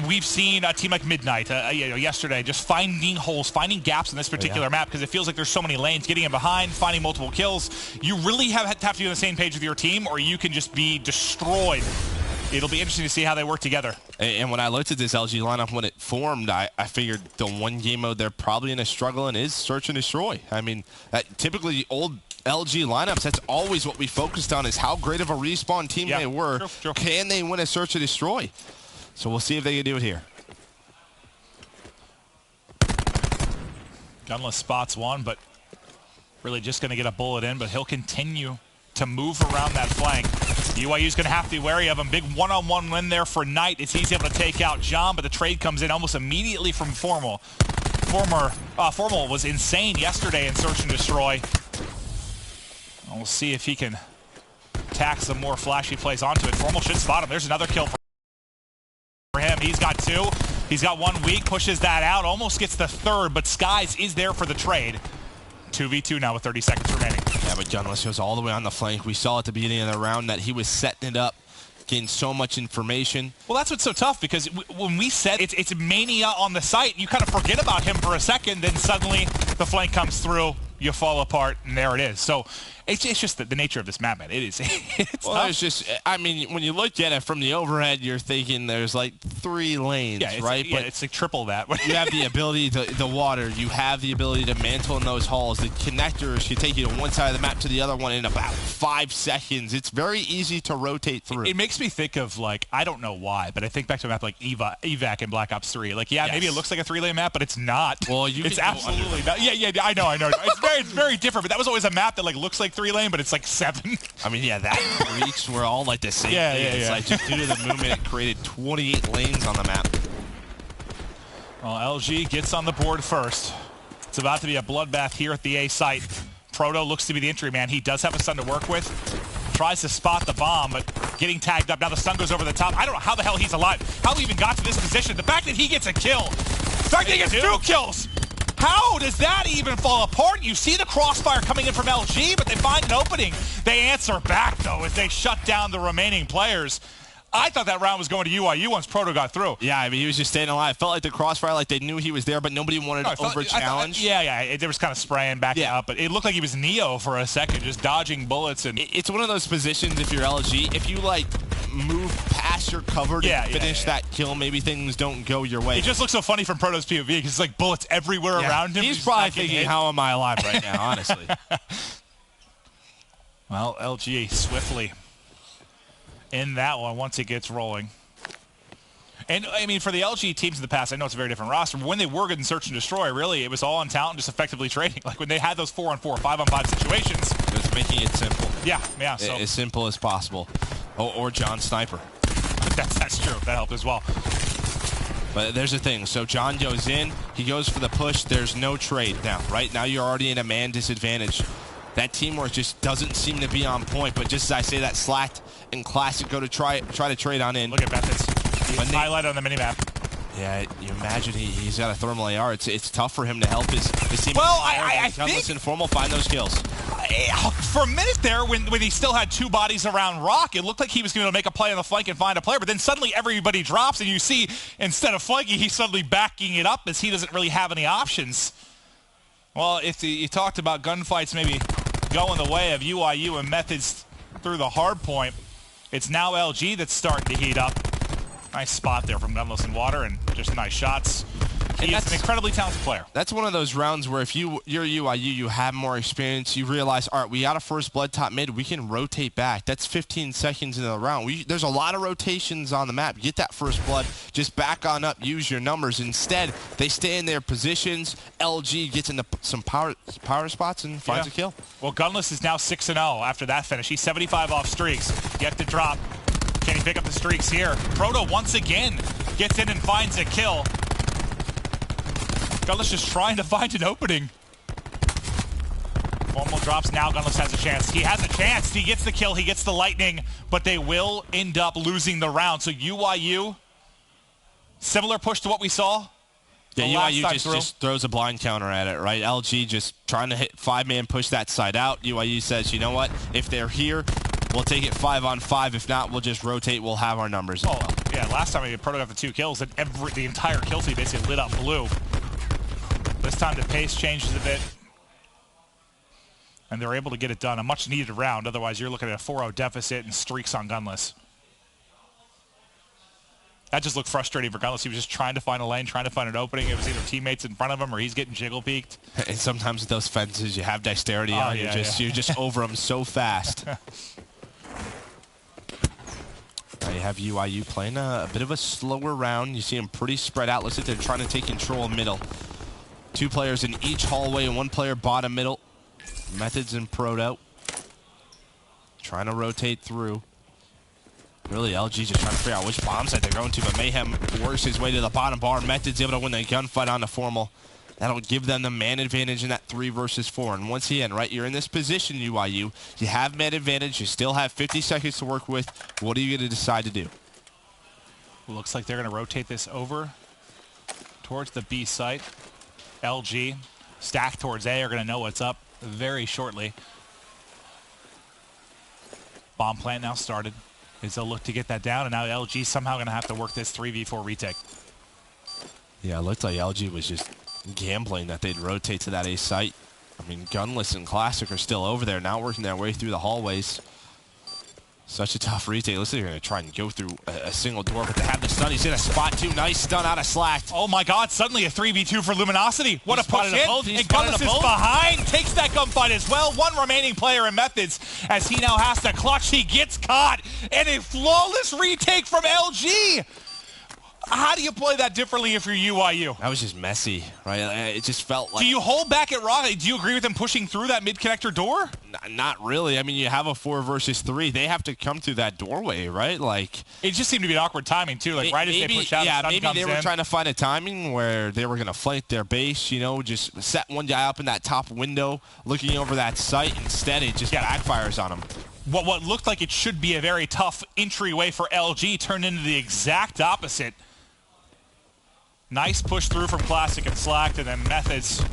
We've seen a team like Midnight yesterday just finding holes, finding gaps in this particular map because it feels like there's so many lanes, getting in behind, finding multiple kills. You really have to be on the same page with your team or you can just be destroyed. It'll be interesting to see how they work together. And when I looked at this LG lineup when it formed, I figured the one game mode they're probably going to struggle in is Search and Destroy. I mean, typically the old LG lineups, that's always what we focused on is how great of a respawn team they were. True. Can they win a Search and Destroy? So we'll see if they can do it here. Gunless spots one, but really just going to get a bullet in, but he'll continue to move around that flank. UYU's going to have to be wary of him. Big one-on-one win there for Knight as he's able to take out John, but the trade comes in almost immediately from Formal. Formal was insane yesterday in Search and Destroy. And we'll see if he can tack some more flashy plays onto it. Formal should spot him. There's another kill for him. He's got 2. He's got 1 weak, pushes that out, almost gets the 3rd, but Skies is there for the trade. 2v2 now with 30 seconds remaining. Yeah, but Gunless goes all the way on the flank. We saw at the beginning of the round that he was setting it up, getting so much information. Well, that's what's so tough because when we said it's mania on the site, you kind of forget about him for a second, then suddenly the flank comes through, you fall apart, and there it is. So it's just the nature of this map, man. It is. It's well, it's just, I mean, when you look at it from the overhead, you're thinking there's like 3 lanes, right? Yeah, it's like triple that. You have the ability, the water, you have the ability to mantle in those halls. The connectors can take you to one side of the map to the other one in about 5 seconds. It's very easy to rotate through. It makes me think of, like, I don't know why, but I think back to a map like Evac in Black Ops 3. Like, yeah, maybe it looks like a 3-lane map, but it's not. Well, it's absolutely not. Yeah, I know. It's very different, but that was always a map that, like, looks like 3-lane, but it's like 7. I mean, yeah, that reach were all like the same thing. It's like just due to the movement, it created 28 lanes on the map. Well, LG gets on the board first. It's about to be a bloodbath here at the A site. Proto looks to be the entry man. He does have a stun to work with. Tries to spot the bomb, but getting tagged up. Now the stun goes over the top. I don't know how the hell he's alive. How he even got to this position. The fact that he gets a kill. The fact that he gets 2 kills. How does that even fall apart? You see the crossfire coming in from LG, but they find an opening. They answer back, though, as they shut down the remaining players. I thought that round was going to UYU once Proto got through. Yeah, I mean, he was just staying alive. Felt like the crossfire, like they knew he was there, but nobody wanted to over-challenge. There was kind of spraying back up, but it looked like he was Neo for a second, just dodging bullets. And it's one of those positions, if you're LG, if you, like, move past your cover to finish that kill, maybe things don't go your way. It just looks so funny from Proto's POV because it's like bullets everywhere around him. He's probably thinking, how am I alive right now, honestly? Well, LG swiftly in that one once it gets rolling. And, I mean, for the LG teams in the past, I know it's a very different roster, but when they were good in Search and Destroy, really, it was all on talent, just effectively trading. Like, when they had those 4-on-4, 5-on-5 situations. It was making it simple. Yeah. So. As simple as possible. Or John Sniper. That's true. That helped as well. But there's the thing. So John goes in. He goes for the push. There's no trade now, right? Now you're already in a man disadvantage. That teamwork just doesn't seem to be on point. But just as I say that, Slacked and Classic go to try to trade on in. Look at Methods. He's highlighted on the minimap. Yeah, you imagine he's got a thermal AR. It's tough for him to help his team. Well, I think and Formal find those kills. For a minute there, when he still had 2 bodies around Rock, it looked like he was going to make a play on the flank and find a player. But then suddenly everybody drops, and you see instead of flanking, he's suddenly backing it up as he doesn't really have any options. Well, if you talked about gunfights maybe going the way of UIU and Methods through the hard point. It's now LG that's starting to heat up. Nice spot there from Gunless and Water, and just nice shots. He is an incredibly talented player. That's one of those rounds where if you're UIU, you have more experience, you realize, all right, we got a first blood top mid, we can rotate back. That's 15 seconds into the round. There's a lot of rotations on the map. Get that first blood, just back on up, use your numbers. Instead, they stay in their positions. LG gets into some power spots and finds a kill. Well, Gunless is now 6-0 after that finish. He's 75 off streaks. Yet to drop. Can he pick up the streaks here? Proto once again gets in and finds a kill. Gunless just trying to find an opening. Formal drops now. Gunless has a chance. He has a chance. He gets the kill. He gets the lightning. But they will end up losing the round. So UIU, similar push to what we saw. Yeah, UIU just throws a blind counter at it, right? LG just trying to hit 5-man push that side out. UIU says, you know what? If they're here, we'll take it 5-on-5. If not, we'll just rotate. We'll have our numbers. Oh, yeah. Last time Proto got the 2 kills, and the entire kill feed basically lit up blue. This time the pace changes a bit, and they're able to get it done. A much-needed round. Otherwise, you're looking at a 4-0 deficit and streaks on Gunless. That just looked frustrating for Gunless. He was just trying to find a lane, trying to find an opening. It was either teammates in front of him or he's getting jiggle-peeked. And sometimes with those fences, you have dexterity on. You're just over them so fast. Now you have UIU playing a bit of a slower round. You see them pretty spread out. Looks like they're trying to take control of middle. 2 players in each hallway and 1 player bottom middle. Methods and Proto. Trying to rotate through. Really, LG just trying to figure out which bomb site they're going to, but Mayhem works his way to the bottom bar. Methods able to win the gunfight on the Formal. That'll give them the man advantage in that 3 versus 4. And once again, right, you're in this position, UIU. You have man advantage. You still have 50 seconds to work with. What are you going to decide to do? Looks like they're going to rotate this over towards the B site. LG, stacked towards A, are going to know what's up very shortly. Bomb plant now started. They'll look to get that down, and now LG somehow going to have to work this 3v4 retake. Yeah, it looked like LG was just gambling that they'd rotate to that A site. I mean, Gunless and Classic are still over there, now working their way through the hallways. Such a tough retake. Looks like they're going to try and go through a single door, but they have the stun. He's in a spot, too. Nice stun out of Slacked. Oh, my God. Suddenly a 3v2 for Luminosity. What a push in. And Gunless is behind. Takes that gunfight as well. 1 remaining player in Methods as he now has to clutch. He gets caught. And a flawless retake from LG. How do you play that differently if you're UIU? That was just messy, right? It just felt like... Do you hold back at Rocket? Do you agree with them pushing through that mid-connector door? Not really. I mean, you have a 4 versus 3. They have to come through that doorway, right? Like, it just seemed to be an awkward timing, too. Like, right as they push out, yeah, the maybe they were trying to find a timing where they were going to flank their base, you know, just set one guy up in that top window looking over that site. Instead, it just backfires on them. What looked like it should be a very tough entryway for LG turned into the exact opposite. Nice push through from Classic and Slacked, and then Methods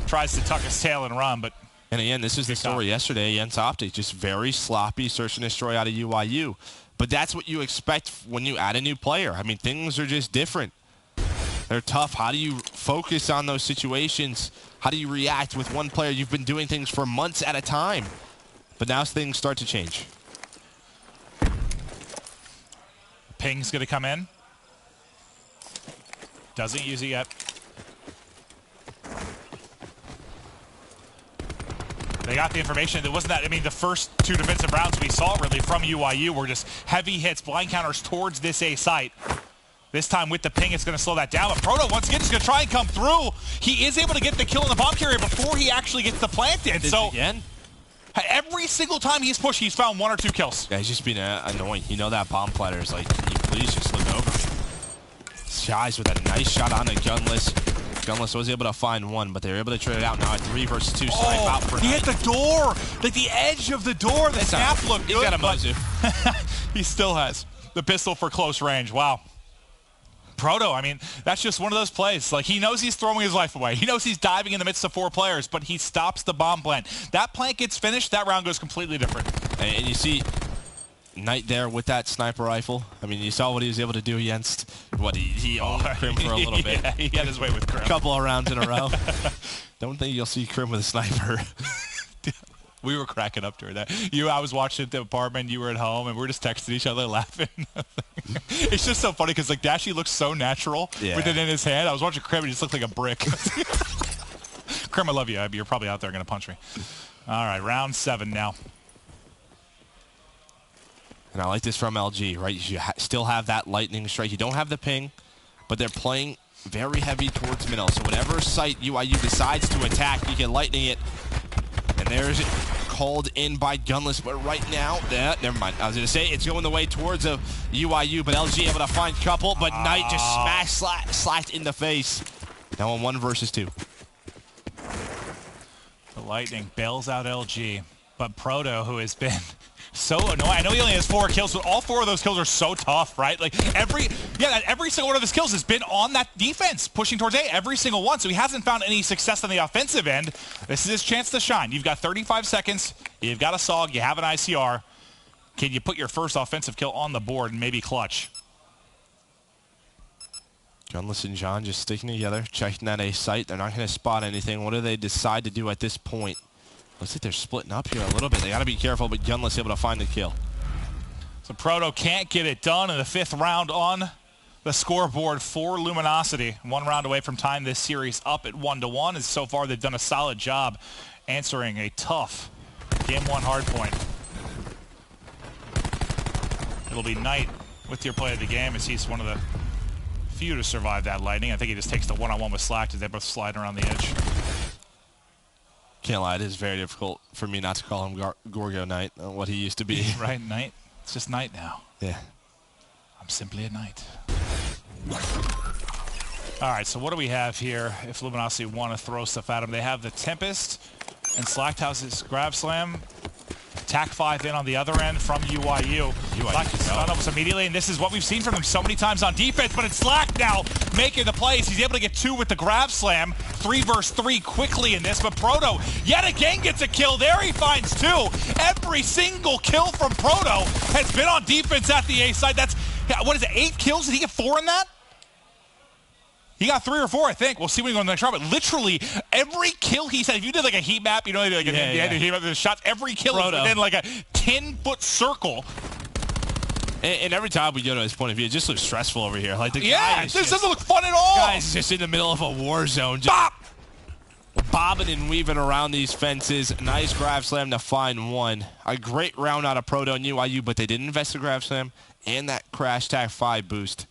tries to tuck his tail and run, but... And again, this is the story yesterday against Optic. Just very sloppy search and destroy out of UIU. But that's what you expect when you add a new player. I mean, things are just different. They're tough. How do you focus on those situations? How do you react with one player? You've been doing things for months at a time. But now things start to change. Ping's going to come in. Doesn't use it yet. They got the information. It wasn't that. I mean, the first 2 defensive rounds we saw really from UIU were just heavy hits, blind counters towards this A site. This time with the ping, it's going to slow that down. But Proto, once again, is going to try and come through. He is able to get the kill in the bomb carrier before he actually gets the plant in. So again, every single time he's pushed, he's found 1 or 2 kills. Yeah, he's just been annoying. You know that bomb platter is like, can you please just look over? Shies with a nice shot on a Gunless. Gunless was able to find 1, but they were able to trade it out. Now a 3 versus 2 snipe out for he hit the door, like the edge of the door. The snap looked good. He's got a Mozu. He still has the pistol for close range. Wow. Proto, I mean, that's just one of those plays. Like, he knows he's throwing his life away. He knows he's diving in the midst of 4 players, but he stops the bomb plant. That plant gets finished, that round goes completely different. And you see Knight there with that sniper rifle. I mean, you saw what he was able to do against what he owned Crim for a little bit. Yeah, he had his way with Crim. A couple of rounds in a row. Don't think you'll see Crim with a sniper. We were cracking up during that. I was watching at the apartment, you were at home, and we were just texting each other laughing. It's just so funny because like Dashy looks so natural with it in his hand. I was watching Krim and he just looked like a brick. Krim, I love you. You're probably out there going to punch me. All right, round 7 now. And I like this from LG, right? You still have that lightning strike. You don't have the ping, but they're playing very heavy towards middle. So whatever site UIU decides to attack, you can lightning it. And there's it called in by Gunless, but right now, never mind. I was going to say it's going the way towards a UIU, but LG able to find couple, but Knight just slacked in the face. Now on 1 versus 2. The Lightning bails out LG, but Proto, who has been so annoying. I know he only has 4 kills, but all 4 of those kills are so tough, right? Like every single one of his kills has been on that defense, pushing towards A, every single one. So he hasn't found any success on the offensive end. This is his chance to shine. You've got 35 seconds. You've got a SOG. You have an ICR. Can you put your first offensive kill on the board and maybe clutch? Gunless and John just sticking together, checking that A site. They're not going to spot anything. What do they decide to do at this point? Looks like they're splitting up here a little bit. They got to be careful, but Gunless able to find the kill. So Proto can't get it done in the 5th round on the scoreboard for Luminosity. 1 round away from tying this series up at 1-1. As so far, they've done a solid job answering a tough Game 1 hardpoint. It'll be Knight with your play of the game as he's one of the few to survive that lightning. I think he just takes the one-on-one with Slack as they both slide around the edge. Can't lie, it is very difficult for me not to call him Gorgo Knight, what he used to be. Right, Knight? It's just Knight now. Yeah. I'm simply a Knight. All right, so what do we have here if Luminosity want to throw stuff at him? They have the Tempest and Slackhouse's Grab Slam. Tac 5 in on the other end from UIU. Slack gets stun almost immediately, and this is what we've seen from him so many times on defense, but it's Slack now making the plays. He's able to get 2 with the Grab Slam. 3 versus 3 quickly in this, but Proto yet again gets a kill. There he finds 2. Every single kill from Proto has been on defense at the A side. That's, what is it, 8 kills? Did he get 4 in that? He got 3 or 4, I think. We'll see when we go in the next round. But literally, every kill he said, if you did like a heat map, you know, like a heat map, the shots, every kill is within like a 10-foot circle. And every time we go to his point of view, it just looks stressful over here. Like the guy is this doesn't look fun at all. Guy's just in the middle of a war zone. Just bobbing and weaving around these fences. Nice Grab Slam to find 1. A great round out of Proto and UIU, but they didn't invest the Grab Slam and that Crash Tac 5 boost.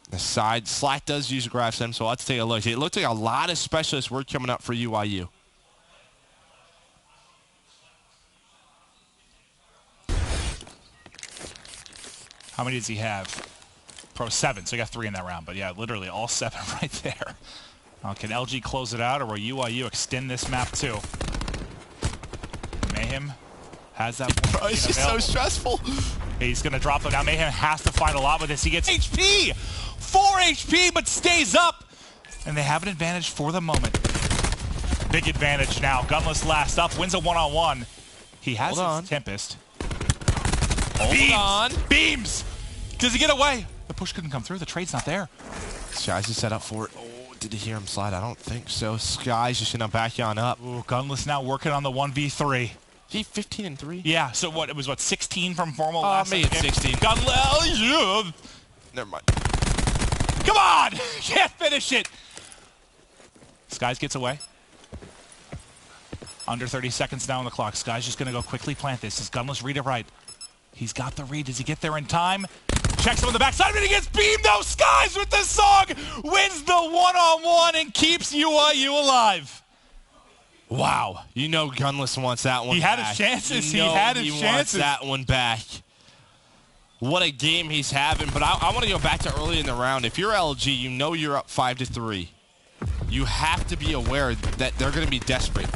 The side, Slack does use a Grab Slam, so let's take a look. It looked like a lot of specialist work coming up for UIU. How many does he have? Pro 7, so he got 3 in that round. But yeah, literally all 7 right there. Can LG close it out, or will UIU extend this map too? Mayhem has that point. Bro, it's just so stressful. He's going to drop it now. Mayhem has to find a lot with this. He gets HP! 4 HP, but stays up. And they have an advantage for the moment. Big advantage now. Gunless last up, wins a one-on-one. He has his Tempest. Hold on. Beams! Does he get away? The push couldn't come through. The trade's not there. Skies is set up for it. Oh, did he hear him slide? I don't think so. Skies just going to back you on up. Ooh, Gunless now working on the 1v3. He 15 and 3. Yeah, so what, it was what, 16 from Formal last maybe it's 16. Gunless. Never mind. Come on! Can't finish it! Skies gets away. Under 30 seconds now on the clock. Skies just going to go quickly plant this. Does Gunless read it right? He's got the read. Does he get there in time? Checks him on the backside, and he gets beamed. No, Skies with the song wins the one-on-one and keeps UIU alive. Wow. You know Gunless wants that one back. He had his chances. He had his chances. He wants that one back. What a game he's having. But I want to go back to early in the round. If you're LG, you know you're up 5-3. You have to be aware that they're going to be desperate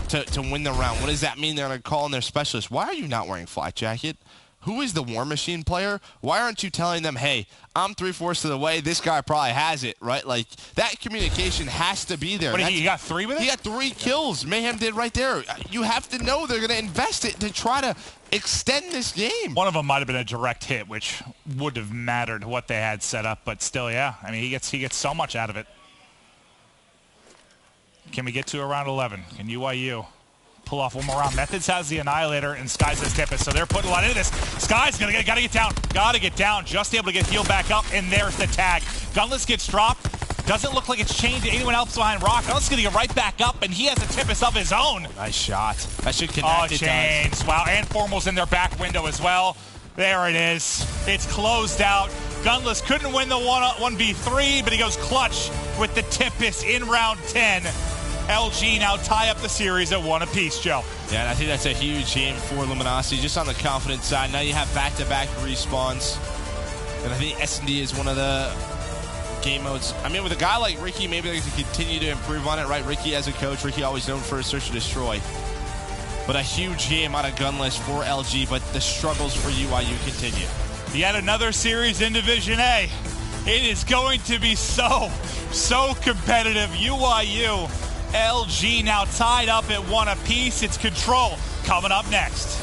to win the round. What does that mean? They're going to call in their specialist. Why are you not wearing Flak Jacket? Who is the War Machine player? Why aren't you telling them, hey, I'm 3/4 of the way. This guy probably has it, right? Like, that communication has to be there. What, he got 3 with it? He got 3 kills. Mayhem did right there. You have to know they're going to invest it to try to extend this game. One of them might have been a direct hit, which would have mattered what they had set up, but still, yeah. I mean, he gets so much out of it. Can we get to around 11? Can UIU pull off one more round. Methods has the Annihilator, and Sky says Tempest, so they're putting a lot into this. Sky's gotta get down, just able to get healed back up, and there's the tag. Gunless gets dropped. Doesn't look like it's chained to anyone else behind Rock. Gunless is gonna get right back up, and he has a Tempest of his own. Nice shot. That should connect. Oh, chains. Wow, and Formal's in their back window as well. There it is. It's closed out. Gunless couldn't win the 1v3, but he goes clutch with the Tempest in round 10. LG now tie up the series at 1 apiece, Joe. Yeah, and I think that's a huge game for Luminosity, just on the confidence side. Now you have back-to-back respawns, and I think S&D is one of the game modes. I mean, with a guy like Ricky, maybe they can continue to improve on it, right? Ricky as a coach, Ricky always known for his search and destroy. But a huge game out of Gunless for LG, but the struggles for UIU continue. Yet another series in Division A. It is going to be so competitive. UIU, LG now tied up at 1 apiece. It's Control coming up next.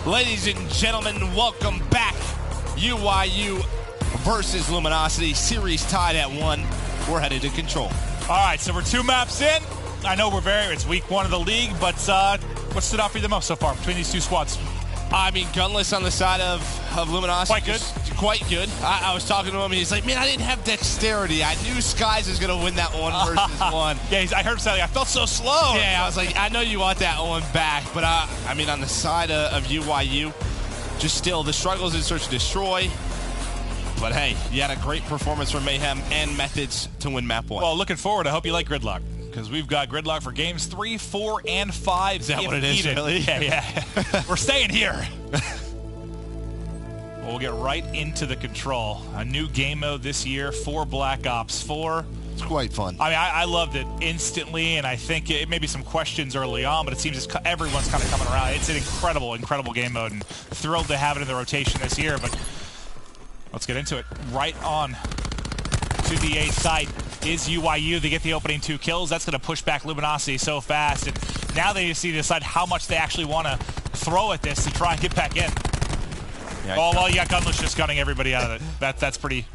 Ladies and gentlemen, welcome back. UIU versus Luminosity. Series tied at 1. We're headed to Control. All right, so we're 2 maps in. I know it's week 1 of the league, but what stood out for you the most so far between these two squads? I mean, Gunless on the side of Luminosity. Quite good. Quite good. I was talking to him, and he's like, man, I didn't have dexterity. I knew Skies was going to win that one versus one. Yeah, I heard him say, I felt so slow. Yeah, I was like, I know you want that one back. But, I mean, on the side of UYU, just still the struggles in Search and Destroy. But, hey, you had a great performance from Mayhem and Methods to win map 1. Well, looking forward. I hope you like Gridlock, because we've got Gridlock for games 3, 4, and 5. Is that what it is, really? Yeah. We're staying here. We'll get right into the control. A new game mode this year for Black Ops 4. It's quite fun. I mean, I loved it instantly, and I think it may be some questions early on, but it seems everyone's kind of coming around. It's an incredible game mode, and thrilled to have it in the rotation this year, but let's get into it. Right on to the A site is UYU. They get the opening 2 kills. That's going to push back Luminosity so fast, and now they just need to decide how much they actually want to throw at this to try and get back in. Yeah, well, you got Gunless just gunning everybody out of it. That's pretty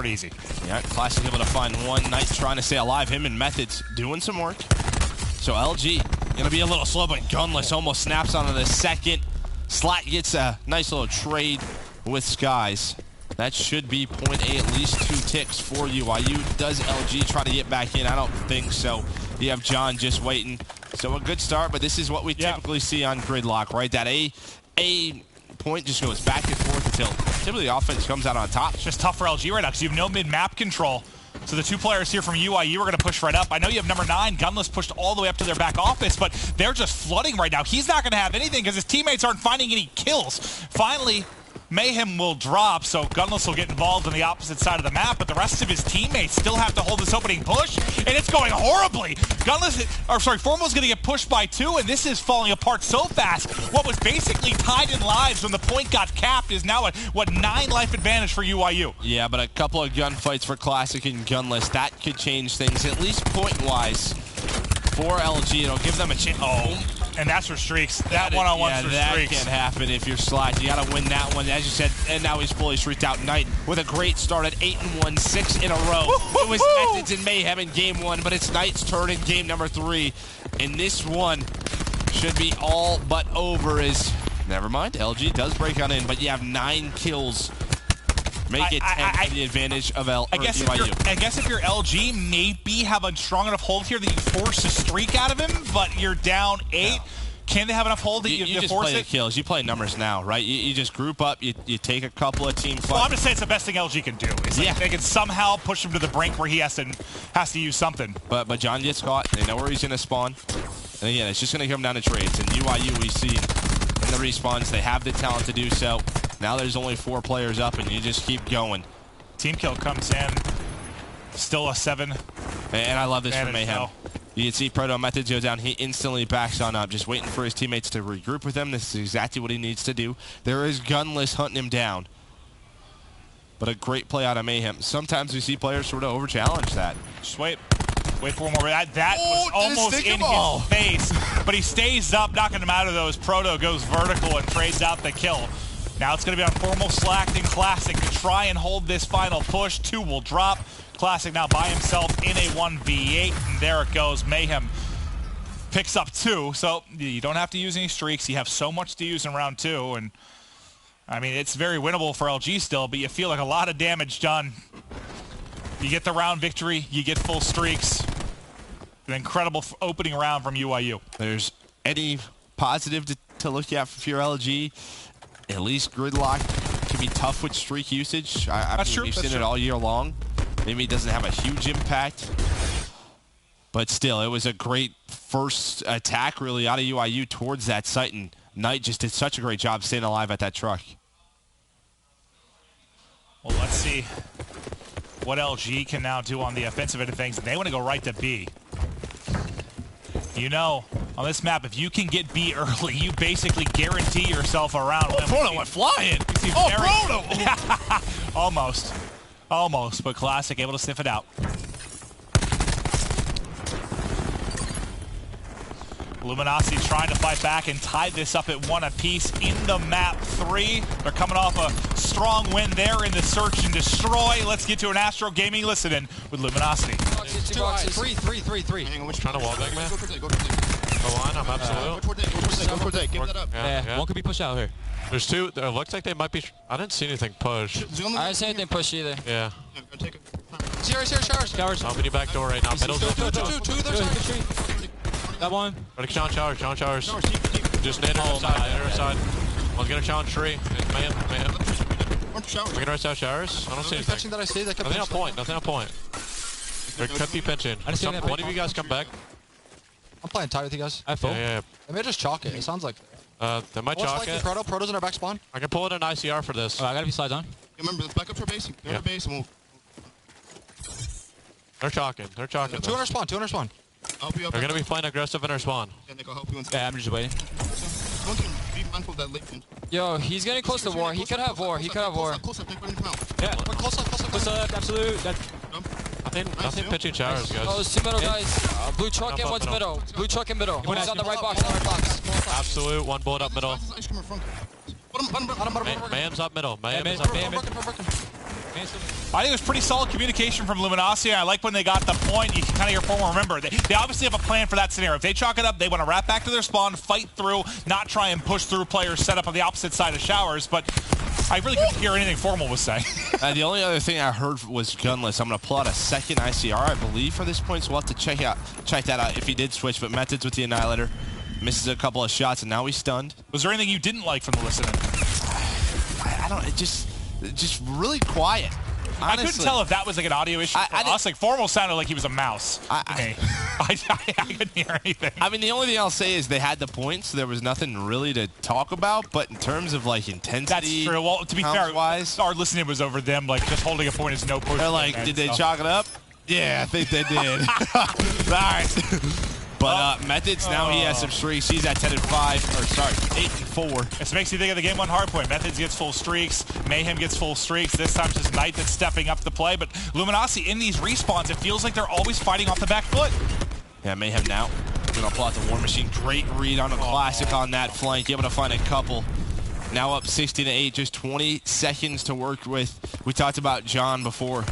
easy. Yeah, Classic able to find one. Knight trying to stay alive. Him and Methods doing some work. So LG going to be a little slow, but Gunless almost snaps onto the second. Slat gets a nice little trade with Skies. That should be point A, at least 2 ticks for UYU. Does LG try to get back in? I don't think so. You have John just waiting. So a good start, but this is what we typically see on Gridlock, right? That A point just goes back and forth until typically the offense comes out on top. It's just tough for LG right now because you have no mid-map control. So the 2 players here from UYU are going to push right up. I know you have number 9, Gunless, pushed all the way up to their back office, but they're just flooding right now. He's not going to have anything because his teammates aren't finding any kills. Finally, Mayhem will drop, so Gunless will get involved on the opposite side of the map, but the rest of his teammates still have to hold this opening push, and it's going horribly. Formal's going to get pushed by 2, and this is falling apart so fast. What was basically tied in lives when the point got capped is now a 9 life advantage for UYU. Yeah, but a couple of gunfights for Classic and Gunless, that could change things, at least point-wise, for LG. It'll give them a chance. Oh. And that's for streaks. That one-on-one's for streaks. That can't happen if you're Slash. You got to win that one, as you said. And now he's fully streaked out. Knight with a great start at 8-1, 6 in a row. It was Methods and Mayhem in game 1, but it's Knight's turn in game number 3. And this one should be all but over. Never mind, LG does break on in, but you have 9 kills. Make it 10 to the advantage of UYU. I guess if you're LG, maybe have a strong enough hold here that you force a streak out of him, but you're down 8. No. Can they have enough hold that you just force play it? The kills. You play numbers now, right? You just group up. You take a couple of team fights. Well, I'm just saying it's the best thing LG can do. It's like they can somehow push him to the brink where he has to use something. But John gets caught. They know where he's going to spawn. And again, it's just going to come down to trades. And UYU, we see in the respawns, they have the talent to do so. Now there's only 4 players up, and you just keep going. Team kill comes in. Still a 7. And I love this from Mayhem. You can see Proto Methods go down. He instantly backs on up, just waiting for his teammates to regroup with him. This is exactly what he needs to do. There is Gunless hunting him down. But a great play out of Mayhem. Sometimes we see players sort of over-challenge that. Just wait. Wait for one more. That was almost in his face. But he stays up, knocking him out of those. Proto goes vertical and trades out the kill. Now it's going to be on Formal, Slacked, and Classic to try and hold this final push. 2 will drop. Classic now by himself in a 1v8. And there it goes. Mayhem picks up 2. So you don't have to use any streaks. You have so much to use in round 2. And I mean, it's very winnable for LG still, but you feel like a lot of damage done. You get the round victory. You get full streaks. An incredible opening round from UYU. There's any positive to look at for your LG. At least Gridlock can be tough with streak usage. We've seen it all year long. Maybe it doesn't have a huge impact. But still, it was a great first attack, really, out of UYU towards that site. And Knight just did such a great job staying alive at that truck. Well, let's see what LG can now do on the offensive end of things. They want to go right to B. You know, on this map, if you can get B early, you basically guarantee yourself a round. Oh, Proto went flying. Proto! Almost. Almost, but Classic able to sniff it out. Luminosity trying to fight back and tie this up at 1 apiece in the map 3. They're coming off a strong win there in the Search and Destroy. Let's get to an Astro Gaming listen-in with Luminosity. 2 boxes. 3. Trying to wall back, man. Go on, I'm absolute. Go towards A. Give that up. Yeah. One could be pushed out here. There's 2. It looks like they might be. I didn't see anything push. I didn't see anything push either. Yeah. Showers. Open your back door right now. Middle's Two. There's that one. Ready to challenge showers. Just nade her side. One's gonna challenge tree. Man. We're gonna rush out showers. I don't see anything. That I see. Nothing on point. There could be pinching. One of you guys come back. I'm playing tight with you guys. I full. Yeah. They may just chalk it. It sounds like. They might chalk it. Proto's in our back spawn. I can pull it an ICR for this. I got a few slides on. Remember, let's back up to our base. Go to our base and we'll. They're chalking. 200 spawn. I'll help you up. They're gonna be playing aggressive in our spawn. Yeah, Nick, I'll help you inside. Yeah, I'm just waiting. One can be mindful of that late end. Yo, he's getting close to war. He could have war. Close up, Nick, ready to come out. Yeah, close up, absolute. Nothing pitching showers, guys. Oh, there's 2 middle guys. Blue truck and one's middle. Blue truck in middle. One's on the right box. Absolute. One bullet up middle. Mayhem's up middle. Mayhem's up middle. I think it was pretty solid communication from Luminosity. I like when they got the point. You can kind of hear Formal. Remember, they obviously have a plan for that scenario. If they chalk it up, they want to wrap back to their spawn, fight through, not try and push through players set up on the opposite side of showers. But I really couldn't hear anything Formal was saying. The only other thing I heard was Gunless. I'm going to pull out a second ICR, I believe, for this point, so we'll have to check that out if he did switch. But Methods with the Annihilator misses a couple of shots, and now he's stunned. Was there anything you didn't like from the listening? I don't. It just really quiet. Honestly. I couldn't tell if that was like an audio issue for us. Like Formal sounded like he was a mouse to me. I couldn't hear anything. I mean, the only thing I'll say is they had the points, so there was nothing really to talk about. But in terms of like intensity, that's true. Well, to be fair, our listening was over them like just holding a point is no push. They're like, did they chalk it up? Yeah, I think they did. All right. But Methods, now he has some streaks. He's at 10-5, or sorry, 8-4. This makes you think of the game one hard point. Methods gets full streaks. Mayhem gets full streaks. This time it's just Knight that's stepping up the play. But Luminosity in these respawns, it feels like they're always fighting off the back foot. Yeah, Mayhem now. Gonna pull out the War Machine. Great read on a classic on that flank. Able to find a couple. Now up 16-8, just 20 seconds to work with. We talked about John before.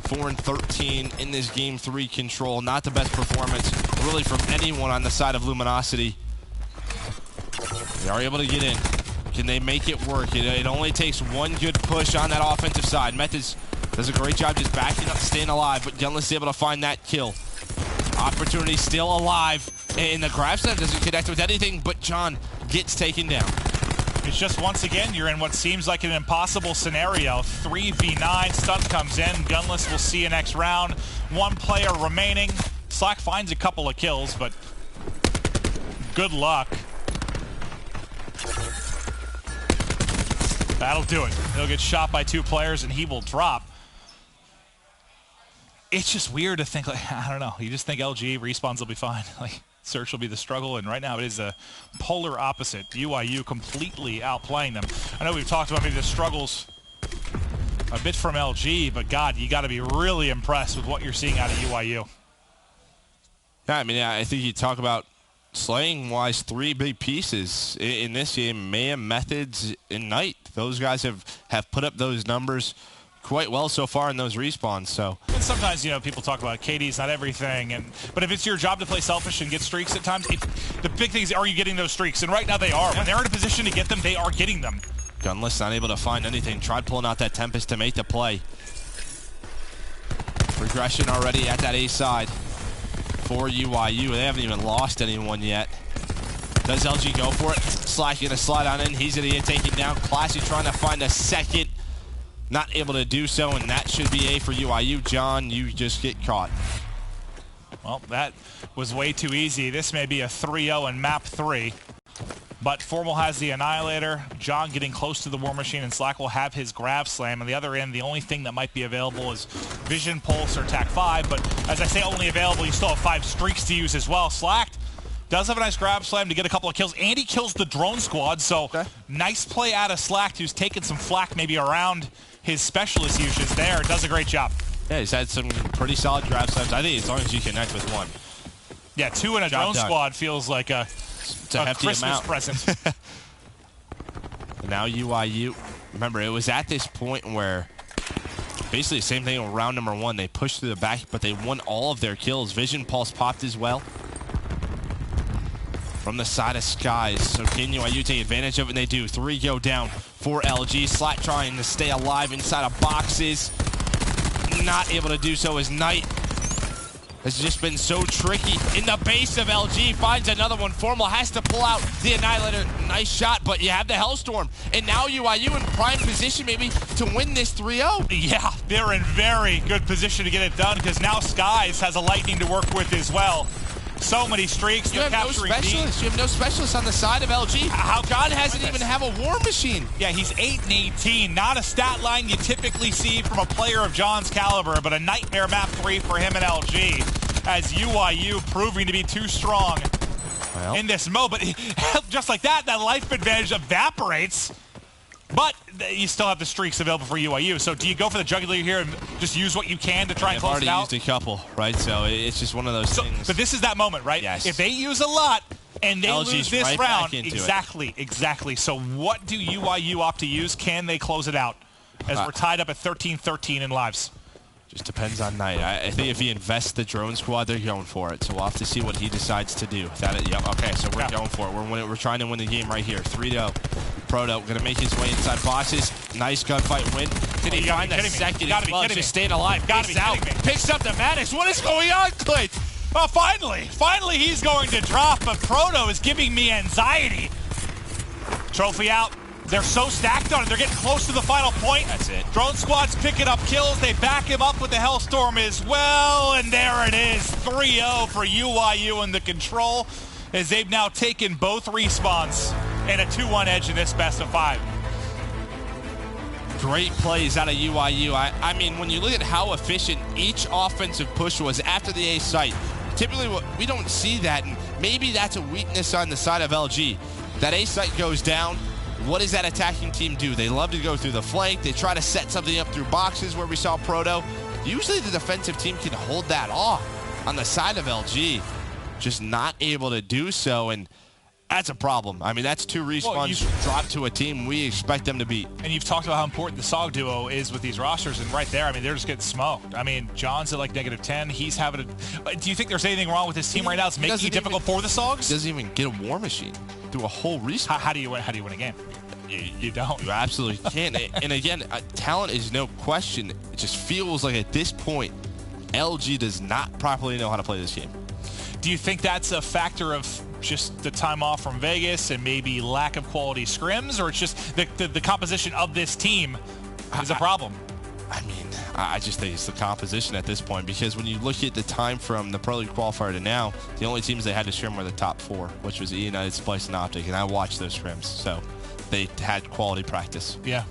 4-13 in this game 3 control. Not the best performance really from anyone on the side of Luminosity. They are able to get in. Can they make it work? It only takes one good push on that offensive side. Methods does a great job just backing up, staying alive, but Gunless is able to find that kill. Opportunity still alive, and the grab slam doesn't connect with anything, but John gets taken down. It's just, once again, you're in what seems like an impossible scenario. 3v9, Stun comes in. Gunless will see you next round. 1 player remaining. Slack finds a couple of kills, but good luck. That'll do it. He'll get shot by 2 players, and he will drop. It's just weird to think, like, I don't know. You just think LG respawns will be fine. Like, Search will be the struggle, and right now it is a polar opposite. UIU completely outplaying them. I know we've talked about maybe the struggles a bit from LG, but God, you got to be really impressed with what you're seeing out of UIU. Yeah, I mean, I think you talk about slaying-wise 3 big pieces in this game. Mayhem, Methods, and Knight. Those guys have put up those numbers quite well so far in those respawns. So, and sometimes, you know, people talk about KD's not everything, but if it's your job to play selfish and get streaks at times, the big thing is, are you getting those streaks? And right now they are. When they're in a position to get them, they are getting them. Gunless not able to find anything. Tried pulling out that Tempest to make the play. Regression already at that A side for UIU. They haven't even lost anyone yet. Does LG go for it? Slack gonna slide on in. He's gonna get taken down. Classy trying to find a second. Not able to do so, and that should be A for UIU. John, you just get caught. Well, that was way too easy. This may be a 3-0 in map 3. But Formal has the Annihilator. John getting close to the War Machine, and Slack will have his Grab Slam. On the other end, the only thing that might be available is Vision Pulse or Tac 5. But as I say, only available, you still have 5 streaks to use as well. Slack does have a nice Grab Slam to get a couple of kills, and he kills the drone squad. So nice play out of Slack, who's taken some flack maybe around his specialist usage there. Does a great job. Yeah, he's had some pretty solid Grab Slams. I think as long as you connect with one. Yeah, 2 in a Job drone done. squad feels like a hefty Christmas amount. present. Now UIU, remember, it was at this point where basically the same thing with round number 1. They pushed through the back, but they won all of their kills. Vision Pulse popped as well from the side of Skies. So can UIU take advantage of it? And they do. 3 go down for LG. Slack trying to stay alive inside of boxes. Not able to do so as Knight has just been so tricky. In the base of LG, finds another one. Formal has to pull out the Annihilator. Nice shot, but you have the Hellstorm. And now UIU in prime position maybe to win this 3-0. Yeah, they're in very good position to get it done because now Skies has a Lightning to work with as well. So many streaks. You have no specialists. You have no specialists on the side of LG. How God hasn't even have a War Machine. Yeah, he's 8 and 18. Not a stat line you typically see from a player of John's caliber, but a nightmare map 3 for him and LG. As UIU proving to be too strong in this mode. But just like that, that life advantage evaporates. But you still have the streaks available for UIU. So do you go for the jugular here and just use what you can to try and close it out? They've already used a couple, right? So it's just one of those things. But this is that moment, right? Yes. If they use a lot and they LG's lose this right round, back into exactly. So what do UIU opt to use? Can they close it out? As we're tied up at 13-13 in lives. Just depends on Knight. I think if he invests the drone squad, they're going for it. So we'll have to see what he decides to do. Okay, so we're going for it. We're trying to win the game right here. 3-0. Proto going to make his way inside boxes. Nice gunfight win. Can he find that second as well? Just staying alive. Gotta be kidding me. Picks up the Maddox. What is going on, Clint? Well, finally he's going to drop, but Proto is giving me anxiety. Trophy out. They're so stacked on it. They're getting close to the final point. That's it. Drone squad's picking up kills. They back him up with the Hellstorm as well. And there it is. 3-0 for UIU in the control as they've now taken both respawns and a 2-1 edge in this best of 5. Great plays out of UIU. I mean, when you look at how efficient each offensive push was after the A site, typically we don't see that, and maybe that's a weakness on the side of LG. That A site goes down. What does that attacking team do? They love to go through the flank. They try to set something up through boxes where we saw Proto. Usually the defensive team can hold that off. On the side of LG, just not able to do so, and that's a problem. I mean, that's 2 respawns dropped to a team we expect them to beat. And you've talked about how important the SOG duo is with these rosters, and right there, I mean, they're just getting smoked. I mean, John's at like -10. He's having a... Do you think there's anything wrong with this team right now? It's making it difficult for the SOGs? He doesn't even get a War Machine through a whole respawn. How do you win a game? You don't. You absolutely can't. And again, talent is no question. It just feels like at this point, LG does not properly know how to play this game. Do you think that's a factor of just the time off from Vegas and maybe lack of quality scrims, or it's just the composition of this team is a problem? I mean, I just think it's the composition at this point, because when you look at the time from the Pro League qualifier to now, the only teams they had to scrim were the top 4, which was E United, Splice, and Optic, and I watched those scrims, so they had quality practice. Yeah.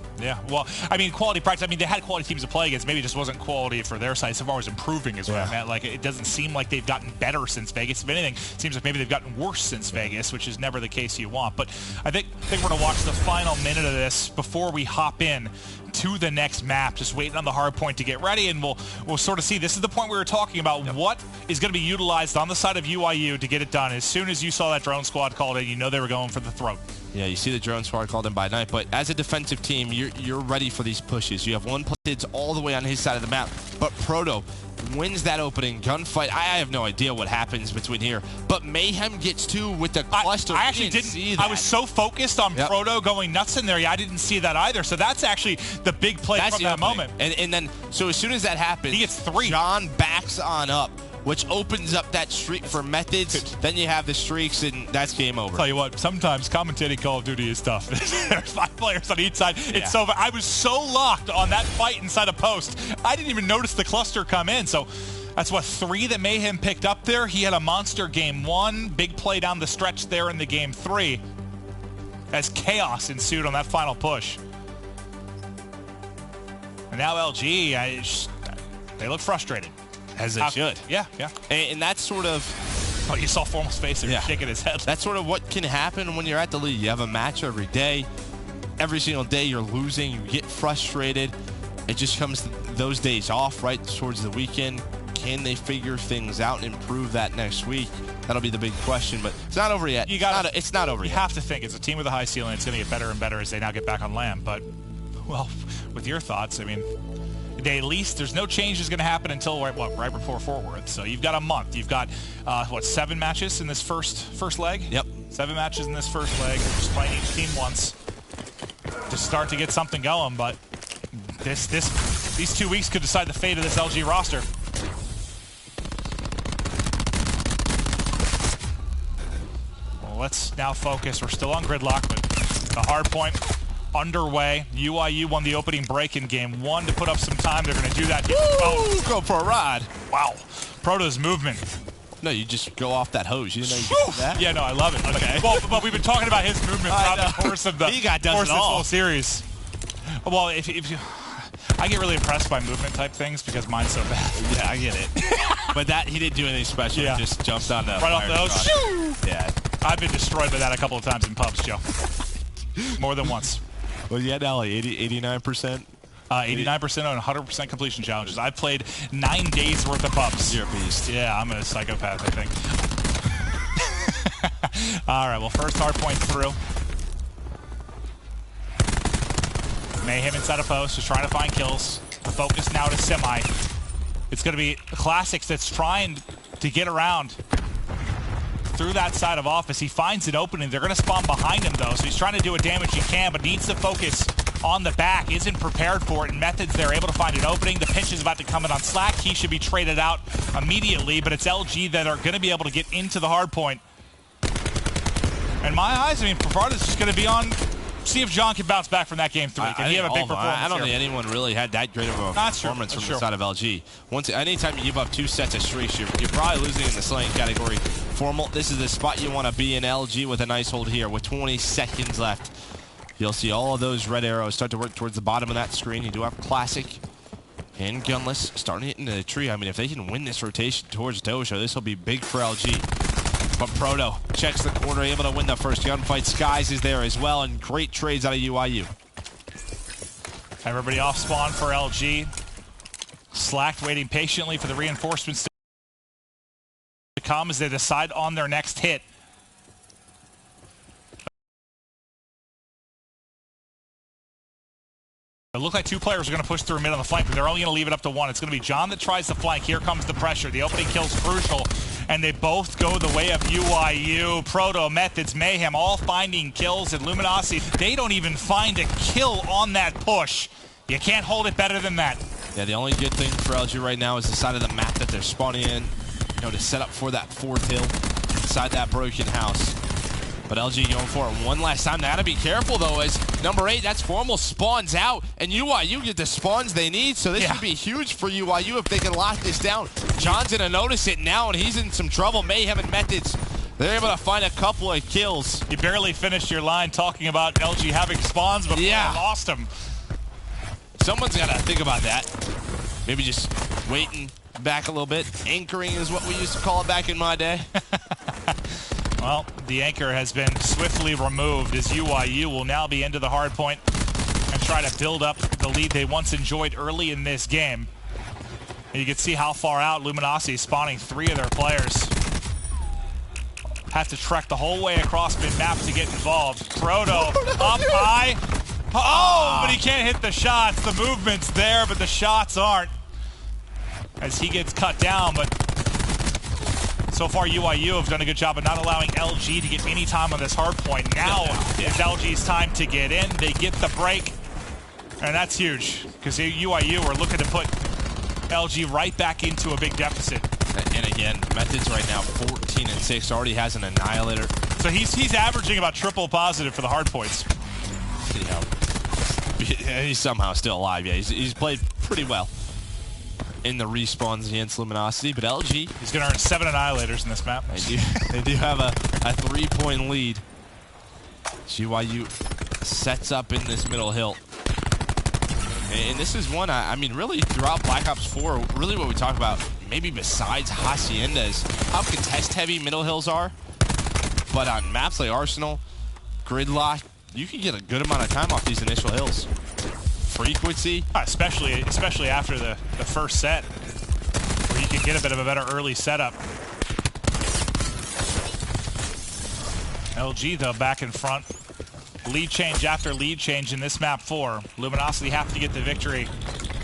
Well, I mean, quality practice. I mean, they had quality teams to play against. Maybe it just wasn't quality for their side. So far as improving is what I meant. Like, it doesn't seem like they've gotten better since Vegas. If anything, it seems like maybe they've gotten worse since Vegas, which is never the case you want. But I think we're going to watch the final minute of this before we hop in to the next map, just waiting on the hard point to get ready, and we'll sort of see. This is the point we were talking about. What is going to be utilized on the side of UIU to get it done? As soon as you saw that drone squad called in, you know they were going for the throat. Yeah, you see the drone squad called in by Knight, but as a defensive team, you're ready for these pushes. You have one Blitz all the way on his side of the map, but Proto wins that opening gunfight. I have no idea what happens between here, but Mayhem gets 2 with the cluster. I actually didn't see that. I was so focused on Proto going nuts in there, I didn't see that either. So that's actually the big play from that moment. And then, so as soon as that happens, he gets 3. John backs on up, which opens up that streak for Methods. Then you have the streaks, and that's game over. Tell you what, sometimes commentating Call of Duty is tough. There's 5 players on each side. It's so. I was so locked on that fight inside a post, I didn't even notice the cluster come in. So that's what 3 that Mayhem picked up there. He had a monster game 1, big play down the stretch there in the game 3, as chaos ensued on that final push. And now LG, they look frustrated. As they should. Yeah. And that's sort of... Oh, you saw Formal's face there, shaking his head. That's sort of what can happen when you're at the league. You have a match every day. Every single day you're losing. You get frustrated. It just comes to those days off, right, towards the weekend. Can they figure things out and improve that next week? That'll be the big question, but it's not over yet. It's not over yet. You have to think it's a team with a high ceiling. It's going to get better and better as they now get back on land. But, well, with your thoughts, I mean, at least there's no change is going to happen until right before Fort Worth. So you've got a month. You've got 7 matches in this first leg. Yep. 7 matches in this first leg. Just playing each team once to start to get something going. But these 2 weeks could decide the fate of this LG roster. Well, let's now focus. We're still on Gridlock, but the hard point underway. UIU won the opening break in game 1 to put up some time. They're going to do that. Go for a ride. Wow. Proto's movement. No, you just go off that hose. You didn't know you could do that? Yeah, no, I love it. Okay. Well, but we've been talking about his movement throughout the course of this whole series. Well, if you... I get really impressed by movement type things because mine's so bad. Yeah, I get it. But he didn't do anything special. Yeah. He just jumped on the right off the hose. Yeah. I've been destroyed by that a couple of times in pubs, Joe. More than once. Well, yeah, now like 89%? 89% on 100% completion challenges. I've played 9 days worth of pubs. You're a beast. Yeah, I'm a psychopath, I think. All right, well, first hard point through. Mayhem inside a post, just trying to find kills. Focus now to Semi. It's going to be Classics that's trying to get around through that side of office. He finds an opening. They're going to spawn behind him, though, so he's trying to do what damage he can, but needs to focus on the back. Isn't prepared for it. In Methods, they're able to find an opening. The pinch is about to come in on Slack. He should be traded out immediately, but it's LG that are going to be able to get into the hard point. In my eyes, I mean, Pravardis is going to be on... See if John can bounce back from that game 3. Can he have a big performance? I don't think anyone really had that great of a performance from the side of LG. Anytime you give up 2 sets of streaks, you're probably losing in the slaying category. Formal, this is the spot you want to be in. LG with a nice hold here with 20 seconds left. You'll see all of those red arrows start to work towards the bottom of that screen. You do have Classic and Gunless starting to hit into the tree. I mean, if they can win this rotation towards Dojo, this will be big for LG. But Proto checks the corner, able to win the first gunfight. Skies is there as well, and great trades out of UIU. Everybody off spawn for LG. Slacked waiting patiently for the reinforcements to come as they decide on their next hit. It looked like 2 players are going to push through mid on the flank, but they're only going to leave it up to 1. It's going to be John that tries the flank. Here comes the pressure. The opening kill's crucial, and they both go the way of UIU. Proto, Methods, Mayhem, all finding kills, and Luminosity, they don't even find a kill on that push. You can't hold it better than that. Yeah, the only good thing for LG right now is the side of the map that they're spawning in, to set up for that 4th hill inside that broken house. But LG going for it one last time. They gotta be careful, though, as number 8, that's Formal, spawns out, and UIU get the spawns they need, so this should be huge for UIU if they can lock this down. John's gonna notice it now, and he's in some trouble. Mayhem and Methods, they're able to find a couple of kills. You barely finished your line talking about LG having spawns before you lost them. Someone's gotta think about that. Maybe just waiting back a little bit. Anchoring is what we used to call it back in my day. Well, the anchor has been swiftly removed as UIU will now be into the hard point and try to build up the lead they once enjoyed early in this game. And you can see how far out Luminosity is spawning 3 of their players. Have to trek the whole way across mid-map to get involved. Proto up high. Oh, but he can't hit the shots. The movement's there, but the shots aren't. As he gets cut down, but so far, UIU have done a good job of not allowing LG to get any time on this hard point. Now is LG's time to get in. They get the break, and that's huge because UIU are looking to put LG right back into a big deficit. And again, Methods right now 14-6, already has an Annihilator. So he's averaging about triple positive for the hard points. He's somehow still alive. Yeah, he's played pretty well in the respawns against Luminosity, but LG, he's going to earn 7 Annihilators in this map. They do have a 3-point lead. UIU sets up in this middle hill. And this is one, I mean, really throughout Black Ops 4, really what we talk about, maybe besides Hacienda, is how contest-heavy middle hills are. But on maps like Arsenal, Gridlock, you can get a good amount of time off these initial hills. Frequency. Especially after the first set, where he can get a bit of a better early setup. LG, though, back in front. Lead change after lead change in this map 4. Luminosity have to get the victory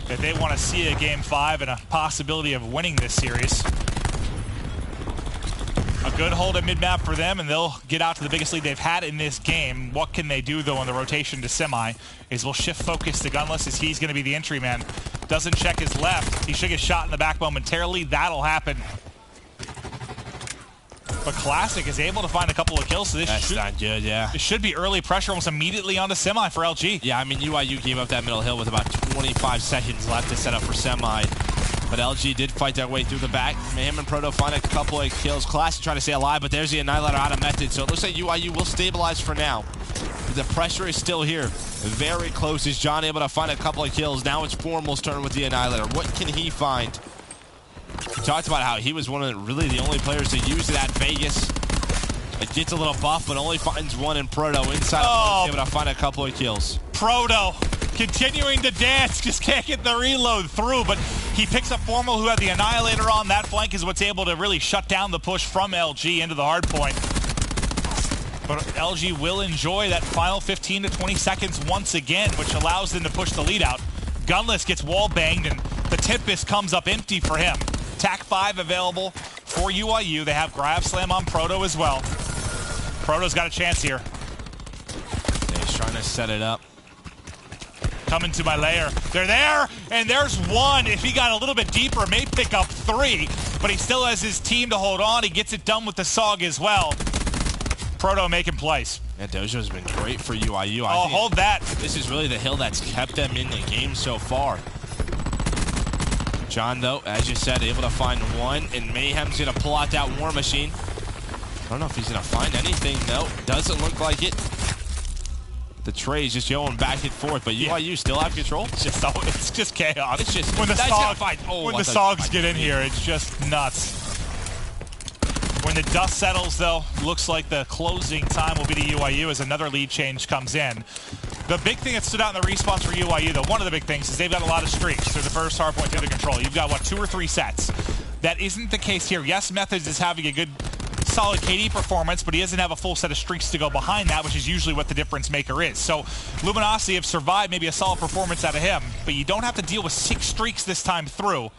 if they want to see a Game 5 and a possibility of winning this series. A good hold at mid-map for them, and they'll get out to the biggest lead they've had in this game. What can they do, though, in the rotation to semi is we'll shift focus to Gunless as he's going to be the entry man. Doesn't check his left. He should get shot in the back momentarily. That'll happen. But Classic is able to find a couple of kills, so this not good, yeah. It should be early pressure almost immediately onto semi for LG. Yeah, I mean, UIU gave up that middle hill with about 25 seconds left to set up for semi. But LG did fight their way through the back. Mayhem and Proto find a couple of kills. Classic trying to stay alive, but there's the Annihilator out of method. So it looks like UIU will stabilize for now. The pressure is still here. Very close. Is John able to find a couple of kills? Now it's Formal's turn with the Annihilator. What can he find? We talked about how he was one of really the only players to use it at Vegas. It gets a little buff, but only finds one in Proto. Inside, able to find a couple of kills. Proto continuing to dance, just can't get the reload through, but he picks up Formal, who had the Annihilator on. That flank is what's able to really shut down the push from LG into the hard point. But LG will enjoy that final 15 to 20 seconds once again, which allows them to push the lead out. Gunless gets wall banged, and the Tempest comes up empty for him. TAC 5 available for UIU. They have Grab Slam on Proto as well. Proto's got a chance here. Yeah, he's trying to set it up. Coming to my lair. They're there, and there's one. If he got a little bit deeper, may pick up 3, but he still has his team to hold on. He gets it done with the SOG as well. Proto making plays. Yeah, Dojo's been great for UIU. Oh, hold that. This is really the hill that's kept them in the game so far. John, though, as you said, able to find one, and Mayhem's going to pull out that War Machine. I don't know if he's going to find anything, though. Doesn't look like it. The Trey's just going back and forth, but UIU still have control. It's just chaos. It's just when the SOGs get in here, it's just nuts. When the dust settles, though, looks like the closing time will be to UIU as another lead change comes in. The big thing that stood out in the response for UIU, though, one of the big things is they've got a lot of streaks through the first hard point through the control. You've got, what, 2 or 3 sets. That isn't the case here. Yes, Methods is having a good, solid KD performance, but he doesn't have a full set of streaks to go behind that, which is usually what the difference maker is. So Luminosity have survived maybe a solid performance out of him, but you don't have to deal with 6 streaks this time through.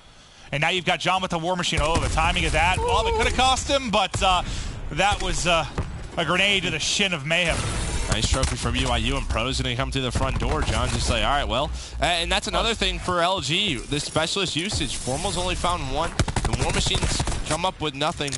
And now you've got John with the War Machine. Oh, the timing of that. Well, it could have cost him, but that was a grenade to the shin of Mayhem. Nice trophy from UIU, and Pro's going to come through the front door. John just like, all right, well. And that's another thing for LG, the specialist usage. Formal's only found 1. The War Machines come up with nothing.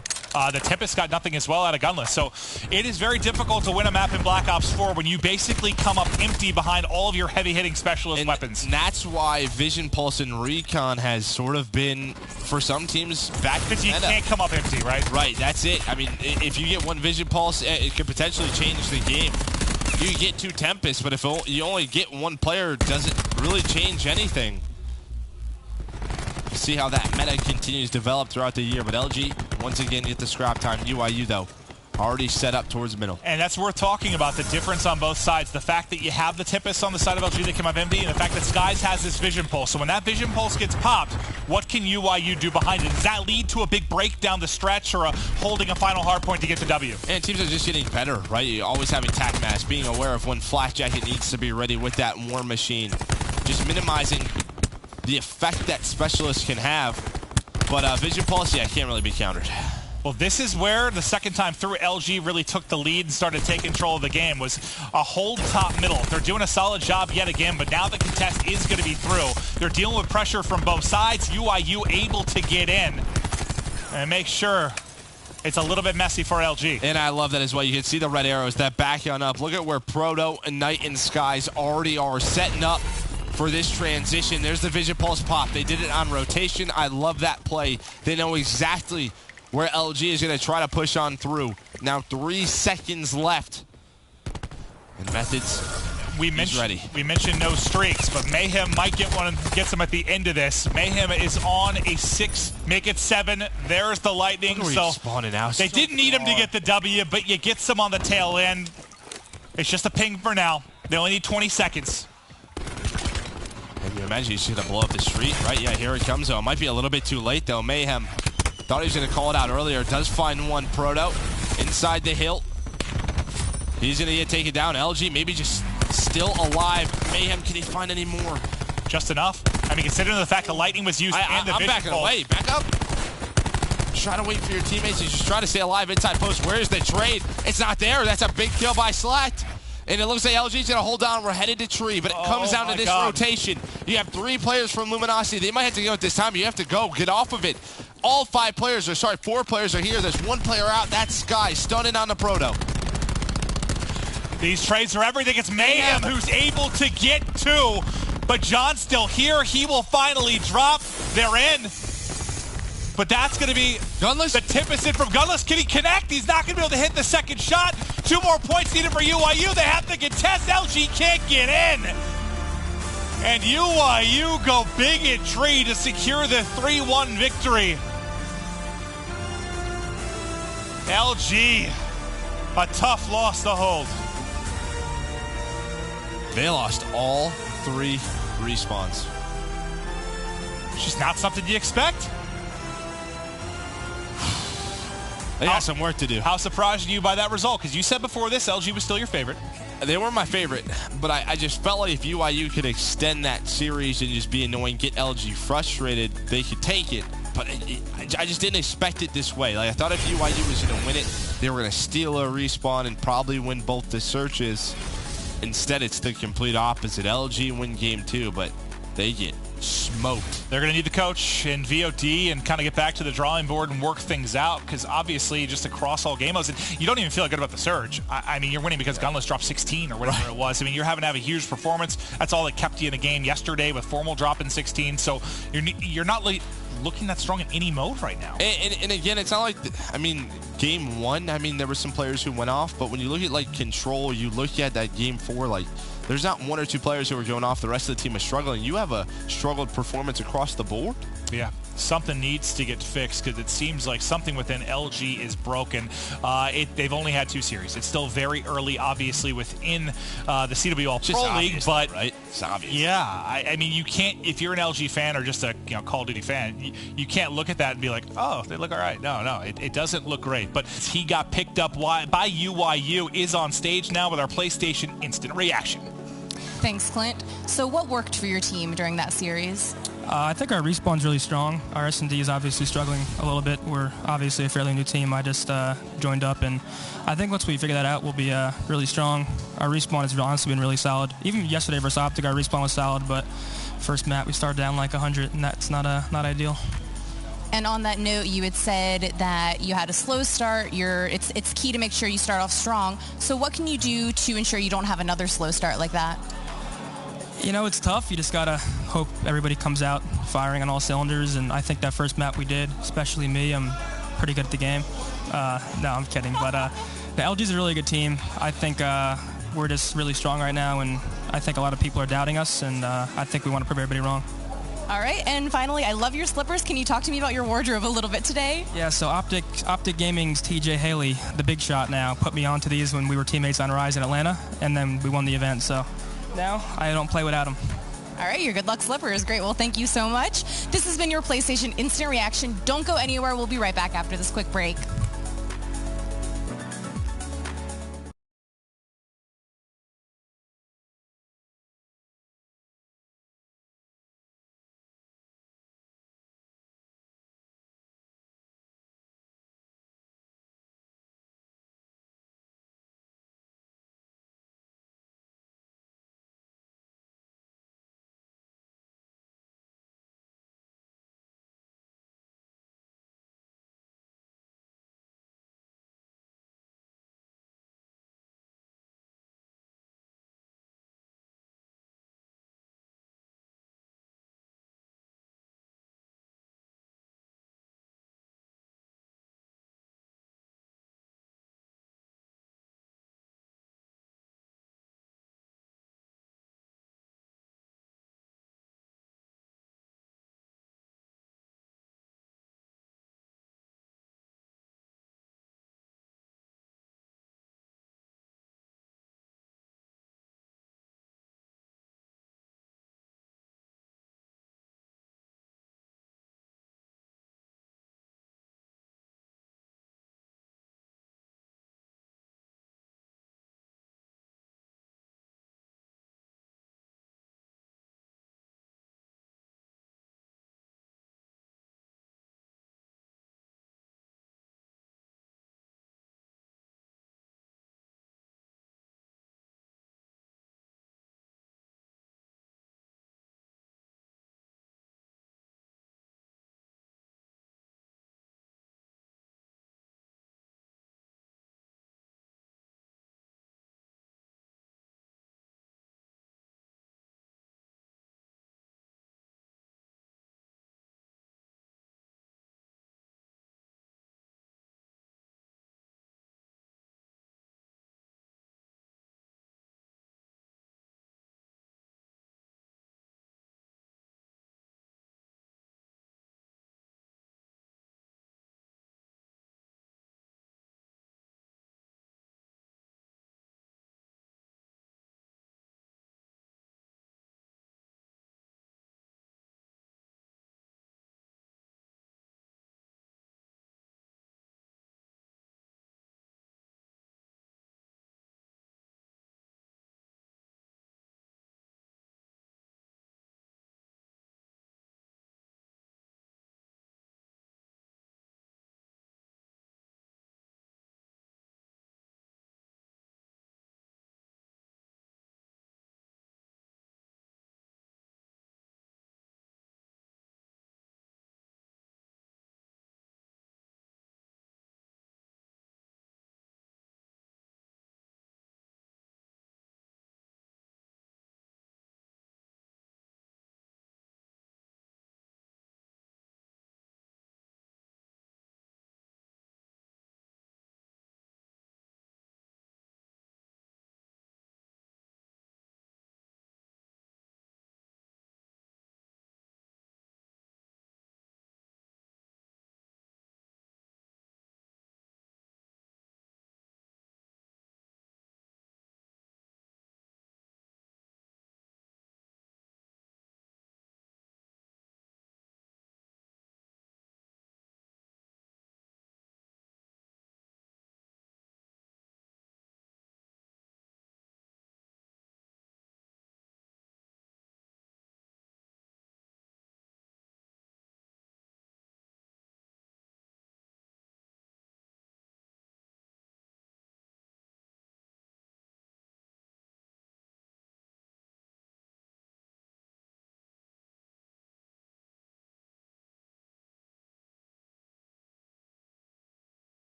The Tempest got nothing as well out of Gunless. So it is very difficult to win a map in Black Ops 4 when you basically come up empty behind all of your heavy-hitting specialist weapons. And that's why Vision Pulse and Recon has sort of been, for some teams, back to because you can't come up empty, right? Right, that's it. I mean, if you get 1 Vision Pulse, it could potentially change the game. You get 2 Tempests, but if you only get 1 player, it doesn't really change anything. See how that meta continues to develop throughout the year, but LG once again get the scrap time. UIU though already set up towards the middle, and that's worth talking about, the difference on both sides. The fact that you have the Tempest on the side of LG that come up empty, and the fact that Skies has this Vision Pulse. So when that Vision Pulse gets popped, what can UIU do behind it? Does that lead to a big break down the stretch, or holding a final hard point to get the W? And teams are just getting better, right? You're always having TAC mass, being aware of when Flak Jacket needs to be ready with that War Machine, just minimizing the effect that specialists can have. But Vision Pulse, yeah, can't really be countered. Well, this is where the second time through LG really took the lead and started to take control of the game, was a hold top middle. They're doing a solid job yet again, but now the contest is going to be through. They're dealing with pressure from both sides. UIU able to get in and make sure it's a little bit messy for LG. And I love that as well. You can see the red arrows that back on up. Look at where Proto and Night and Skies already are setting up for this transition. There's the Vision Pulse pop. They did it on rotation. I love that play. They know exactly where LG is going to try to push on through. Now 3 seconds left. And Methods, he's ready. We mentioned no streaks, but Mayhem might get one and gets him at the end of this. Mayhem is on a 6, make it 7. There's the Lightning. So spawning out. They didn't need him to get the W, but you get some on the tail end. It's just a ping for now. They only need 20 seconds. And You imagine he's going to blow up the street, right? Yeah, here it comes, though. It might be a little bit too late, though. Mayhem thought he was going to call it out earlier. Does find one Proto inside the hilt. He's going to get taken down. LG maybe just still alive. Mayhem, can he find any more? Just enough. I mean, considering the fact the lightning was used and the I'm vision backing bolt. away. Back up. Try to wait for your teammates. He's just trying to stay alive inside post. Where's the trade? It's not there. That's a big kill by Slat. And it looks like LG's going to hold down. We're headed to tree, but it comes down to this rotation. You have 3 players from Luminosity. They might have to go at this time. You have to go. Get off of it. All 4 players are here. There's 1 player out. That's Sky stunning on the Proto. These trades are everything. It's Mayhem who's able to get 2, but John's still here. He will finally drop. They're in. But that's going to be Gunless. The tip is in from Gunless. Can he connect? He's not going to be able to hit the second shot. 2 more points needed for UYU. They have to contest. LG can't get in. And UYU go big in tree to secure the 3-1 victory. LG, a tough loss to hold. They lost all 3 respawns. It's just not something you expect. They got some work to do. How surprised are you by that result? Because you said before this, LG was still your favorite. They were my favorite, but I just felt like if UYU could extend that series and just be annoying, get LG frustrated, they could take it. But I just didn't expect it this way. Like, I thought if UYU was going to win it, they were going to steal a respawn and probably win both the searches. Instead, it's the complete opposite. LG win game 2, but they get smoked. They're going to need the coach and VOD and kind of get back to the drawing board and work things out, because obviously just across all game modes, and you don't even feel good about the surge. I mean, you're winning because Gunless dropped 16 or whatever it was. I mean, you're having to have a huge performance. That's all that kept you in the game yesterday with Formal dropping 16. So you're not looking that strong in any mode right now. And again, it's not like, I mean, game 1, I mean, there were some players who went off, but when you look at like Control, you look at that game 4, like, there's not 1 or 2 players who are going off. The rest of the team is struggling. You have a struggled performance across the board. Yeah, something needs to get fixed, because it seems like something within LG is broken. They've only had 2 series. It's still very early, obviously, within the CWL Pro League, but right? It's obvious. Yeah, I mean, you can't, if you're an LG fan or just a Call of Duty fan, you can't look at that and be like, oh, they look all right. No, it doesn't look great. But he got picked up by UYU, is on stage now with our PlayStation Instant Reaction. Thanks, Clint. So what worked for your team during that series? I think our respawn's really strong. Our S&D is obviously struggling a little bit. We're obviously a fairly new team. I just joined up, and I think once we figure that out, we'll be really strong. Our respawn has honestly been really solid. Even yesterday versus Optic, our respawn was solid, but first map we started down like 100, and that's not ideal. And on that note, you had said that you had a slow start. It's key to make sure you start off strong. So what can you do to ensure you don't have another slow start like that? You know, it's tough. You just got to hope everybody comes out firing on all cylinders, and I think that first map we did, especially me, I'm pretty good at the game. No, I'm kidding, but the LG's a really good team. I think we're just really strong right now, and I think a lot of people are doubting us, and I think we want to prove everybody wrong. All right, and finally, I love your slippers. Can you talk to me about your wardrobe a little bit today? Yeah, so Optic Gaming's TJ Haley, the big shot now, put me onto these when we were teammates on Rise in Atlanta, and then we won the event, so now I don't play without them. All right, your good luck slippers. Great. Well, thank you so much. This has been your PlayStation Instant Reaction. Don't go anywhere. We'll be right back after this quick break.